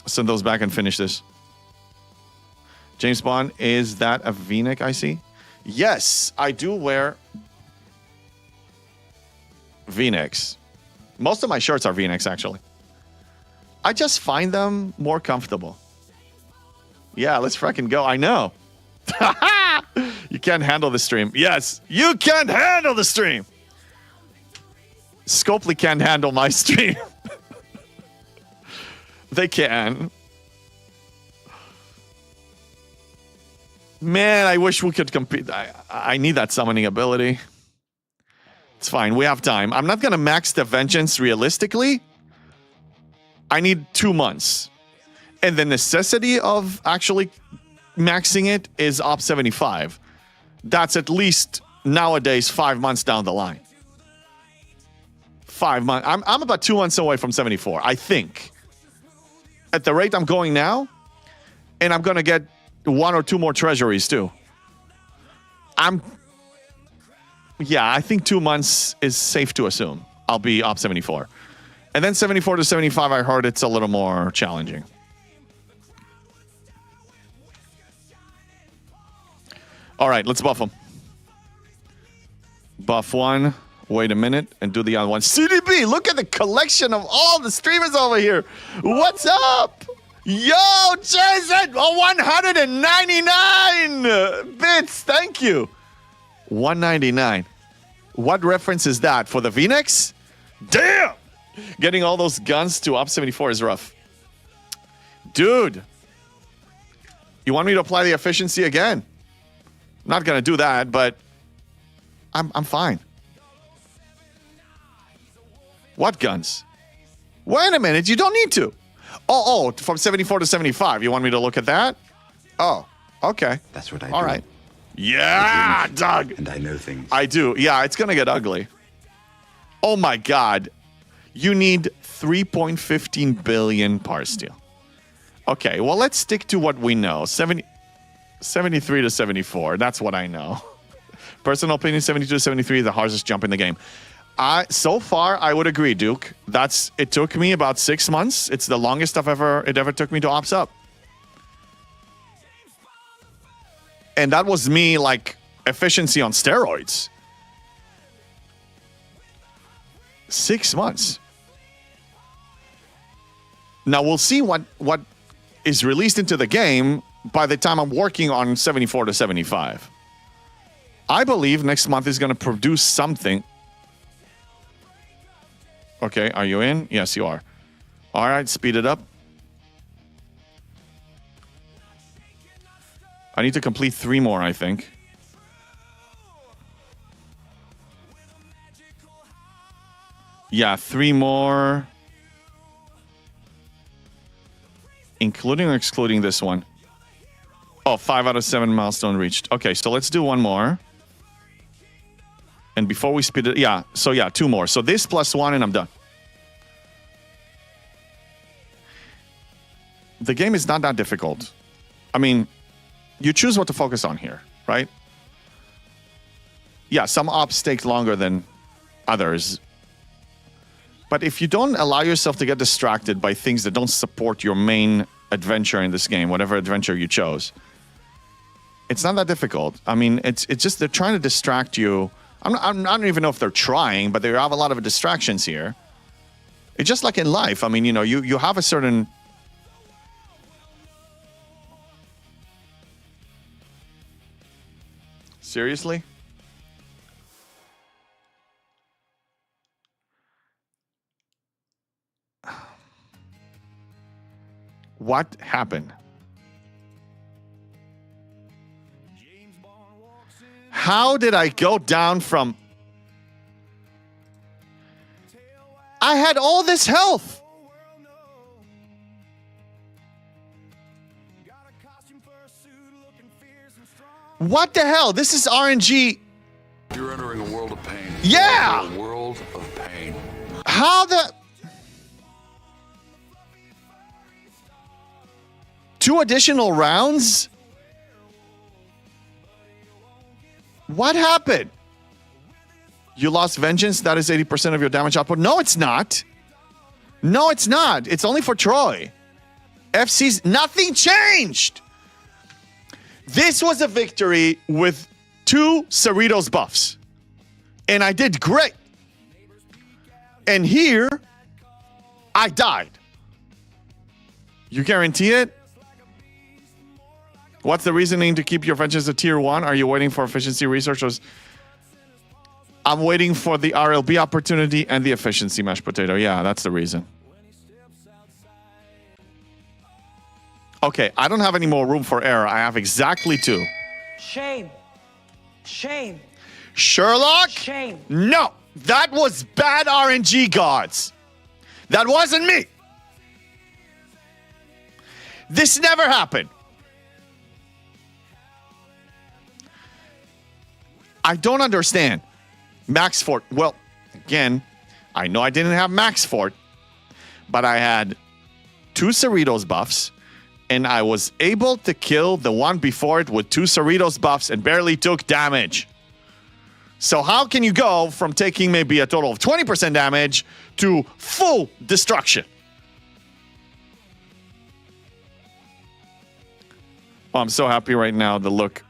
Send those back and finish this. James Bond, is that a V-neck I see? Yes, I do wear V-necks. Most of my shirts are V-necks, actually. I just find them more comfortable. Yeah, let's freaking go. I know. You can't handle the stream. Yes, you can't handle the stream. Scopely can't handle my stream. They can. Man, I wish we could compete. I need that summoning ability. It's fine. We have time. I'm not going to max the Vengeance realistically. I need 2 months. And the necessity of actually maxing it is op 75. That's at least nowadays 5 months down the line. 5 months. I'm about 2 months away from 74, I think. At the rate I'm going now, and I'm going to get 1 or 2 more treasuries too. Yeah, I think 2 months is safe to assume. I'll be op 74. And then 74 to 75, I heard it's a little more challenging. All right, let's buff them. Buff one. Wait a minute and do the other one. CDB, look at the collection of all the streamers over here. What's up? Yo, Jason, 199 bits. Thank you. 199. What reference is that? For the V-necks? Damn! Getting all those guns to op 74 is rough. Dude. You want me to apply the efficiency again? I'm not going to do that, but I'm fine. What guns? Wait a minute, you don't need to. Oh, from 74 to 75. You want me to look at that? Oh, okay. That's what I do. All right. Yeah, Doug. And I know things. I do. Yeah, it's going to get ugly. Oh my God. You need 3.15 billion par steel. Okay, well, let's stick to what we know. 73 to 74. That's what I know. Personal opinion, 72 to 73 is the hardest jump in the game. So far, I would agree, Duke. It took me about 6 months. It's the longest it ever took me to ops up. And that was me, like, efficiency on steroids. 6 months. Now, we'll see what is released into the game by the time I'm working on 74 to 75. I believe next month is going to produce something. Okay, are you in? Yes, you are. All right, speed it up. I need to complete 3 more, I think. Yeah, 3 more. Including or excluding this one? Oh, 5 out of 7 milestone reached. Okay, so let's do 1 more. And before we speed it, yeah, 2 more. So this plus 1 and I'm done. The game is not that difficult. I mean, you choose what to focus on here, right? Yeah, some ops take longer than others. But if you don't allow yourself to get distracted by things that don't support your main adventure in this game, whatever adventure you chose, it's not that difficult. I mean, it's just they're trying to distract you. I don't even know if they're trying, but they have a lot of distractions here. It's just like in life. I mean, you know, you have a certain... Seriously? What happened? How did I go down from... I had all this health. What the hell? This is RNG. You're entering a world of pain. Yeah! A world of pain. How the... 2 additional rounds? What happened? You lost Vengeance? That is 80% of your damage output? No, it's not. No, it's not. It's only for Troy. FC's... Nothing changed! This was a victory with 2 Cerritos buffs. And I did great. And here, I died. You guarantee it? What's the reasoning to keep your Vengeance at tier 1? Are you waiting for efficiency researchers? I'm waiting for the RLB opportunity and the efficiency mashed potato. Yeah, that's the reason. Okay, I don't have any more room for error. I have exactly 2. Shame. Shame. Sherlock? Shame. No, that was bad RNG, gods. That wasn't me. This never happened. I don't understand. Max Fort. Well, again, I know I didn't have Max Fort, but I had 2 Cerritos buffs, and I was able to kill the one before it with 2 Cerritos buffs and barely took damage. So how can you go from taking maybe a total of 20% damage to full destruction? Oh, I'm so happy right now. The look.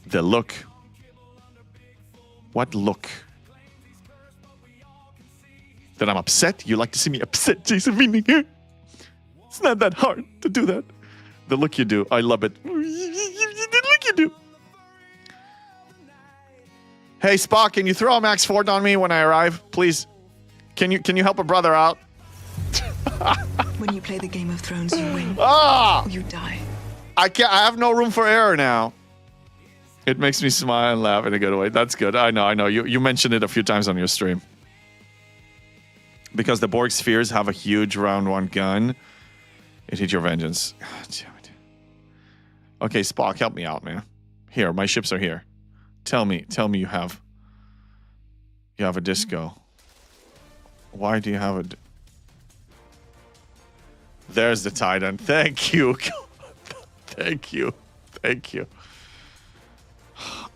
The look. What look? That I'm upset? You like to see me upset, Jason Vininger? It's not that hard to do that. The look you do, I love it. The look you do. Hey, Spock, can you throw a Max Fort on me when I arrive, please? Can you help a brother out? When you play the Game of Thrones, you win. Ah! Or you die. I have no room for error now. It makes me smile and laugh in a good way. That's good. I know. You mentioned it a few times on your stream. Because the Borg spheres have a huge round 1 gun. It hit your Vengeance. God damn it. Okay, Spock, help me out, man. Here, my ships are here. Tell me you have a disco. Why do you have a... There's the Titan. Thank you. Thank you.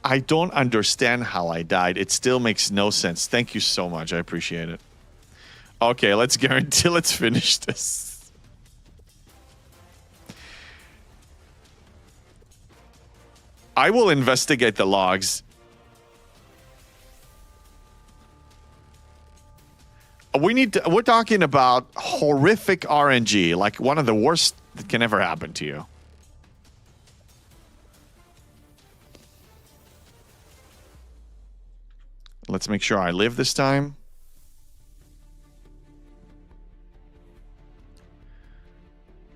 I don't understand how I died. It still makes no sense. Thank you so much. I appreciate it. Okay, let's finish this. I will investigate the logs. We're talking about horrific RNG, like one of the worst that can ever happen to you. Let's make sure I live this time.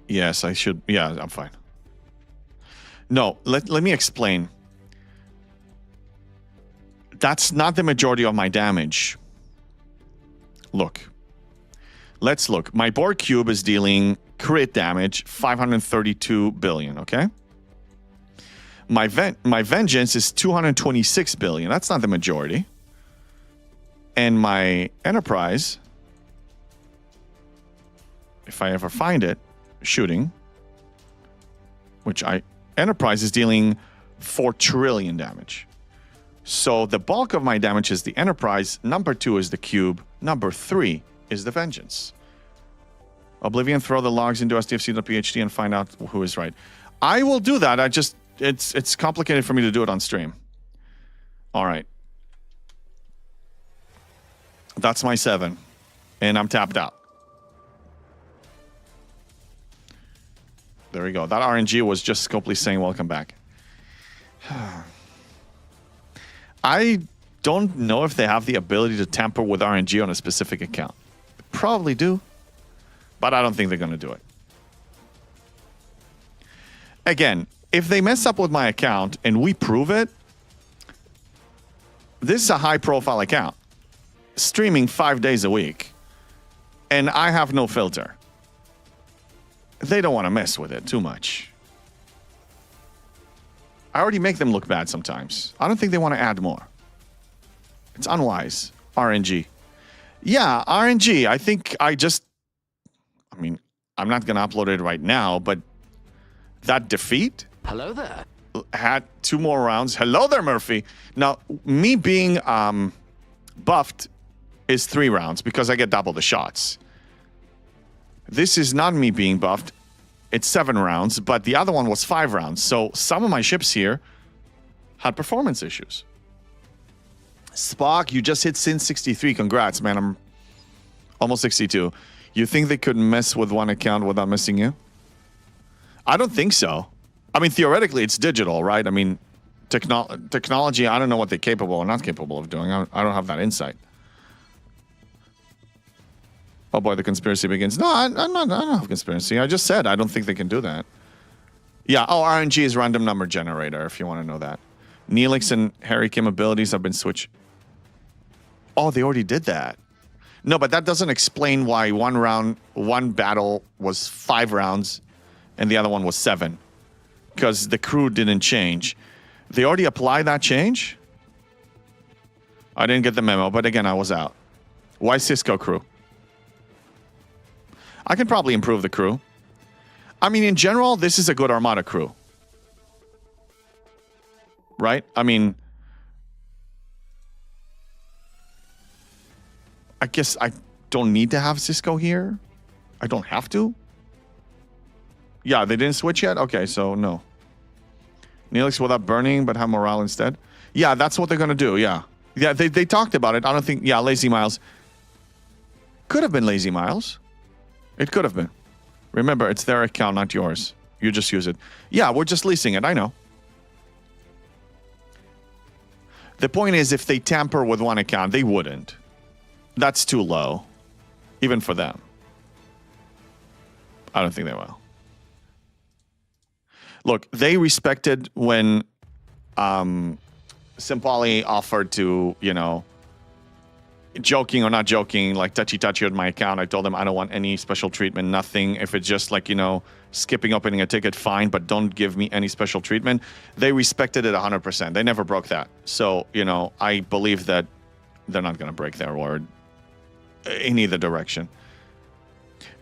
Yes, I should. Yeah, I'm fine. No, let me explain. That's not the majority of my damage. Look. Let's look. My Borg Cube is dealing crit damage, 532 billion, okay? My Vengeance is 226 billion. That's not the majority. And my Enterprise, if I ever find it, shooting, Enterprise is dealing 4 trillion damage. So the bulk of my damage is the Enterprise. Number 2 is the Cube. Number 3 is the Vengeance. Oblivion, throw the logs into SDFC.phd and find out who is right. I will do that. It's complicated for me to do it on stream. All right. That's my 7. And I'm tapped out. There we go. That RNG was just Scopely saying welcome back. I don't know if they have the ability to tamper with RNG on a specific account. Probably do. But I don't think they're going to do it. Again, if they mess up with my account and we prove it, this is a high-profile account. Streaming 5 days a week. And I have no filter. They don't want to mess with it too much. I already make them look bad sometimes. I don't think they want to add more. It's unwise. RNG. Yeah, RNG. I think I mean, I'm not going to upload it right now, but that defeat Hello there. had 2 more rounds. Hello there, Murphy. Now, me being buffed is 3 rounds because I get double the shots. This is not me being buffed. It's 7 rounds, but the other one was 5 rounds. So some of my ships here had performance issues. Spock, you just hit Sin 63. Congrats, man. I'm almost 62. You think they could mess with one account without missing you? I don't think so. I mean, theoretically, it's digital, right? I mean, technology, I don't know what they're capable or not capable of doing. I don't have that insight. Oh boy, the conspiracy begins. No, I don't have conspiracy. I just said I don't think they can do that. Yeah, RNG is random number generator, if you want to know that. Neelix and Harry Kim abilities have been switched. Oh, they already did that. No, but that doesn't explain why one battle was 5 rounds and the other one was 7. Because the crew didn't change. They already applied that change? I didn't get the memo, but again, I was out. Why Cisco crew? I can probably improve the crew. I mean, in general, this is a good Armada crew. Right? I mean, I guess I don't need to have Cisco here. I don't have to. Yeah, they didn't switch yet? Okay, so no. Neelix without burning, but have morale instead. Yeah, that's what they're going to do, yeah. Yeah, they talked about it. I don't think... Yeah, Lazy Miles. Could have been Lazy Miles. It could have been. Remember, it's their account, not yours. You just use it. Yeah, we're just leasing it. I know. The point is, if they tamper with one account, they wouldn't. That's too low. Even for them. I don't think they will. Look, they respected when Simpali offered to, you know, joking or not joking, like touchy on my account. I told them I don't want any special treatment, nothing. If it's just like, you know, skipping opening a ticket, fine, but don't give me any special treatment. They respected it 100%. They never broke that. So, you know, I believe that they're not going to break their word in either direction.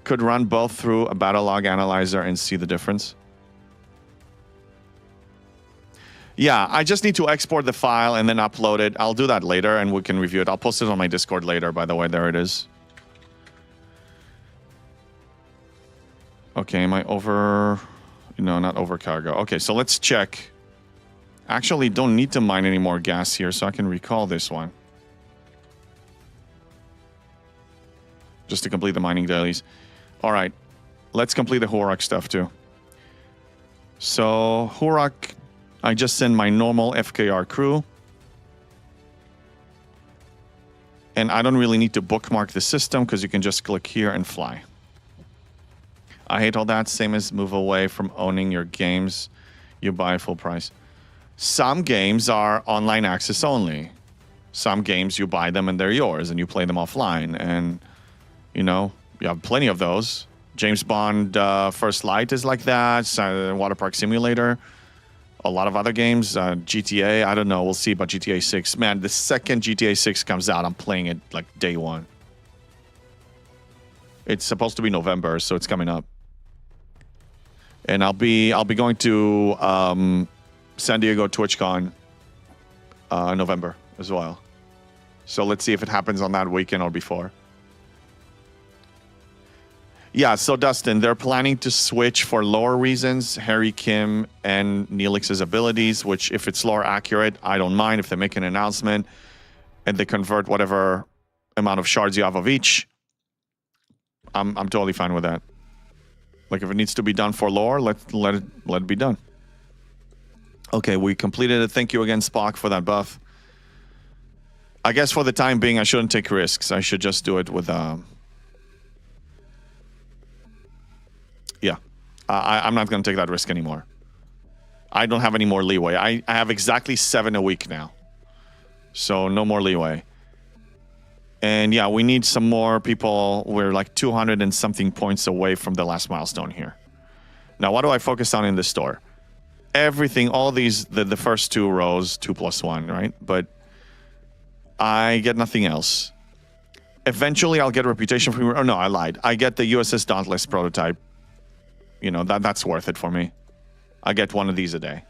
Could run both through a battle log analyzer and see the difference. Yeah, I just need to export the file and then upload it. I'll do that later and we can review it. I'll post it on my Discord later, by the way. There it is. Okay, am I over... No, not over cargo. Okay, so let's check. Actually, don't need to mine any more gas here, so I can recall this one. Just to complete the mining dailies. All right, let's complete the Hurak stuff too. So, Hurak... I just send my normal FKR crew. And I don't really need to bookmark the system because you can just click here and fly. I hate all that. Same as move away from owning your games you buy full price. Some games are online access only. Some games you buy them and they're yours and you play them offline. And, you know, you have plenty of those. James Bond First Light is like that. Water Park Simulator. A lot of other games, GTA, I don't know. We'll see about GTA 6. Man, the second GTA 6 comes out, I'm playing it like day one. It's supposed to be November, so it's coming up. And I'll be going to San Diego TwitchCon November as well. So let's see if it happens on that weekend or before. Yeah, so Dustin, they're planning to switch for lore reasons, Harry Kim and Neelix's abilities, which if it's lore accurate, I don't mind if they make an announcement and they convert whatever amount of shards you have of each, I'm totally fine with that. Like, if it needs to be done for lore, let it be done. Okay, we completed it. Thank you again, Spock, for that buff. I guess for the time being, I shouldn't take risks. I should just do it with... Yeah. I'm not going to take that risk anymore. I don't have any more leeway. I have exactly 7 a week now. So, no more leeway. And yeah, we need some more people. We're like 200 and something points away from the last milestone here. Now, what do I focus on in the store? Everything, all these, the first 2 rows, 2 plus 1, right? But I get nothing else. Eventually, I'll get reputation from... Oh, no, I lied. I get the USS Dauntless prototype. You know, that's worth it for me. I get 1 of these a day.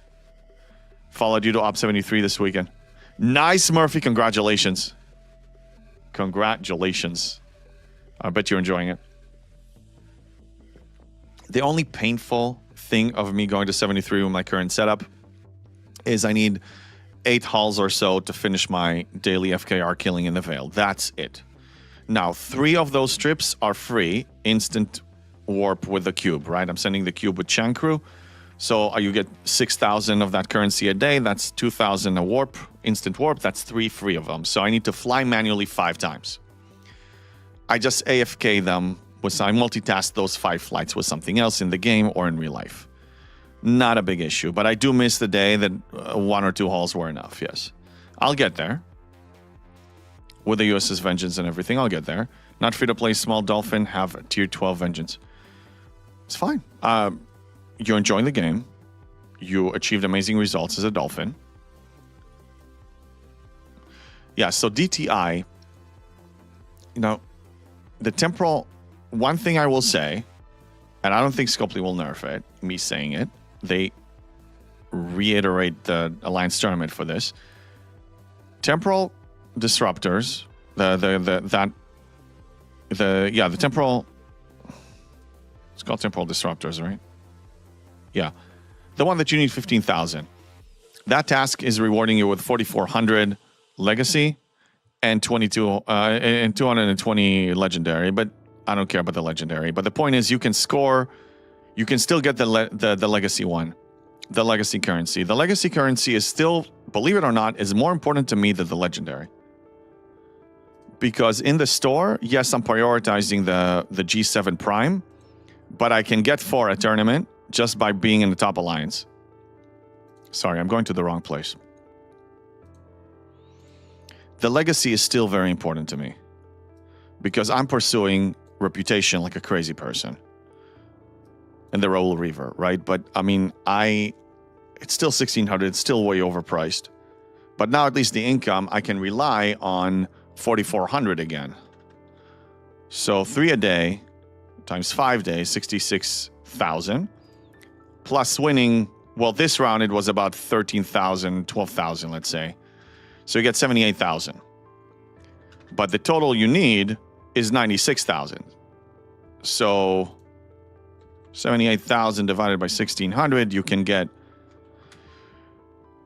Followed you to Op 73 this weekend. Nice, Murphy. Congratulations. Congratulations. I bet you're enjoying it. The only painful thing of me going to 73 with my current setup is I need 8 hauls or so to finish my daily FKR killing in the Veil. That's it. Now, 3 of those strips are free. Instant warp with the cube, right? I'm sending the cube with Chankru. So you get 6,000 of that currency a day. That's 2,000 a warp, instant warp. That's 3 free of them. So I need to fly manually 5 times. I just AFK them. I multitask those 5 flights with something else in the game or in real life. Not a big issue. But I do miss the day that 1 or 2 hauls were enough, yes. I'll get there. With the USS Vengeance and everything, I'll get there. Not free to play Small Dolphin, have a tier 12 Vengeance. It's fine. You're enjoying the game. You achieved amazing results as a Dolphin. Yeah, so DTI, you know, the temporal, one thing I will say, and I don't think Scopely will nerf it, me saying it, they reiterate the Alliance tournament for this. Temporal disruptors, the temporal, it's called temporal disruptors, right? Yeah. The one that you need 15,000. That task is rewarding you with 4,400 legacy and 220 legendary, but I don't care about the legendary. But the point is you can score, you can still get the legacy one, the legacy currency. The legacy currency is still, believe it or not, is more important to me than the legendary. Because in the store, yes, I'm prioritizing the G7 Prime, but I can get 4 a tournament just by being in the top alliance. Sorry, I'm going to the wrong place. The legacy is still very important to me because I'm pursuing reputation like a crazy person. And the Raoul Reaver, right? But I mean, it's still 1,600, it's still way overpriced. But now at least the income, I can rely on 4,400 again. So 3 a day times 5 days, 66,000. Plus winning, well, this round it was about 13,000, 12,000, let's say. So you get 78,000. But the total you need is 96,000. So 78,000 divided by 1,600, you can get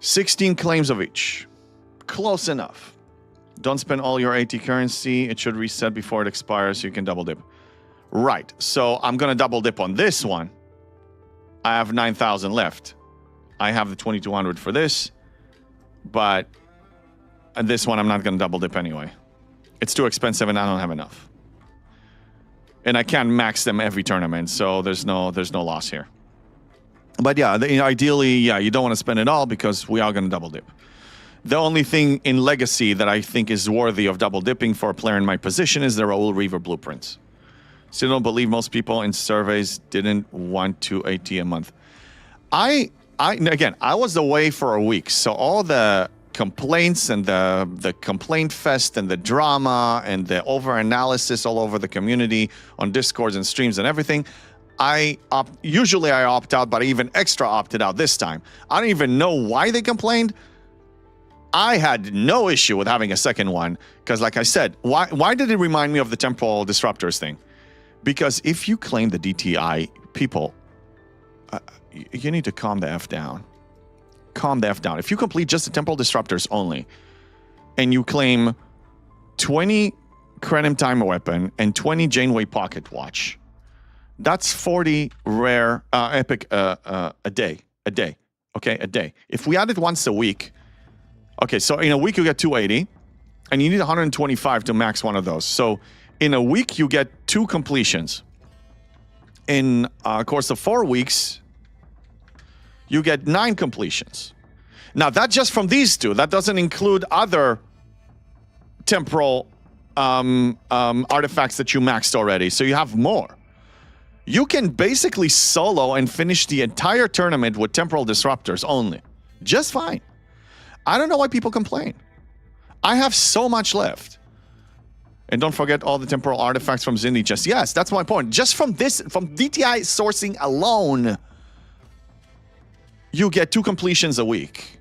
16 claims of each. Close enough. Don't spend all your AT currency. It should reset before it expires so you can double dip. Right. So I'm going to double dip on this one. I have 9,000 left. I have the 2,200 for this. But this one I'm not going to double dip anyway. It's too expensive and I don't have enough. And I can't max them every tournament, so there's no loss here. But yeah, ideally, yeah, you don't want to spend it all because we are going to double dip. The only thing in Legacy that I think is worthy of double dipping for a player in my position is the Raoul Reaver blueprints. Still don't believe most people in surveys didn't want to AT a month. Again, I was away for a week, so all the complaints and the complaint fest and the drama and the over-analysis all over the community on Discords and streams and everything, usually I opt out, but I even extra opted out this time. I don't even know why they complained. I had no issue with having a second one because, like I said, why did it remind me of the Temporal Disruptors thing? Because if you claim the DTI, people, you need to calm the F down. Calm the F down. If you complete just the Temporal Disruptors only, and you claim 20 Krenim Timer Weapon and 20 Janeway Pocket Watch. That's 40 rare epic a day. Okay, a day. If we add it once a week, okay, so in a week you get 280, and you need 125 to max one of those. So in a week you get 2 completions. In a course of 4 weeks, you get 9 completions. Now, that's just from these 2. That doesn't include other temporal artifacts that you maxed already. So you have more. You can basically solo and finish the entire tournament with temporal disruptors only. Just fine. I don't know why people complain. I have so much left. And don't forget all the temporal artifacts from Zindi. Just yes, that's my point. Just from this, from DTI sourcing alone, you get 2 completions a week.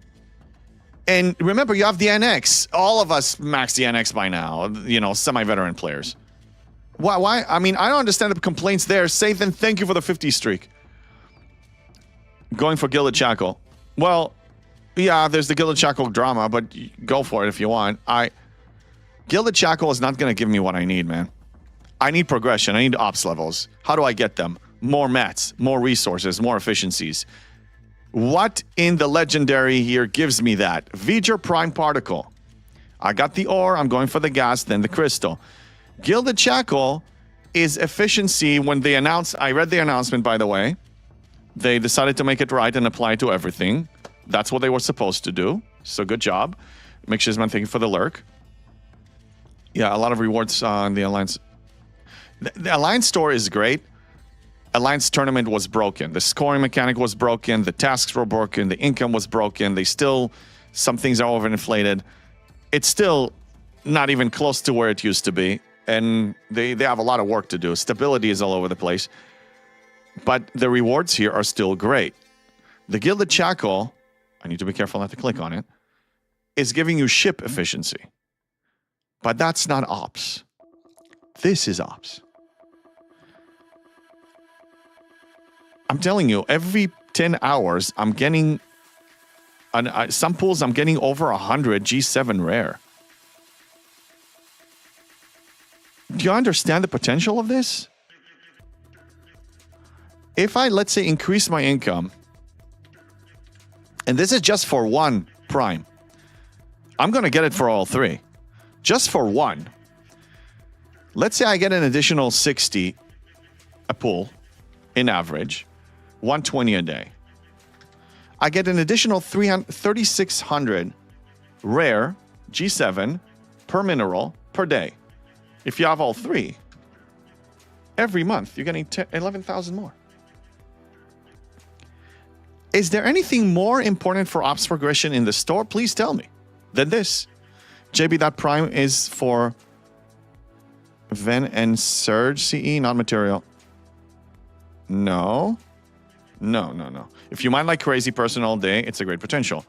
And remember, you have the NX. All of us max the NX by now, you know, semi-veteran players. Why? I mean, I don't understand the complaints there. Sathan, thank you for the 50 streak. Going for Gilded Shackle. Well, yeah, there's the Gilded Shackle drama, but go for it if you want. Gilded Shackle is not going to give me what I need, man. I need progression. I need ops levels. How do I get them? More mats, more resources, more efficiencies. What in the legendary here gives me that? V'ger Prime Particle. I got the ore. I'm going for the gas, then the crystal. Gilded Shackle is efficiency when they announce... I read the announcement, by the way. They decided to make it right and apply it to everything. That's what they were supposed to do. So good job. Make sure thank you for the lurk. Yeah, a lot of rewards on the Alliance. The Alliance store is great. Alliance tournament was broken. The scoring mechanic was broken. The tasks were broken. The income was broken. They still... Some things are overinflated. It's still not even close to where it used to be. And they have a lot of work to do. Stability is all over the place. But the rewards here are still great. The Gilded Shackle, I need to be careful not to click on it, is giving you ship efficiency. But that's not ops. This is ops. I'm telling you, every 10 hours, I'm getting... some pools, I'm getting over 100 G7 rare. Do you understand the potential of this? If I, let's say, increase my income, and this is just for one prime, I'm going to get it for all 3. Just for one. Let's say I get an additional 60 a pool, in average, 120 a day. I get an additional 3,600 rare G7 per mineral per day. If you have all 3, every month you're getting 11,000 more. Is there anything more important for ops progression in the store? Please tell me. Than this. JB, that prime is for Ven and Surge CE, not material. No. No. If you mine like crazy person all day, it's a great potential.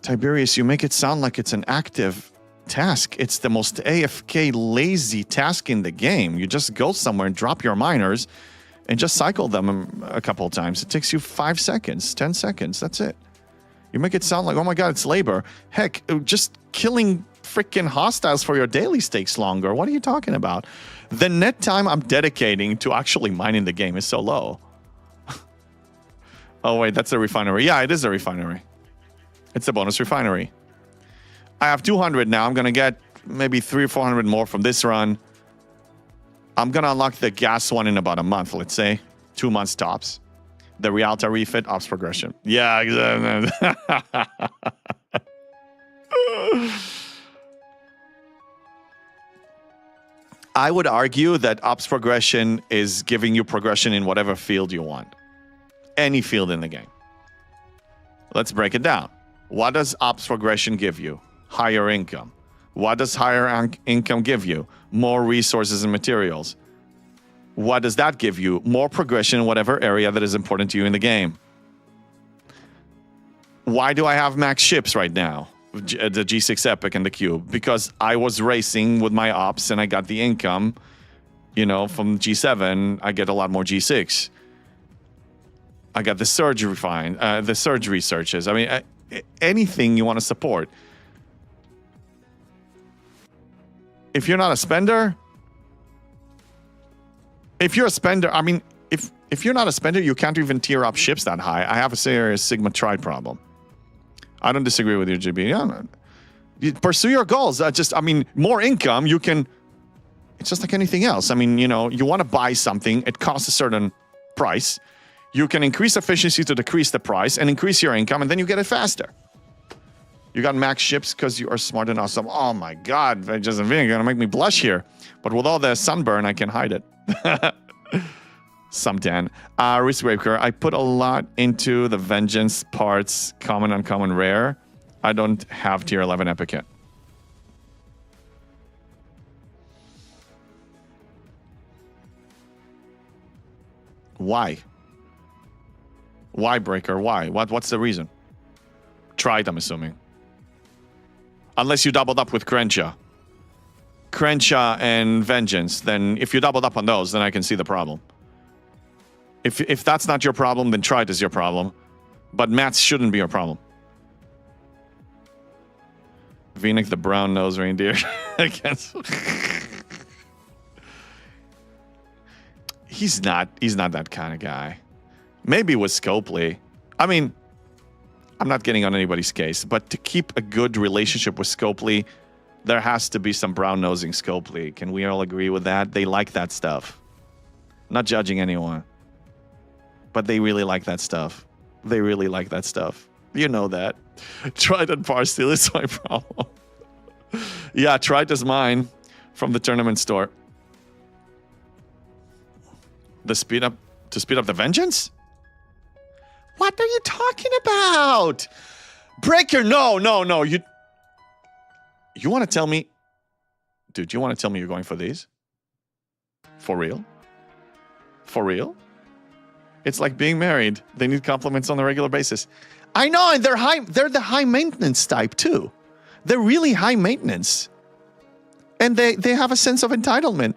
Tiberius, you make it sound like it's an active task. It's the most AFK lazy task in the game. You just go somewhere and drop your miners and just cycle them a couple of times. It takes you 5 seconds, 10 seconds. That's it. You make it sound like, oh my god, it's labor. Heck, just killing freaking hostiles for your dailies takes longer. What are you talking about? The net time I'm dedicating to actually mining the game is so low. Oh wait, that's a refinery. Yeah, it is a refinery. It's a bonus refinery. I have 200 now. I'm going to get maybe 300 or 400 more from this run. I'm going to unlock the gas one in about a month, let's say. 2 months tops. The Rialta refit, ops progression. Yeah, exactly. I would argue that ops progression is giving you progression in whatever field you want. Any field in the game. Let's break it down. What does ops progression give you? Higher income. What does higher income give you? More resources and materials. What does that give you? More progression in whatever area that is important to you in the game. Why do I have max ships right now? The G6 Epic and the Cube? Because I was racing with my ops and I got the income, you know, from G7. I get a lot more G6. I got the Surge refined, the Surge researches. I mean, anything you want to support. if you're not a spender, if you're a spender, I mean, if you're not a spender, you can't even tier up ships that high. I have a serious Sigma Tri problem. I don't disagree with you, GB. Yeah, you pursue your goals. I mean, more income, you can... It's just like anything else. I mean, you know, you want to buy something. It costs a certain price. You can increase efficiency to decrease the price and increase your income, and then you get it faster. You got max ships because you are smart and awesome. Oh my God, just going to make me blush here. But with all the sunburn, I can hide it. Somdan. Risk Breaker. I put a lot into the Vengeance parts, common, uncommon, rare. I don't have tier 11 epic yet. Why? Why, Breaker? Why? What's the reason? Tried, I'm assuming. Unless you doubled up with Crenshaw. Crenshaw and Vengeance, then if you doubled up on those, then I can see the problem. If that's not your problem, then Tried is your problem. But Mats shouldn't be your problem. Venic the brown-nosed reindeer. He's not that kind of guy. Maybe with Scopely. I mean, I'm not getting on anybody's case, but to keep a good relationship with Scopely, there has to be some brown-nosing Scopely. Can we all agree with that? They like that stuff. Not judging anyone. But they really like that stuff. They really like that stuff. You know that. Trident Parsteel is my problem. Yeah, Trident is mine from the tournament store. To speed up the Vengeance? What are you talking about? Breaker, no. You want to tell me... Dude, you want to tell me you're going for these? For real? For real? It's like being married. They need compliments on a regular basis. I know, and they're the high maintenance type too. They're really high maintenance. And they have a sense of entitlement.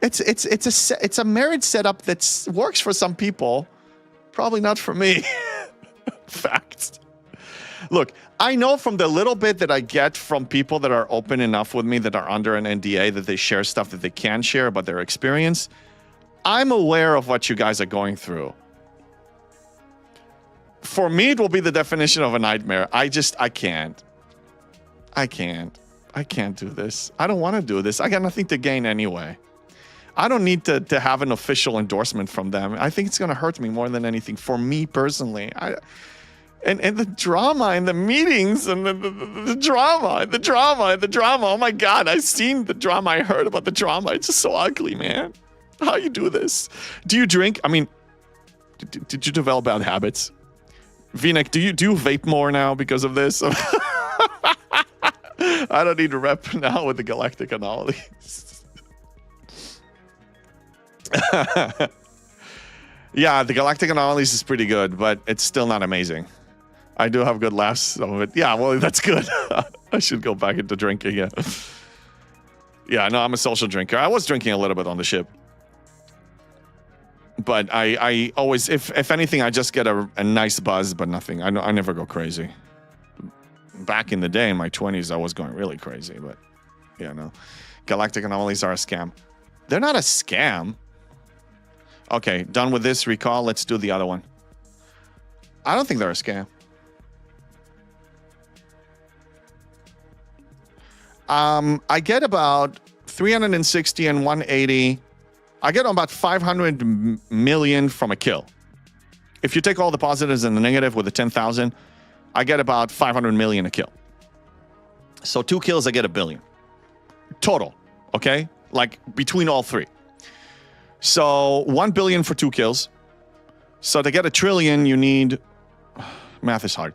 It's a marriage setup that works for some people. Probably not for me. Facts. Look, I know from the little bit that I get from people that are open enough with me that are under an NDA that they share stuff that they can share about their experience. I'm aware of what you guys are going through. For me, it will be the definition of a nightmare. I can't. I can't do this. I don't want to do this. I got nothing to gain anyway. I don't need to have an official endorsement from them. I think it's going to hurt me more than anything for me personally. And the drama and the meetings and the drama. Oh my God, I've seen the drama. I heard about the drama. It's just so ugly, man. How you do this? Do you drink? I mean, did you develop bad habits? Venic, do you vape more now because of this? I don't need to rep now with the Galactic Anomalies. Yeah, the Galactic Anomalies is pretty good, but it's still not amazing. I do have good laughs of it. Yeah, well, that's good. I should go back into drinking, yeah. Yeah, no, I'm a social drinker. I was drinking a little bit on the ship. But I always, if anything, I just get a nice buzz, but nothing. I never go crazy. Back in the day, in my 20s, I was going really crazy, but, yeah, no. Galactic Anomalies are a scam. They're not a scam. Okay, done with this recall. Let's do the other one. I don't think they're a scam. I get about 360 and 180. I get about 500 million from a kill. If you take all the positives and the negative with the 10,000, I get about 500 million a kill. So 2 kills, I get $1 billion. Total, okay? Like, between all 3. So, 1 billion for 2 kills. So, to get $1 trillion, you need... Math is hard.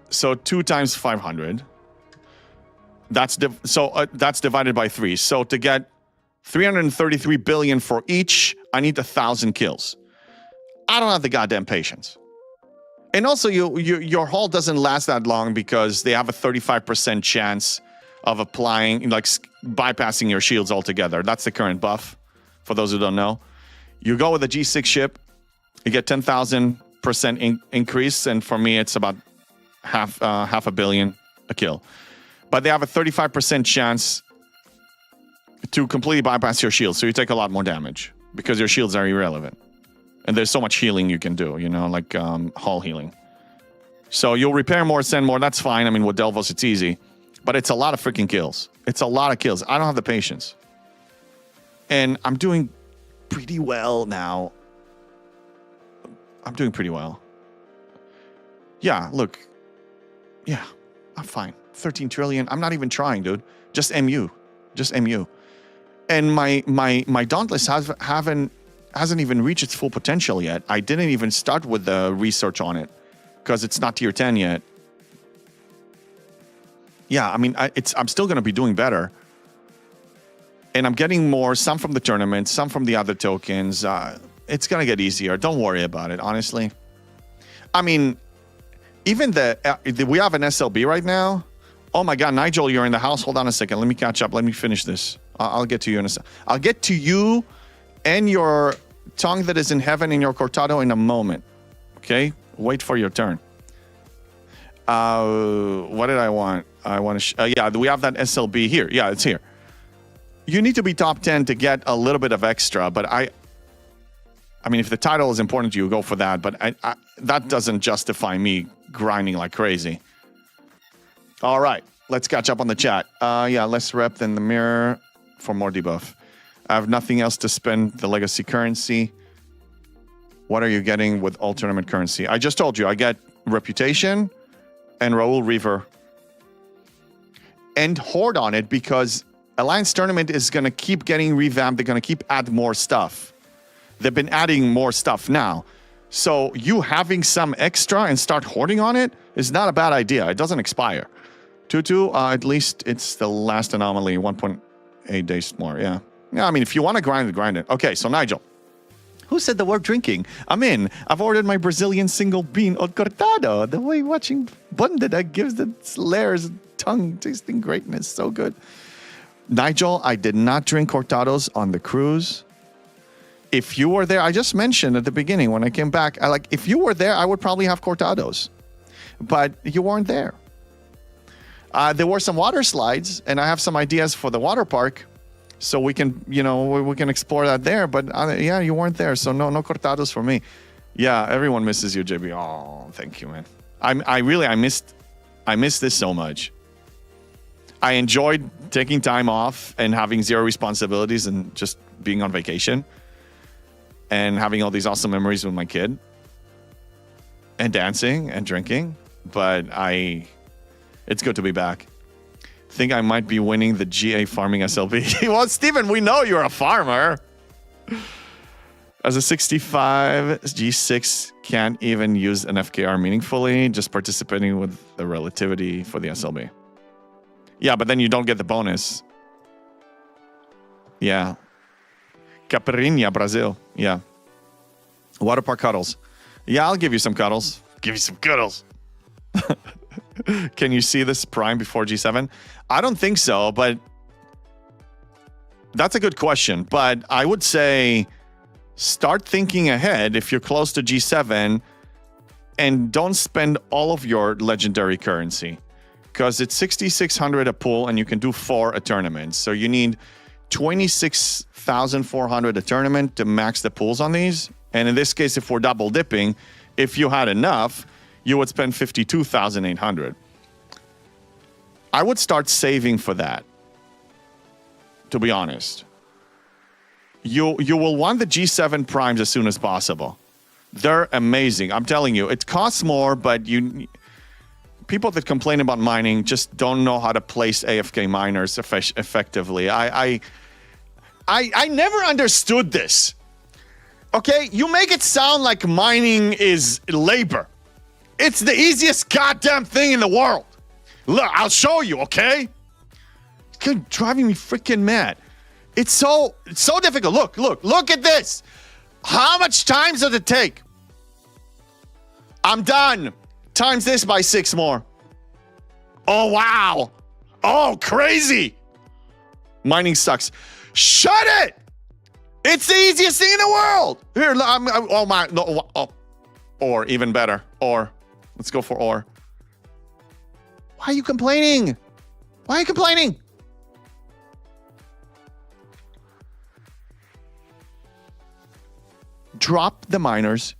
So, 2 times 500. That's divided by 3. So, to get 333 billion for each, I need 1,000 kills. I don't have the goddamn patience. And also, your hull doesn't last that long because they have a 35% chance of applying, like, bypassing your shields altogether. That's the current buff, for those who don't know. You go with a G6 ship, you get 10,000% increase, and for me, it's about half $1 billion a kill. But they have a 35% chance to completely bypass your shield. So you take a lot more damage because your shields are irrelevant. And there's so much healing you can do, you know, like hull healing. So you'll repair more, send more. That's fine. I mean, with Delvos, it's easy. But it's a lot of freaking kills. It's a lot of kills. I don't have the patience. And I'm doing pretty well now. I'm doing pretty well. Yeah, look. Yeah, I'm fine. 13 trillion. I'm not even trying, dude. Just MU. Just MU. And my Dauntless hasn't even reached its full potential yet. I didn't even start with the research on it because it's not tier 10 yet. Yeah, I mean, I'm still going to be doing better. And I'm getting more, some from the tournament, some from the other tokens. It's going to get easier. Don't worry about it, honestly. I mean, even we have an SLB right now. Oh my God, Nigel, you're in the house. Hold on a second. Let me catch up. Let me finish this. I'll get to you in a second. I'll get to you and your tongue that is in heaven in your cortado in a moment. Okay? Wait for your turn. What did I want? I want to... yeah, we have that SLB here. Yeah, it's here. You need to be top 10 to get a little bit of extra, but I mean, if the title is important to you, go for that. But that doesn't justify me grinding like crazy. All right, let's catch up on the chat. Yeah, less rep than the mirror for more debuff. I have nothing else to spend the legacy currency. What are you getting with all tournament currency? I just told you, I get reputation and Raul Reaver. And Horde on it because Alliance Tournament is going to keep getting revamped. They're going to keep adding more stuff. They've been adding more stuff now. So you having some extra and start hoarding on it is not a bad idea. It doesn't expire. 2-2, at least it's the last anomaly. 1.8 days more, yeah. Yeah, I mean, if you want to grind it. Okay, so Nigel. Who said the word drinking? I'm in. I've ordered my Brazilian single bean od cortado. The way watching Bunda that gives the layers tongue tasting greatness. So good. Nigel, I did not drink cortados on the cruise. If you were there, I just mentioned at the beginning when I came back, if you were there, I would probably have cortados. But you weren't there. There were some water slides, and I have some ideas for the water park. So we can, we can explore that there. But yeah, you weren't there. So no cortados for me. Yeah, everyone misses you, JB. Oh, thank you, man. I missed this so much. I enjoyed taking time off and having zero responsibilities and just being on vacation and having all these awesome memories with my kid and dancing and drinking. But it's good to be back. Think I might be winning the GA farming SLB. Well, Steven, we know you're a farmer. As a 65, G6 can't even use an FKR meaningfully, just participating with the relativity for the SLB. Yeah, but then you don't get the bonus. Yeah. Caipirinha, Brazil. Yeah. Water park cuddles. Yeah, I'll give you some cuddles. Give you some cuddles. Can you see this prime before G7? I don't think so, but that's a good question. But I would say start thinking ahead if you're close to G7 and don't spend all of your legendary currency because it's 6,600 a pool and you can do 4 a tournament. So you need 26,400 a tournament to max the pools on these. And in this case, if we're double dipping, if you had enough, you would spend 52,800. I would start saving for that, to be honest. You will want the G7 primes as soon as possible. They're amazing. I'm telling you, it costs more, but people that complain about mining just don't know how to place AFK miners effectively. I never understood this. Okay, you make it sound like mining is labor. It's the easiest goddamn thing in the world. Look, I'll show you, okay? It's driving me freaking mad. It's so difficult. Look at this. How much time does it take? I'm done. Times this by 6 more. Oh, wow. Oh, crazy. Mining sucks. Shut it. It's the easiest thing in the world. Here, or even better. Or. Let's go for ore. Why are you complaining? drop the miners.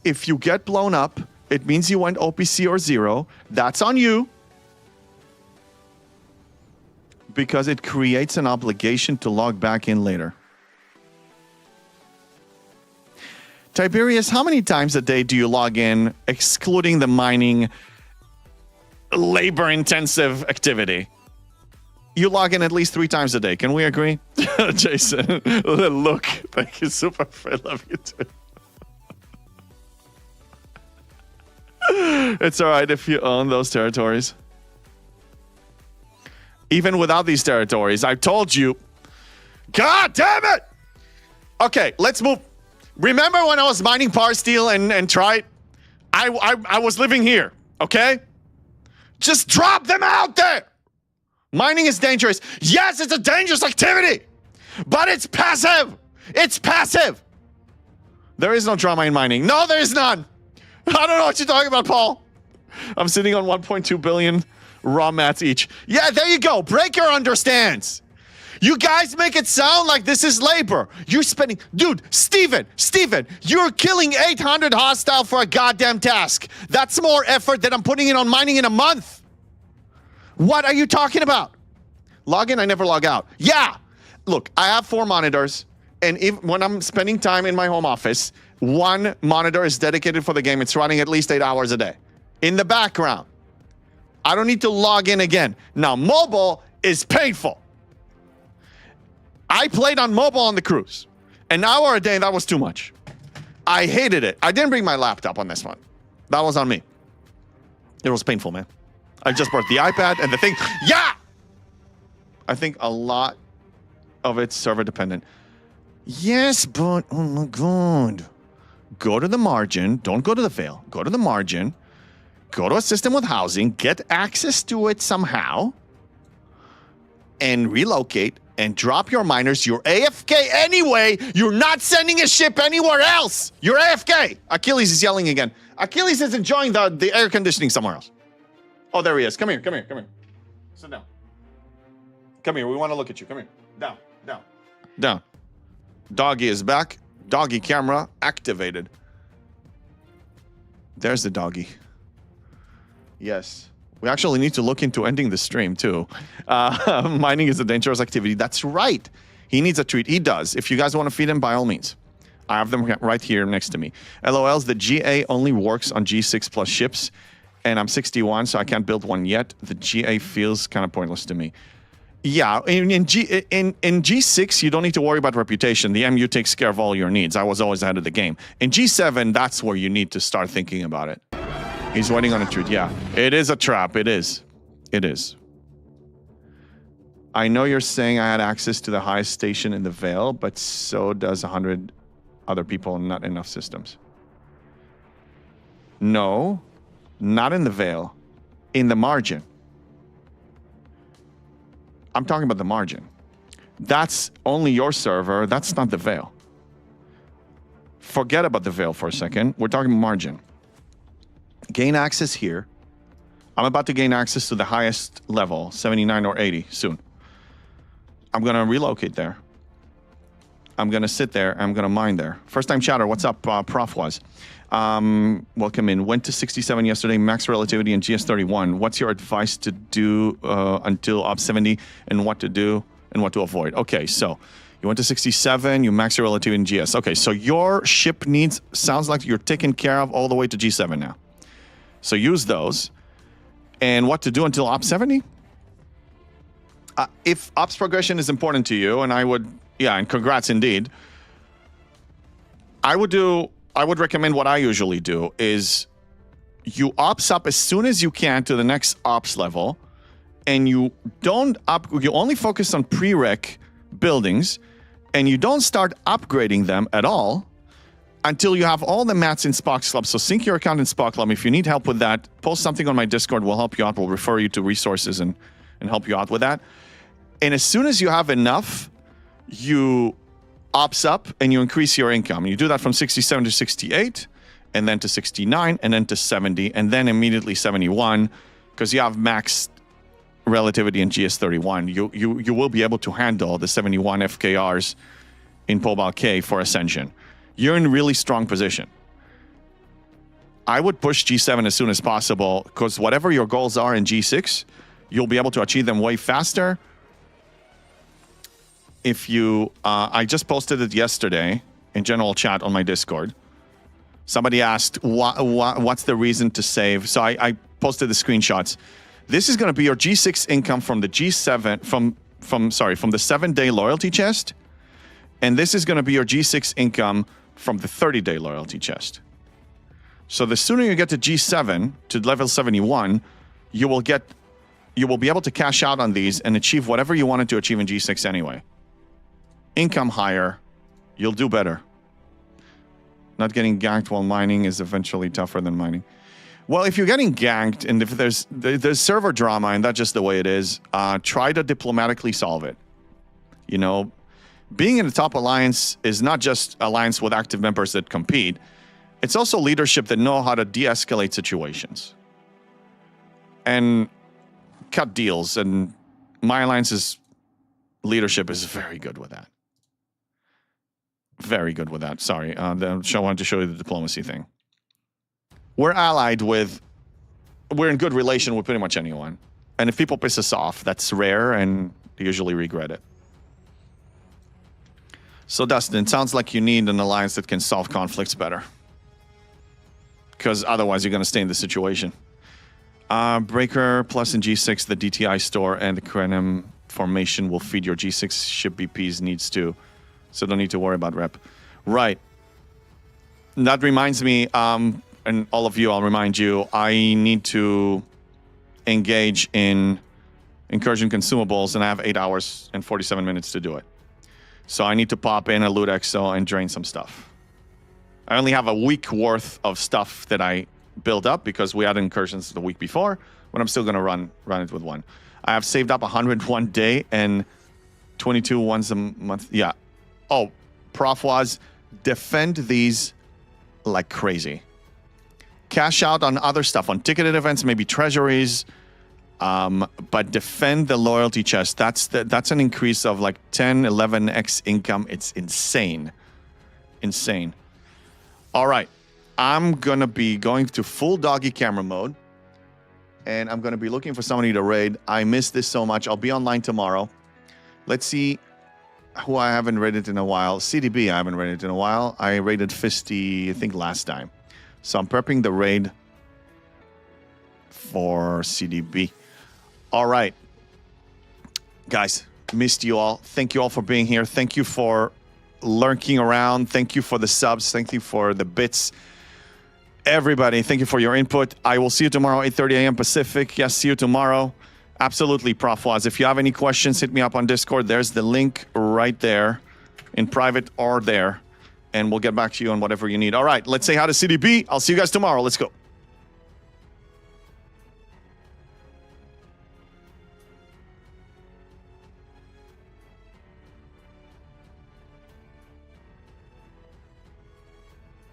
If you get blown up, it means you went OPC or 0. That's on you. Because it creates an obligation to log back in later. Tiberius, how many times a day do you log in, excluding the mining labor-intensive activity? You log in at least 3 times a day. Can we agree? Jason, look. Thank you, Super. I love you too. It's all right if you own those territories. Even without these territories, I told you. God damn it! Okay, let's move. Remember when I was mining Power Steel and Trite? I was living here, okay? Just drop them out there! Mining is dangerous. Yes, it's a dangerous activity, but it's passive. It's passive. There is no drama in mining. No, there is none. I don't know what you're talking about, Paul. I'm sitting on 1.2 billion raw mats each. Yeah, there you go. Breaker understands. You guys make it sound like this is labor. You're spending... Dude, Steven, you're killing 800 hostile for a goddamn task. That's more effort than I'm putting in on mining in a month. What are you talking about? Log in, I never log out. Yeah. Look, I have 4 monitors, and when I'm spending time in my home office, 1 monitor is dedicated for the game. It's running at least 8 hours a day. In the background. I don't need to log in again. Now, mobile is painful. I played on mobile on the cruise. An hour a day, that was too much. I hated it. I didn't bring my laptop on this one. That was on me. It was painful, man. I just brought the iPad and the thing. Yeah! I think a lot of it's server dependent. Yes, but oh my God. Go to the margin. Don't go to the fail. Go to the margin. Go to a system with housing. Get access to it somehow. And relocate and drop your miners. You're AFK anyway. You're not sending a ship anywhere else. You're AFK. Achilles is yelling again. Achilles is enjoying the air conditioning somewhere else. Oh, there he is. Come here. Sit down. Come here. We want to look at you. Come here. Down. Doggy is back. Doggy camera activated. There's the doggy. Yes. We actually need to look into ending the stream, too. Mining is a dangerous activity. That's right. He needs a treat. He does. If you guys want to feed him, by all means. I have them right here next to me. LOLs, the GA only works on G6 plus ships, and I'm 61, so I can't build one yet. The GA feels kind of pointless to me. Yeah, in G6, you don't need to worry about reputation. The MU takes care of all your needs. I was always ahead of the game. In G7, that's where you need to start thinking about it. He's waiting on a truth. Yeah, it is a trap. It is. I know you're saying I had access to the highest station in the Veil, but so does 100 other people, not enough systems. No, not in the Veil. In the margin. I'm talking about the margin. That's only your server. That's not the Veil. Forget about the Veil for a second. We're talking margin. Gain access here. I'm about to gain access to the highest level, 79 or 80 soon. I'm going to relocate there. I'm going to sit there. I'm going to mine there. First time chatter. What's up, Prof was? Welcome in. Went to 67 yesterday, max relativity in GS31. What's your advice to do until Op 70 and what to do and what to avoid? Okay, so you went to 67, you max your relativity in GS. Okay, so your ship needs, sounds like you're taken care of all the way to G7 now. So use those. And what to do until Op 70? If Ops progression is important to you, and I would, yeah, and congrats indeed, I would recommend what I usually do is you ops up as soon as you can to the next ops level, and you only focus on prereq buildings, and you don't start upgrading them at all until you have all the mats in Spock's Club. So sync your account in Spock Club. If you need help with that, post something on my Discord. We'll help you out. We'll refer you to resources and help you out with that. And as soon as you have enough, you ops up and you increase your income. And you do that from 67 to 68, and then to 69, and then to 70, and then immediately 71, because you have max relativity in GS31. You will be able to handle the 71 FKRs in Pobal K for Ascension. you're in really strong position. I would push G7 as soon as possible because whatever your goals are in G6, you'll be able to achieve them way faster. If you, I just posted it yesterday in general chat on my Discord. Somebody asked, what's the reason to save? So I posted the screenshots. This is going to be your G6 income from the G7, from the 7-day loyalty chest. And this is going to be your G6 income from the 30-day loyalty chest. So the sooner you get to G7, to level 71, you will be able to cash out on these and achieve whatever you wanted to achieve in G6 anyway. Income higher, you'll do better. Not getting ganked while mining is eventually tougher than mining. Well, if you're getting ganked and if there's server drama and that's just the way it is, try to diplomatically solve it. You know, being in the top alliance is not just alliance with active members that compete. It's also leadership that know how to de-escalate situations and cut deals. And my alliance's leadership is very good with that. Very good with that. Sorry, I wanted to show you the diplomacy thing. We're allied with, we're in good relation with pretty much anyone. And if people piss us off, that's rare and they usually regret it. So Dustin, it sounds like you need an alliance that can solve conflicts better. Because otherwise you're going to stay in this situation. Breaker plus in G6, the DTI store and the Krenim formation will feed your G6 ship BP's needs too. So don't need to worry about rep. Right. That reminds me, and all of you, I'll remind you, I need to engage in incursion consumables, and I have 8 hours and 47 minutes to do it. So I need to pop in a loot exo and drain some stuff. I only have a week worth of stuff that I build up because we had incursions the week before, but I'm still going to run it with one. I have saved up 101 day and 22 once a month. Yeah. Oh, Prof was defend these like crazy. Cash out on other stuff, on ticketed events, maybe treasuries, but defend the loyalty chest. That's an increase of like 10, 11x income. It's insane. Insane. All right. I'm going to be going to full doggy camera mode, and I'm going to be looking for somebody to raid. I miss this so much. I'll be online tomorrow. Let's see who I haven't raided in a while. CDB I haven't raided in a while. I raided Fisty, I think, last time. So I'm prepping the raid for CDB. All right. Guys, missed you all. Thank you all for being here. Thank you for lurking around. Thank you for the subs. Thank you for the bits. Everybody, thank you for your input. I will see you tomorrow, 8:30 a.m. Pacific. Yes, see you tomorrow. Absolutely, Prof Waz. If you have any questions, hit me up on Discord. There's the link right there, in private or there, and we'll get back to you on whatever you need. All right, let's say hi to CDB. I'll see you guys tomorrow. Let's go.